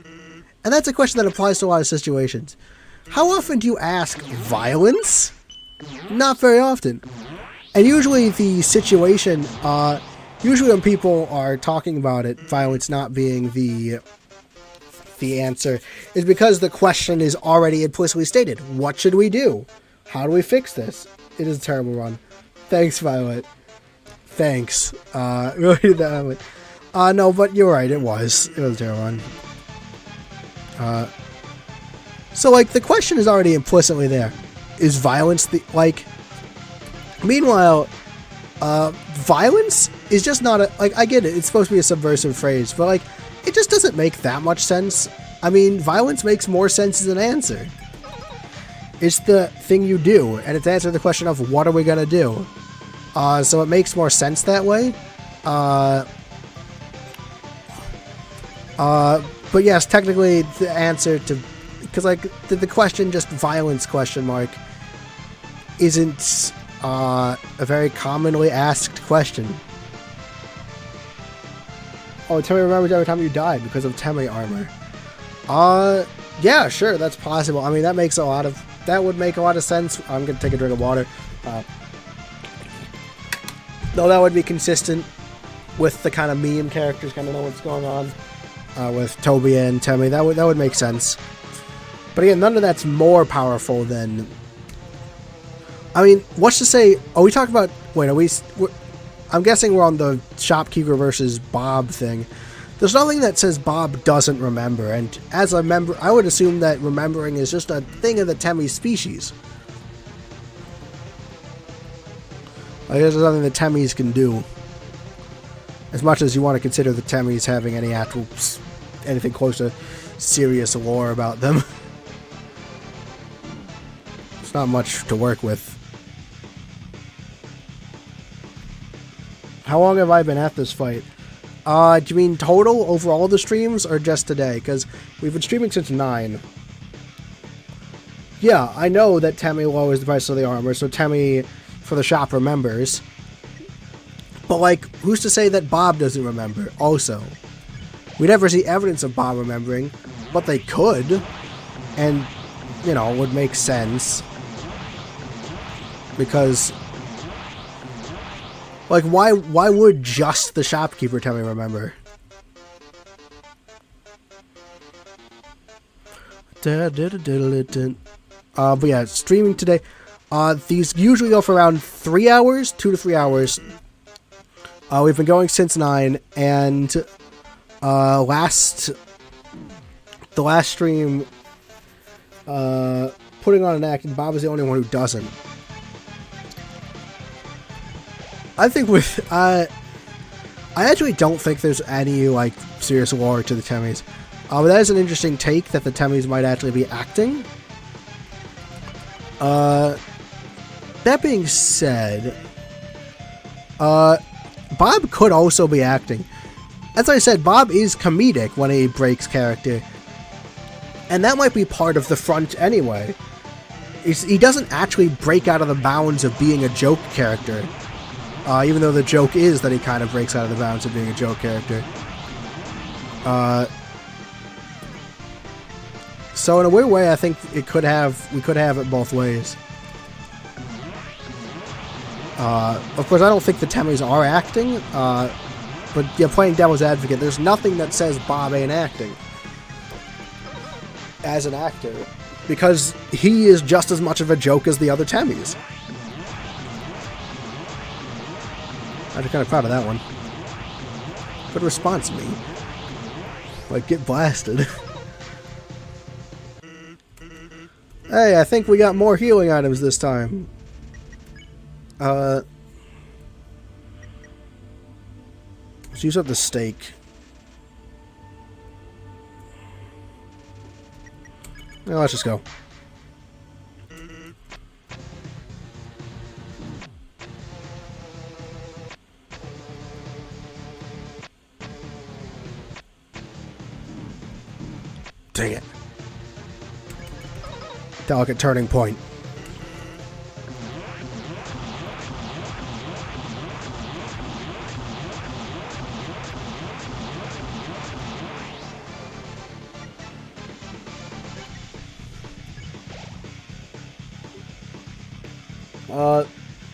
Speaker 1: And that's a question that applies to a lot of situations. How often do you ask violence? Not very often. And usually the situation, usually when people are talking about it, violence not being the answer, is because the question is already implicitly stated. What should we do? How do we fix this? It is a terrible run. Thanks, Violet. Thanks. Really, no, but you're right, it was a terrible run. So, like, the question is already implicitly there. Is violence the, like... Meanwhile, violence is just not a... Like, I get it, it's supposed to be a subversive phrase, but, like, it just doesn't make that much sense. I mean, violence makes more sense as an answer. It's the thing you do, and it's answering the question of what are we gonna do. So it makes more sense that way. But yes, technically the answer to... Because, like, the question, just violence question mark, isn't a very commonly asked question. Oh, Temmie remembers every time you died because of Temmie armor. Yeah, sure, that's possible. I mean, that would make a lot of sense. I'm gonna take a drink of water. Though that would be consistent with the kind of meme characters kind of know what's going on with Toby and Temmie. That would make sense. But again, none of that's more powerful than... I mean, what's to say... Oh, we talked about... Wait, I'm guessing we're on the shopkeeper versus Bob thing. There's nothing that says Bob doesn't remember, and as a member, I would assume that remembering is just a thing of the Temmie species. Like, there's nothing the Temmies can do. As much as you want to consider the Temmies having anything close to serious lore about them. It's not much to work with. How long have I been at this fight? Do you mean total over all the streams or just today? Because we've been streaming since 9. Yeah, I know that Temmie lowers the price of the armor, so Temmie for the shop remembers. But, like, who's to say that Bob doesn't remember also? We never see evidence of Bob remembering, but they could. And, you know, it would make sense. Because... Like, why would just the shopkeeper Temmie remember? But yeah, streaming today. These usually go for around 3 hours, 2 to 3 hours. We've been going since 9, and the last stream, putting on an act, and Bob is the only one who doesn't. I think I actually don't think there's any, like, serious lore to the Temmies. But that is an interesting take, that the Temmies might actually be acting. That being said, Bob could also be acting. As I said, Bob is comedic when he breaks character. And that might be part of the front anyway. He doesn't actually break out of the bounds of being a joke character. Even though the joke is that he kind of breaks out of the bounds of being a joke character. So in a weird way, I think we could have it both ways. Of course, I don't think the Temmies are acting, but yeah, playing devil's advocate, there's nothing that says Bob ain't acting as an actor, because he is just as much of a joke as the other Temmies. I'm kind of proud of that one. Good response, me. Like, get blasted. Hey, I think we got more healing items this time. Let's use up the steak. Now let's just go. Dang it. Delicate turning point.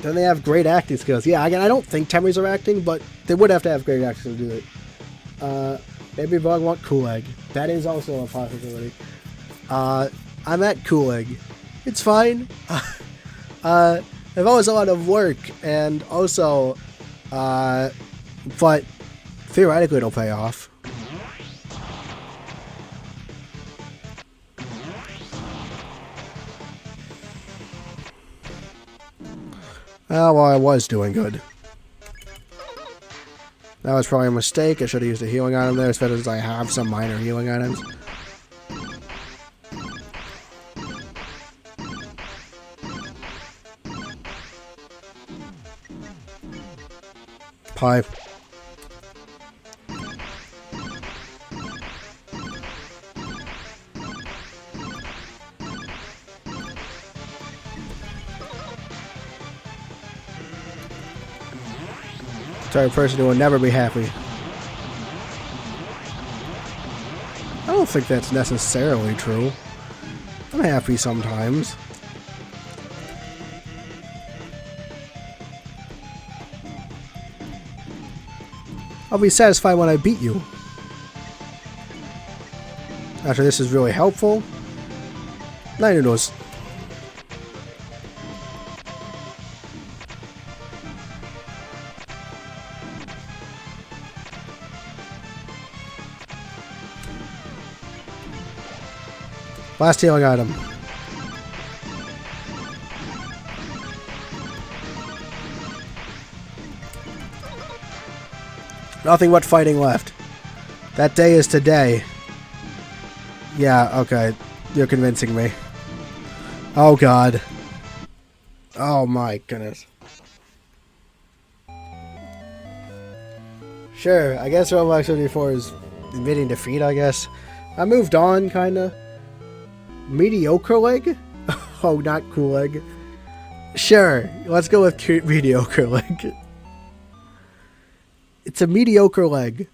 Speaker 1: Then they have great acting skills. Yeah, again, I don't think Temmies are acting, but they would have to have great acting to do it. Maybe Bug want Kool-Egg. That is also a possibility. I'm at Kool-Egg. It's fine. I've always a lot of work, and also, but theoretically it'll pay off. Well, I was doing good. That was probably a mistake. I should have used a healing item there, especially as I have some minor healing items. Pie. Type of person who will never be happy. don't think that's necessarily true. I'm happy sometimes. I'll be satisfied when I beat you. After this is really helpful. Nine noodles. Last healing item. Nothing but fighting left. That day is today. Yeah, okay. You're convincing me. Oh, God. Oh, my goodness. Sure, I guess Roblox 74 is admitting defeat, I guess. I moved on, kinda. Mediocre leg? Oh, not cool leg. Sure, let's go with mediocre leg. It's a mediocre leg.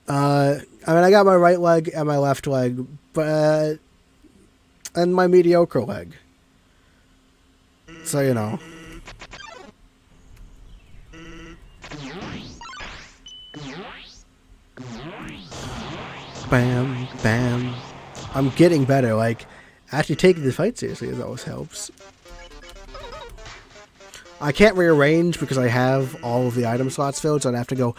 Speaker 1: I mean, I got my right leg and my left leg, but and my mediocre leg. So, you know. Bam, bam. I'm getting better. Like, actually taking the fight seriously always helps. I can't rearrange because I have all of the item slots filled, so I'd have to go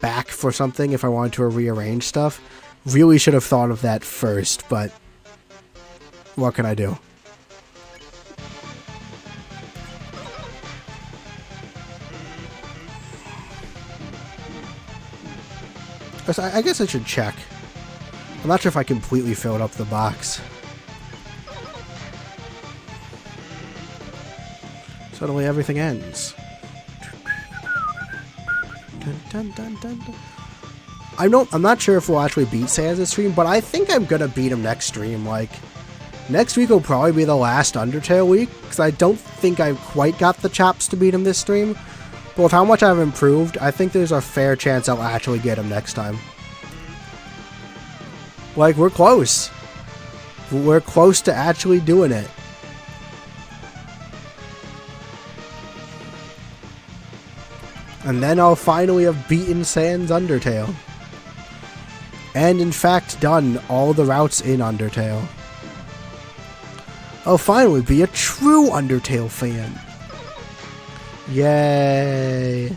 Speaker 1: back for something if I wanted to rearrange stuff. Really should have thought of that first, but what can I do? I guess I should check. I'm not sure if I completely filled up the box. Suddenly everything ends. Dun, dun, dun, dun, dun. I'm not sure if we'll actually beat Sans this stream, but I think I'm gonna beat him next stream. Like, next week will probably be the last Undertale week, because I don't think I quite got the chops to beat him this stream. But with how much I've improved, I think there's a fair chance I'll actually get him next time. Like, we're close. We're close to actually doing it. And then I'll finally have beaten Sans Undertale. And in fact done all the routes in Undertale. I'll finally be a true Undertale fan. Yay.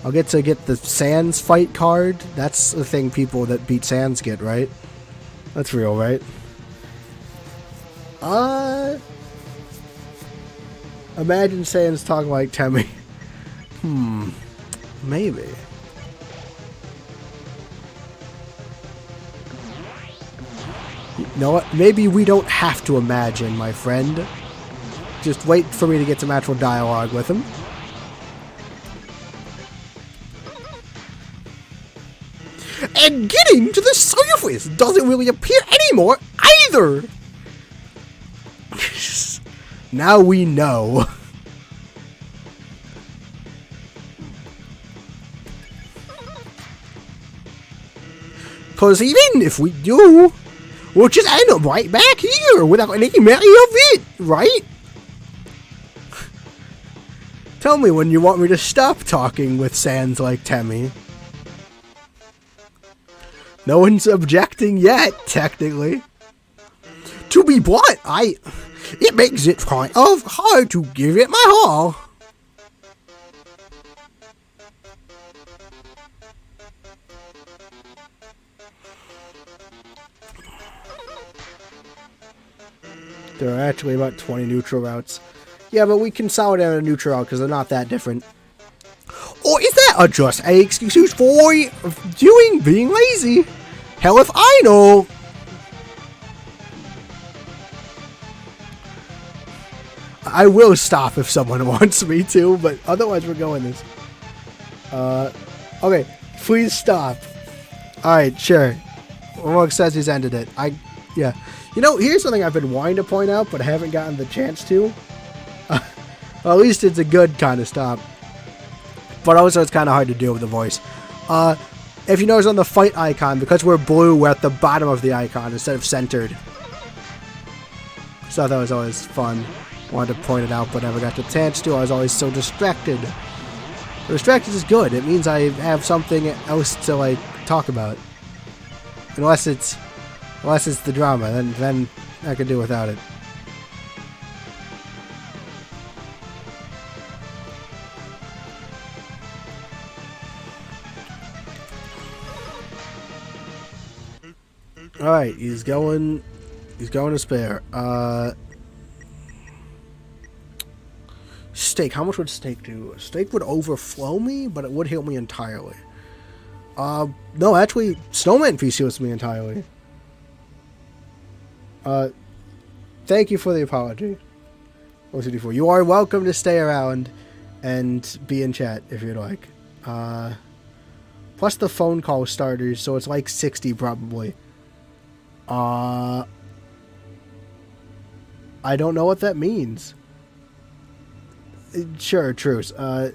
Speaker 1: I'll get to get the Sans fight card. That's the thing people that beat Sans get, right? That's real, right? Imagine Sans talking like Temmie. Maybe. You know what? Maybe we don't have to imagine, my friend. Just wait for me to get some actual dialogue with him. And getting to the surface doesn't really appear anymore either! Now we know. Because even if we do, we'll just end up right back here without any memory of it, right? Tell me when you want me to stop talking with Sans like Temmie. No one's objecting yet, technically. To be blunt, it makes it kind of hard to give it my all. There are actually about 20 neutral routes. Yeah, but we consolidate a neutral route because they're not that different. Or is that just an excuse for being lazy? Hell if I know! I will stop if someone wants me to, but otherwise we're going this. Okay, please stop. Alright, sure. Rogue says he's ended it. Yeah. You know, here's something I've been wanting to point out, but I haven't gotten the chance to. Well, at least it's a good kind of stop. But also it's kind of hard to do with the voice. if you notice on the fight icon, because we're blue, we're at the bottom of the icon instead of centered. So I thought that was always fun. Wanted to point it out, but never got the chance to. I was always so distracted. Distracted is good. It means I have something else to like talk about. Unless it's the drama, then I could do without it. All right, he's going to spare. Steak. How much would steak do? Steak would overflow me, but it would heal me entirely. No, actually, Snowman Feast heals me entirely. Thank you for the apology. You are welcome to stay around and be in chat if you'd like. Plus the phone call starters, so it's like 60 probably. I don't know what that means. Sure, truce. I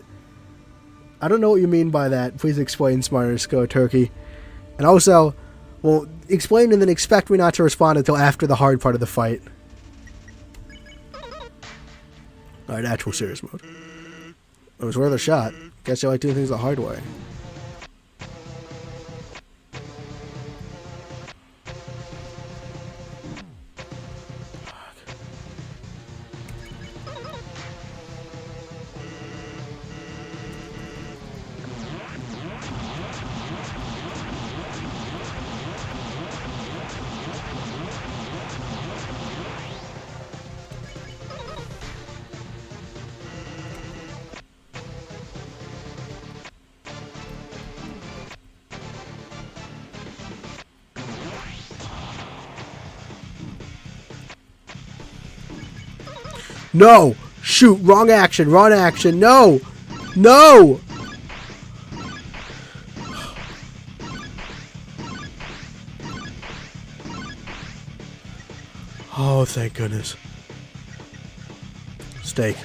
Speaker 1: don't know what you mean by that. Please explain, Smarter Go Turkey. And also, well, explain and then expect me not to respond until after the hard part of the fight. Alright, actual serious mode. It was worth a shot. Guess I like doing things the hard way. No! Shoot! Wrong action! Wrong action! No! No! Oh, thank goodness. Steak.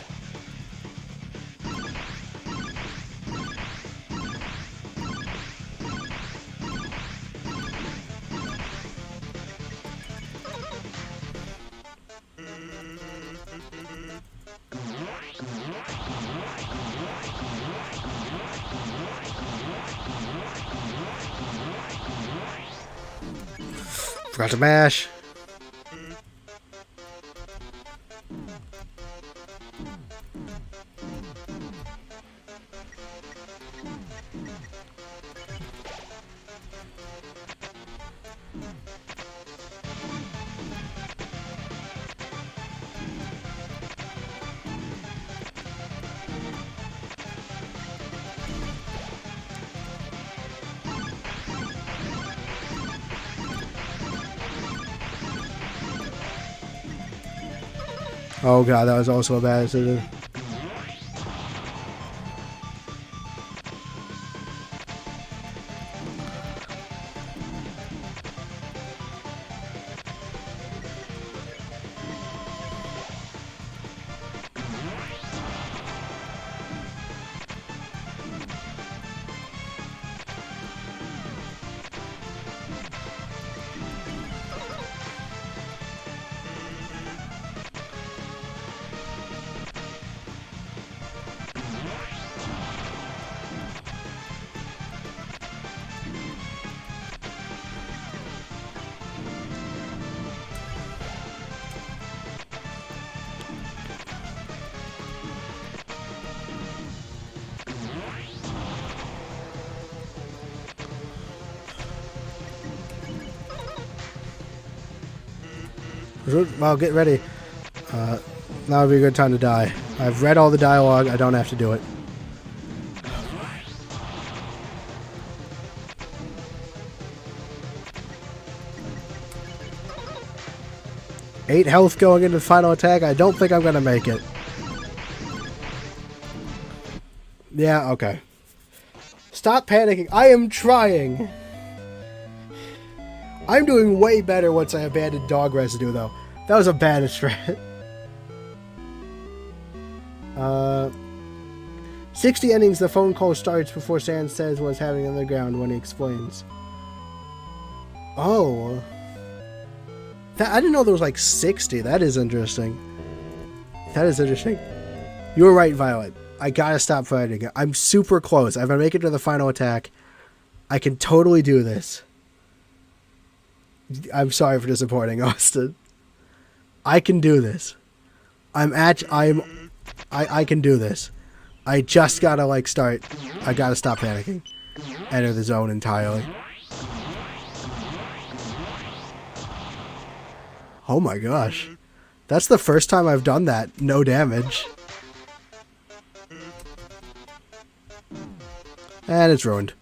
Speaker 1: Forgot to mash. Oh god, that was also a bad decision. Well, get ready. Now would be a good time to die. I've read all the dialogue. I don't have to do it. Eight health going into the final attack. I don't think I'm going to make it. Yeah, okay. Stop panicking. I am trying. I'm doing way better once I abandoned dog residue, though. That was a bad strat. 60 endings, the phone call starts before Sans says what's happening on the ground when he explains. Oh. I didn't know there was like 60. That is interesting. That is interesting. You were right, Violet. I gotta stop fighting. I'm super close. If I make it to the final attack, I can totally do this. I'm sorry for disappointing, Austin. I can do this. I can do this. I just gotta like start. I gotta stop panicking. Enter the zone entirely. Oh my gosh. That's the first time I've done that. No damage. And it's ruined.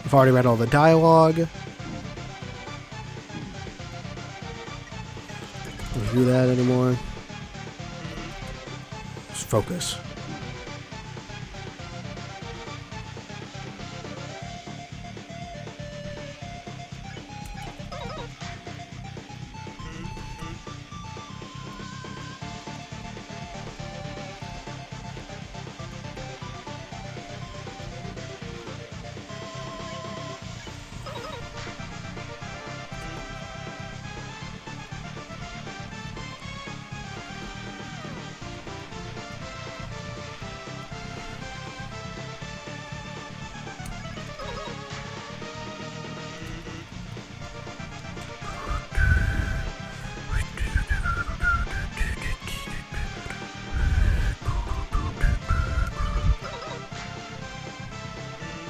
Speaker 1: I've already read all the dialogue. Don't do that anymore. Just focus.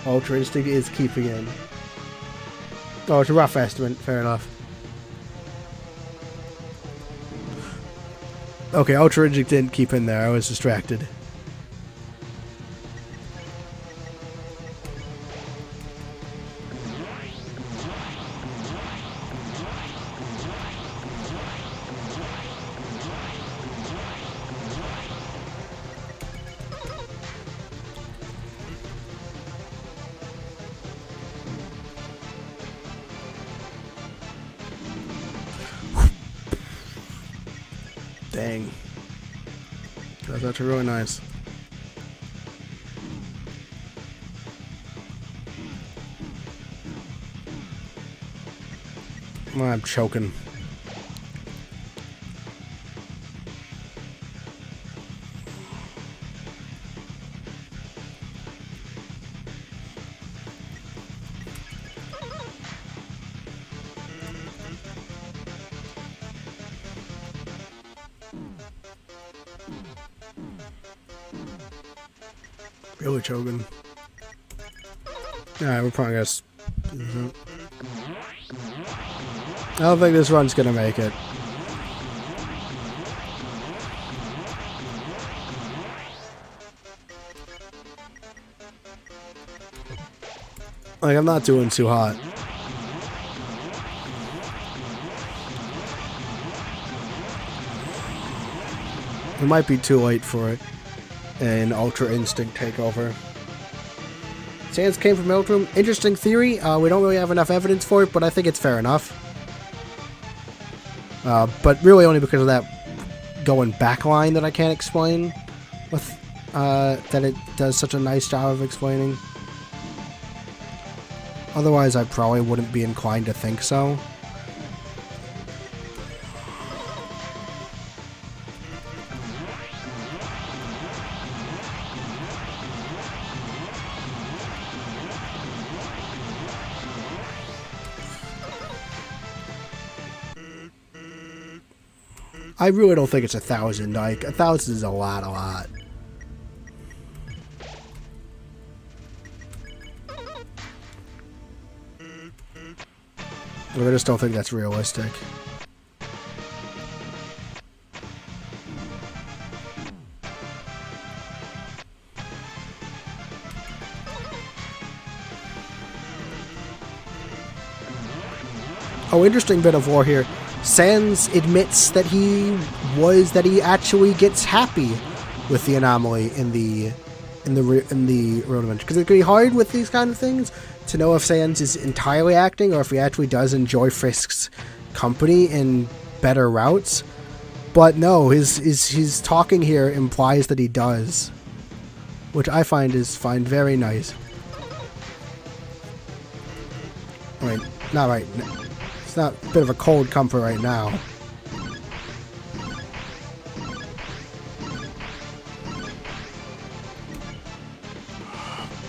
Speaker 1: Ultra Instinct is keeping in. Oh, it's a rough estimate. Fair enough. Okay, Ultra Instinct didn't keep in there. I was distracted. Dang. That's actually really nice. I'm choking. Really choking. Alright, we're probably gonna... I don't think this run's gonna make it. Like, I'm not doing too hot. It might be too late for it. An Ultra Instinct takeover. Sans came from Militrum. Interesting theory. We don't really have enough evidence for it, but I think it's fair enough. But really only because of that going back line that I can't explain. With that it does such a nice job of explaining. Otherwise, I probably wouldn't be inclined to think so. I really don't think it's 1,000. Like, 1,000 is a lot. But I just don't think that's realistic. Oh, interesting bit of lore here. Sans admits that he actually gets happy with the anomaly in the road adventure, because it can be hard with these kind of things to know if Sans is entirely acting or if he actually does enjoy Frisk's company in better routes. But no, his talking here implies that he does, which I find very nice. Right, not right. It's not a bit of a cold comfort right now.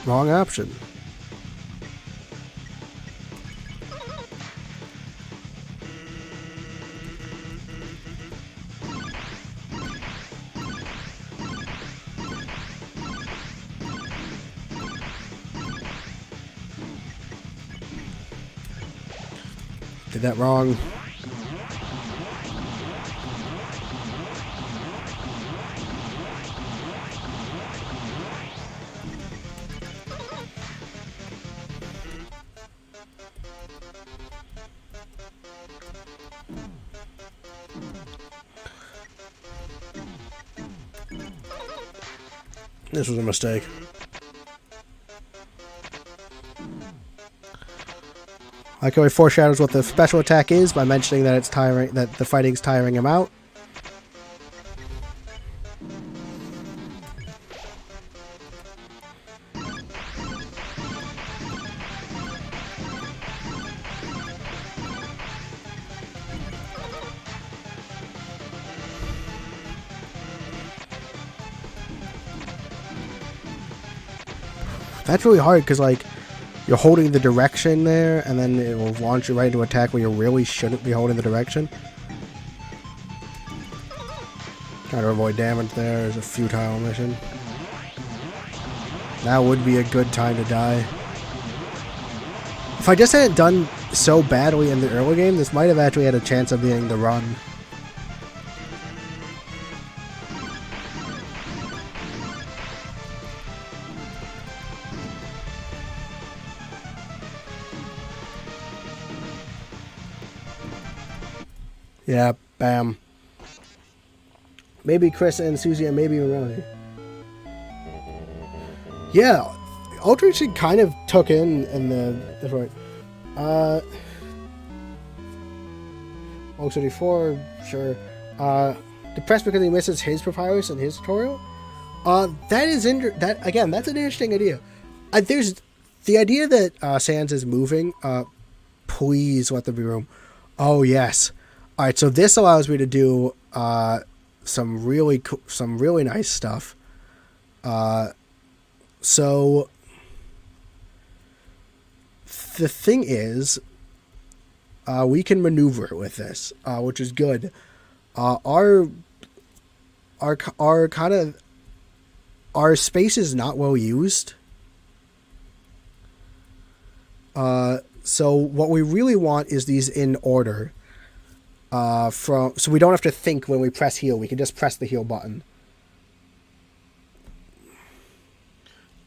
Speaker 1: Wrong option. Did that wrong. This was a mistake. I like how he foreshadows what the special attack is by mentioning that it's tiring, that the fighting's tiring him out. That's really hard because, like, you're holding the direction there, and then it will launch you right into attack where you really shouldn't be holding the direction. Trying to avoid damage there is a futile mission. That would be a good time to die. If I just hadn't done so badly in the early game, this might have actually had a chance of being the run. Yeah, bam. Maybe Chris and Susie and maybe even Ronnie. Yeah, Alteration kind of took in the right. Oak City 4, sure. Depressed because he misses his papyrus and his tutorial. That's an interesting idea. There's the idea that Sans is moving. Please let there be room. Oh yes. All right, so this allows me to do some really nice stuff. So the thing is, we can maneuver with this, which is good. Our space is not well used. So what we really want is these in order. So we don't have to think when we press heal. We can just press the heal button.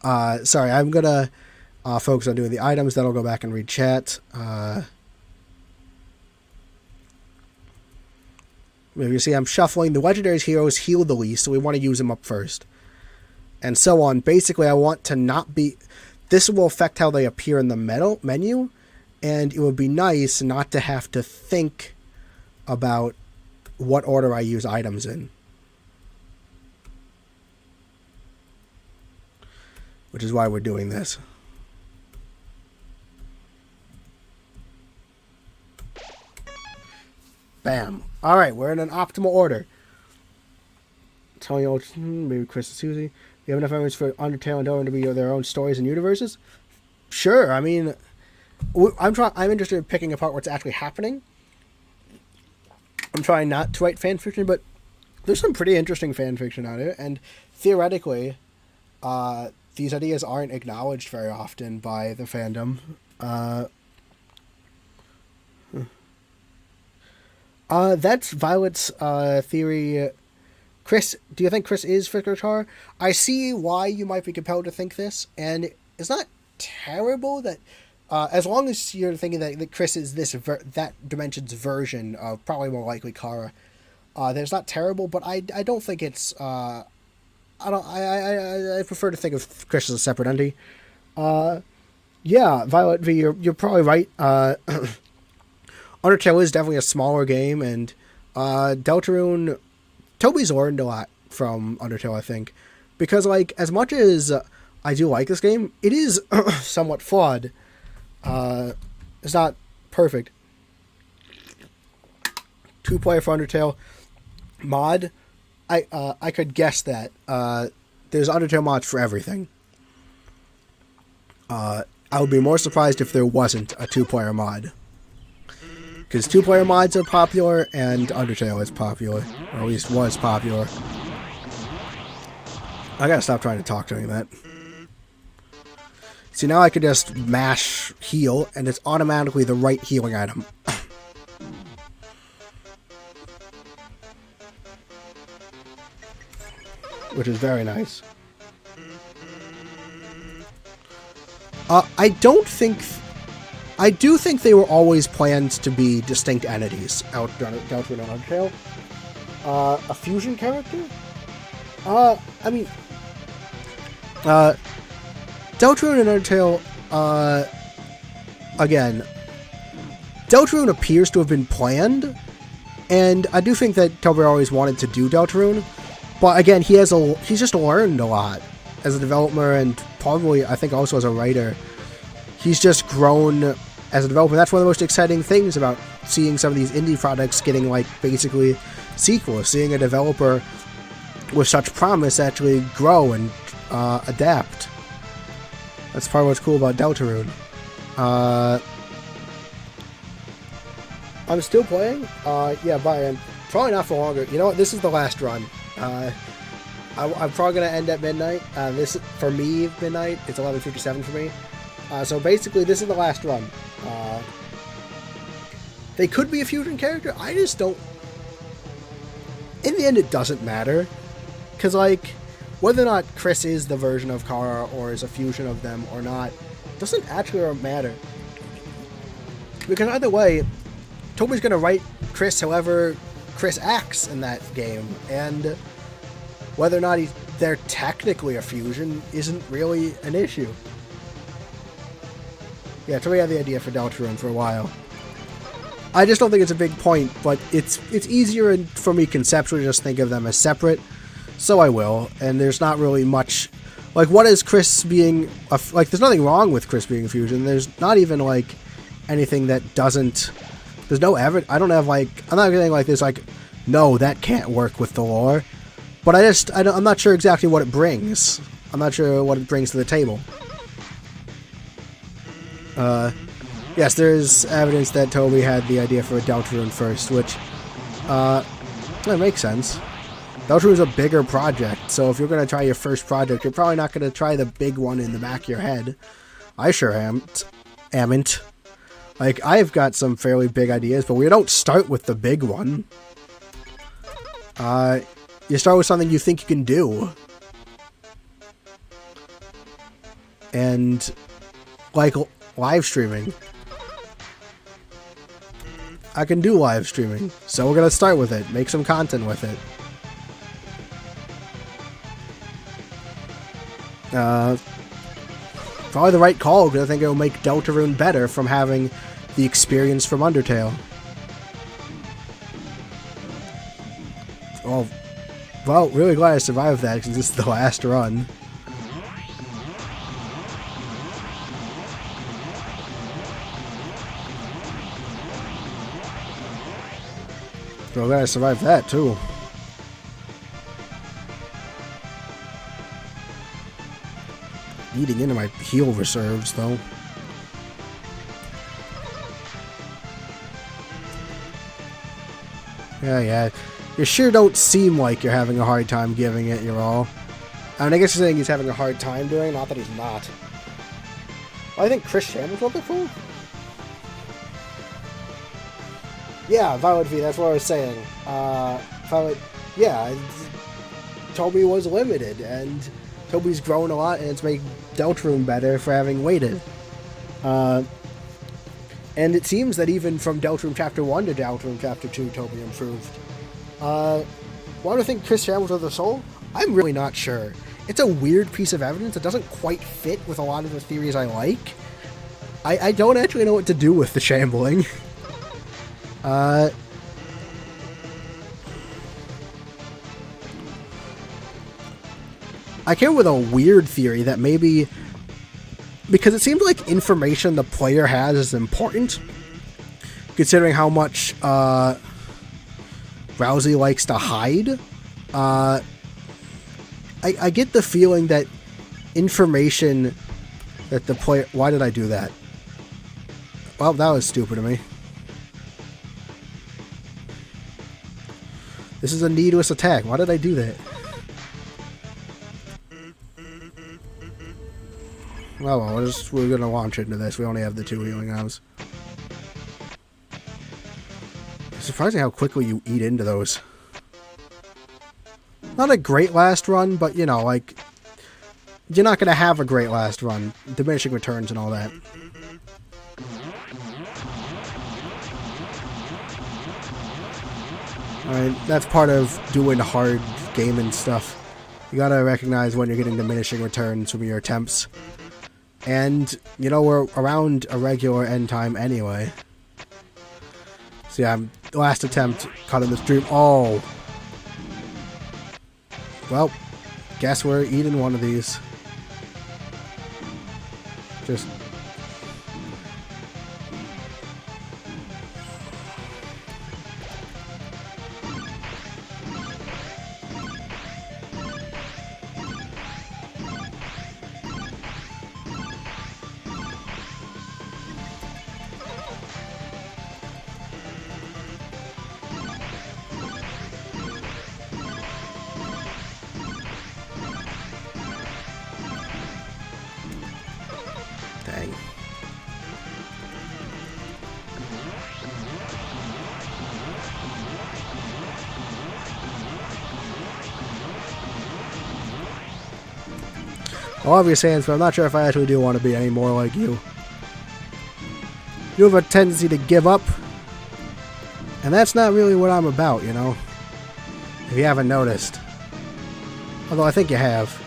Speaker 1: Sorry, I'm gonna focus on doing the items. Then I'll go back and read chat. If you see, I'm shuffling. The legendary heroes heal the least, so we want to use them up first. And so on. Basically, I want to not be... This will affect how they appear in the menu, and it would be nice not to have to think about what order I use items in. Which is why we're doing this. Bam. Alright, we're in an optimal order. Telling you, maybe Chris and Susie. You have enough evidence for Undertale and Dora to be their own stories and universes? Sure, I mean... I'm interested in picking apart what's actually happening. I'm trying not to write fan fiction, but there's some pretty interesting fan fiction out here, and theoretically, these ideas aren't acknowledged very often by the fandom. That's Violet's theory. Chris, do you think Chris is Frisk? I see why you might be compelled to think this, and it's not terrible that... as long as you're thinking that Chris is that dimension's version of probably more likely Kara, then it's not terrible. But I don't think it's I prefer to think of Chris as a separate entity. Yeah, Violet V, you're probably right. Undertale is definitely a smaller game, and Deltarune, Toby's learned a lot from Undertale, I think, because like as much as I do like this game, it is somewhat flawed. It's not perfect. 2-player for Undertale mod. I could guess that there's Undertale mods for everything. I would be more surprised if there wasn't a 2-player mod. Because 2-player mods are popular, and Undertale is popular. Or at least was popular. I gotta stop trying to talk during that. See, now I can just mash heal, and it's automatically the right healing item. Which is very nice. I do think they were always planned to be distinct entities, Deltarune and Undertale. A fusion character? I mean... Deltarune and Undertale, again, Deltarune appears to have been planned, and I do think that Toby always wanted to do Deltarune, but again, he's just learned a lot as a developer, and probably, I think, also as a writer. He's just grown as a developer. That's one of the most exciting things about seeing some of these indie products getting, like, basically sequels, seeing a developer with such promise actually grow and adapt. That's part of what's cool about Deltarune. I'm still playing. Yeah, bye. Probably not for longer. You know what? This is the last run. I'm probably gonna end at midnight. This for me midnight. It's 11:57 for me. So basically, this is the last run. They could be a fusion character. I just don't. In the end, it doesn't matter, because like whether or not Chris is the version of Kara or is a fusion of them or not doesn't actually matter. Because either way, Toby's gonna write Chris however Chris acts in that game, and whether or not they're technically a fusion isn't really an issue. Yeah, Toby had the idea for Deltarune for a while. I just don't think it's a big point, but it's easier for me conceptually to just think of them as separate, so I will. And there's not really much, like, what is Chris being, like, there's nothing wrong with Chris being a fusion. There's not even, like, anything that doesn't, there's no evidence, I don't have, like, I'm not getting, like, there's, like, no, that can't work with the lore. But I'm not sure exactly what it brings. I'm not sure what it brings to the table. Yes, there's evidence that Toby had the idea for a Deltarune first, which, that makes sense. Deltarune's a bigger project, so if you're going to try your first project, you're probably not going to try the big one in the back of your head. I sure amn't. Like, I've got some fairly big ideas, but we don't start with the big one. You start with something you think you can do. And, like, live streaming. I can do live streaming, so we're gonna start with it. Make some content with it. Probably the right call, because I think it'll make Deltarune better from having the experience from Undertale. Well, really glad I survived that, because this is the last run. Well, glad I survived that, too. Eating into my heal reserves, though. Yeah. You sure don't seem like you're having a hard time giving it your all. I mean, I guess you're saying he's having a hard time doing it, not that he's not. Well, I think Chris Shambles was before. Yeah, Violet V, that's what I was saying. Violet, yeah, Toby was limited, and Toby's grown a lot, and it's made Deltarune better for having waited. And it seems that even from Deltarune Chapter 1 to Deltarune Chapter 2, Toby improved. Why do I think Chris Shambles was the soul? I'm really not sure. It's a weird piece of evidence that doesn't quite fit with a lot of the theories I like, I don't actually know what to do with the shambling. I came with a weird theory that maybe, because it seems like information the player has is important, considering how much Rousey likes to hide. I get the feeling that information that the player... Why did I do that? Well, that was stupid of me. This is a needless attack. Why did I do that? Well, we're going to launch into this. We only have the 2 healing items. It's surprising how quickly you eat into those. Not a great last run, but, you know, like... You're not going to have a great last run. Diminishing returns and all that. Alright, that's part of doing hard gaming stuff. You gotta recognize when you're getting diminishing returns from your attempts. And, you know, we're around a regular end time anyway. So yeah, last attempt, cutting the stream. Oh! Well, guess we're eating one of these. Just... Dang. I love your sayings, but I'm not sure if I actually do want to be any more like you. You have a tendency to give up, and that's not really what I'm about, you know? If you haven't noticed. Although I think you have.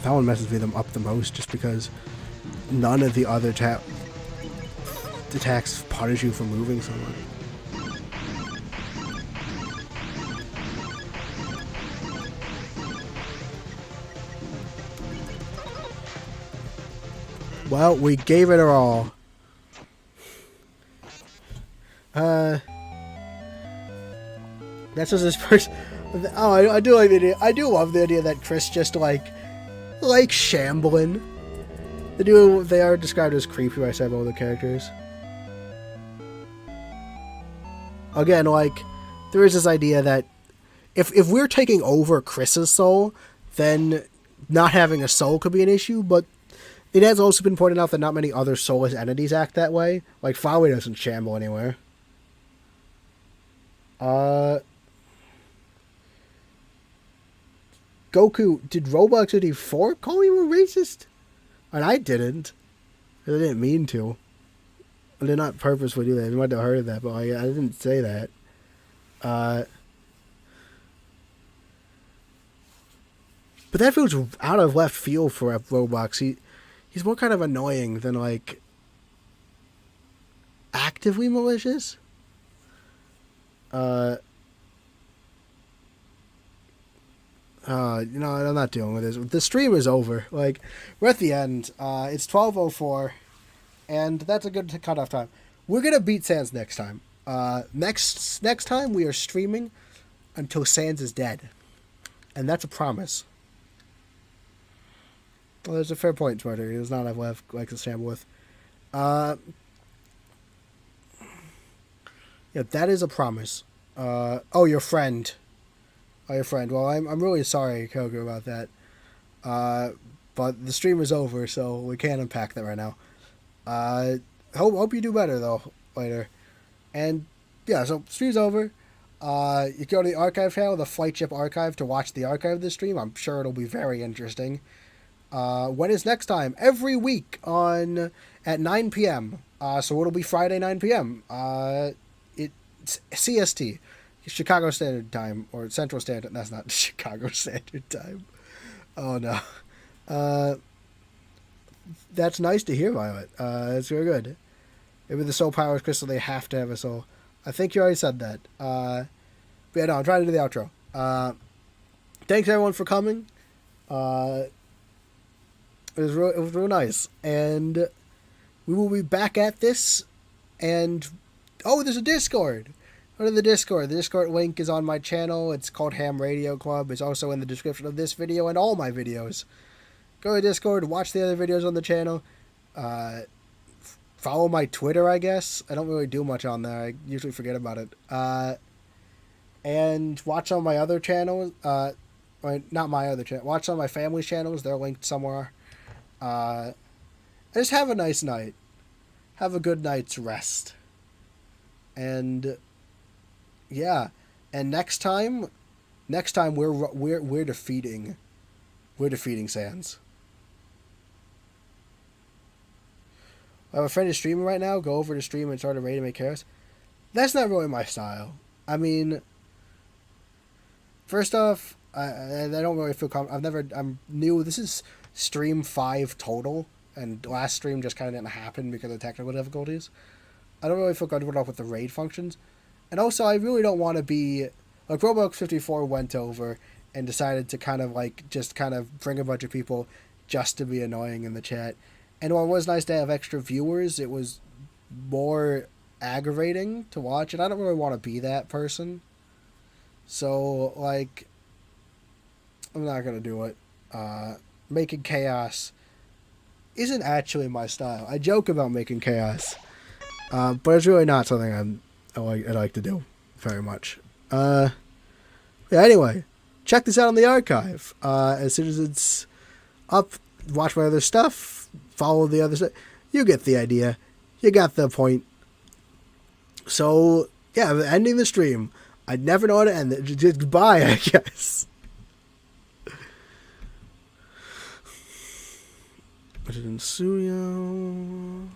Speaker 1: That one messes me them up the most, just because none of the other attacks punish you for moving someone. Well, we gave it our all. That's just this person. Oh, I do like the idea. I do love the idea that Chris just like shambling. They are described as creepy by several of the characters. Again, like, there is this idea that if we're taking over Chris's soul, then not having a soul could be an issue, but it has also been pointed out that not many other soulless entities act that way. Like, Flowey doesn't shamble anywhere. Goku, did Roblox 84 call you a racist? And I didn't. I didn't mean to. I did not purposefully do that. You might have heard that, but I didn't say that. But that feels out of left field for Roblox. He's more kind of annoying than, like, actively malicious. You know, I'm not dealing with this. The stream is over. Like, we're at the end. It's 12:04, and that's a good cutoff time. We're gonna beat Sans next time. Next time we are streaming until Sans is dead, and that's a promise. Well, there's a fair point, Smarter. There's not enough left like to shamble with. Yeah, that is a promise. Oh, your friend. Oh, your friend. Well, I'm really sorry, Kogu, about that. But the stream is over, so we can't unpack that right now. Hope you do better, though, later. And, yeah, so stream's over. You can go to the archive channel, the Flightship archive, to watch the archive of the stream. I'm sure it'll be very interesting. When is next time? Every week at 9 p.m. So it'll be Friday, 9 p.m. It's CST. Chicago Standard Time, or Central Standard. That's not Chicago Standard Time. Oh no. Uh, that's nice to hear, Violet. It's very good. Maybe the soul powers crystal, they have to have a soul. I think you already said that. But yeah, no, I'm trying to do the outro. Thanks everyone for coming. It was real nice. And we will be back at this. And oh, there's a Discord. Go to the Discord. The Discord link is on my channel. It's called Ham Radio Club. It's also in the description of this video and all my videos. Go to Discord, watch the other videos on the channel. Follow my Twitter, I guess. I don't really do much on there. I usually forget about it. And watch on my other channels. Not my other channel. Watch on my family's channels. They're linked somewhere. Just have a nice night. Have a good night's rest. And yeah. And next time we're defeating Sans. I have a friend who's streaming right now. Go over to stream and start a raid and make chaos. That's not really my style. I mean, first off, I don't really feel I'm new. This is stream 5 total, and last stream just kind of didn't happen because of technical difficulties. I don't really feel comfortable with the raid functions, and also I really don't want to be like Roblox54 went over and decided to kind of bring a bunch of people just to be annoying in the chat. And while it was nice to have extra viewers, it was more aggravating to watch, and I don't really want to be that person. So, I'm not going to do it. Making chaos isn't actually my style. I joke about making chaos, but it's really not something I like to do very much. Yeah, anyway, check this out on the archive. As soon as it's up, watch my other stuff. Follow the other stuff. You get the idea. You got the point. So, yeah, I'm ending the stream. I never know how to end it. Just goodbye, I guess. Suyo.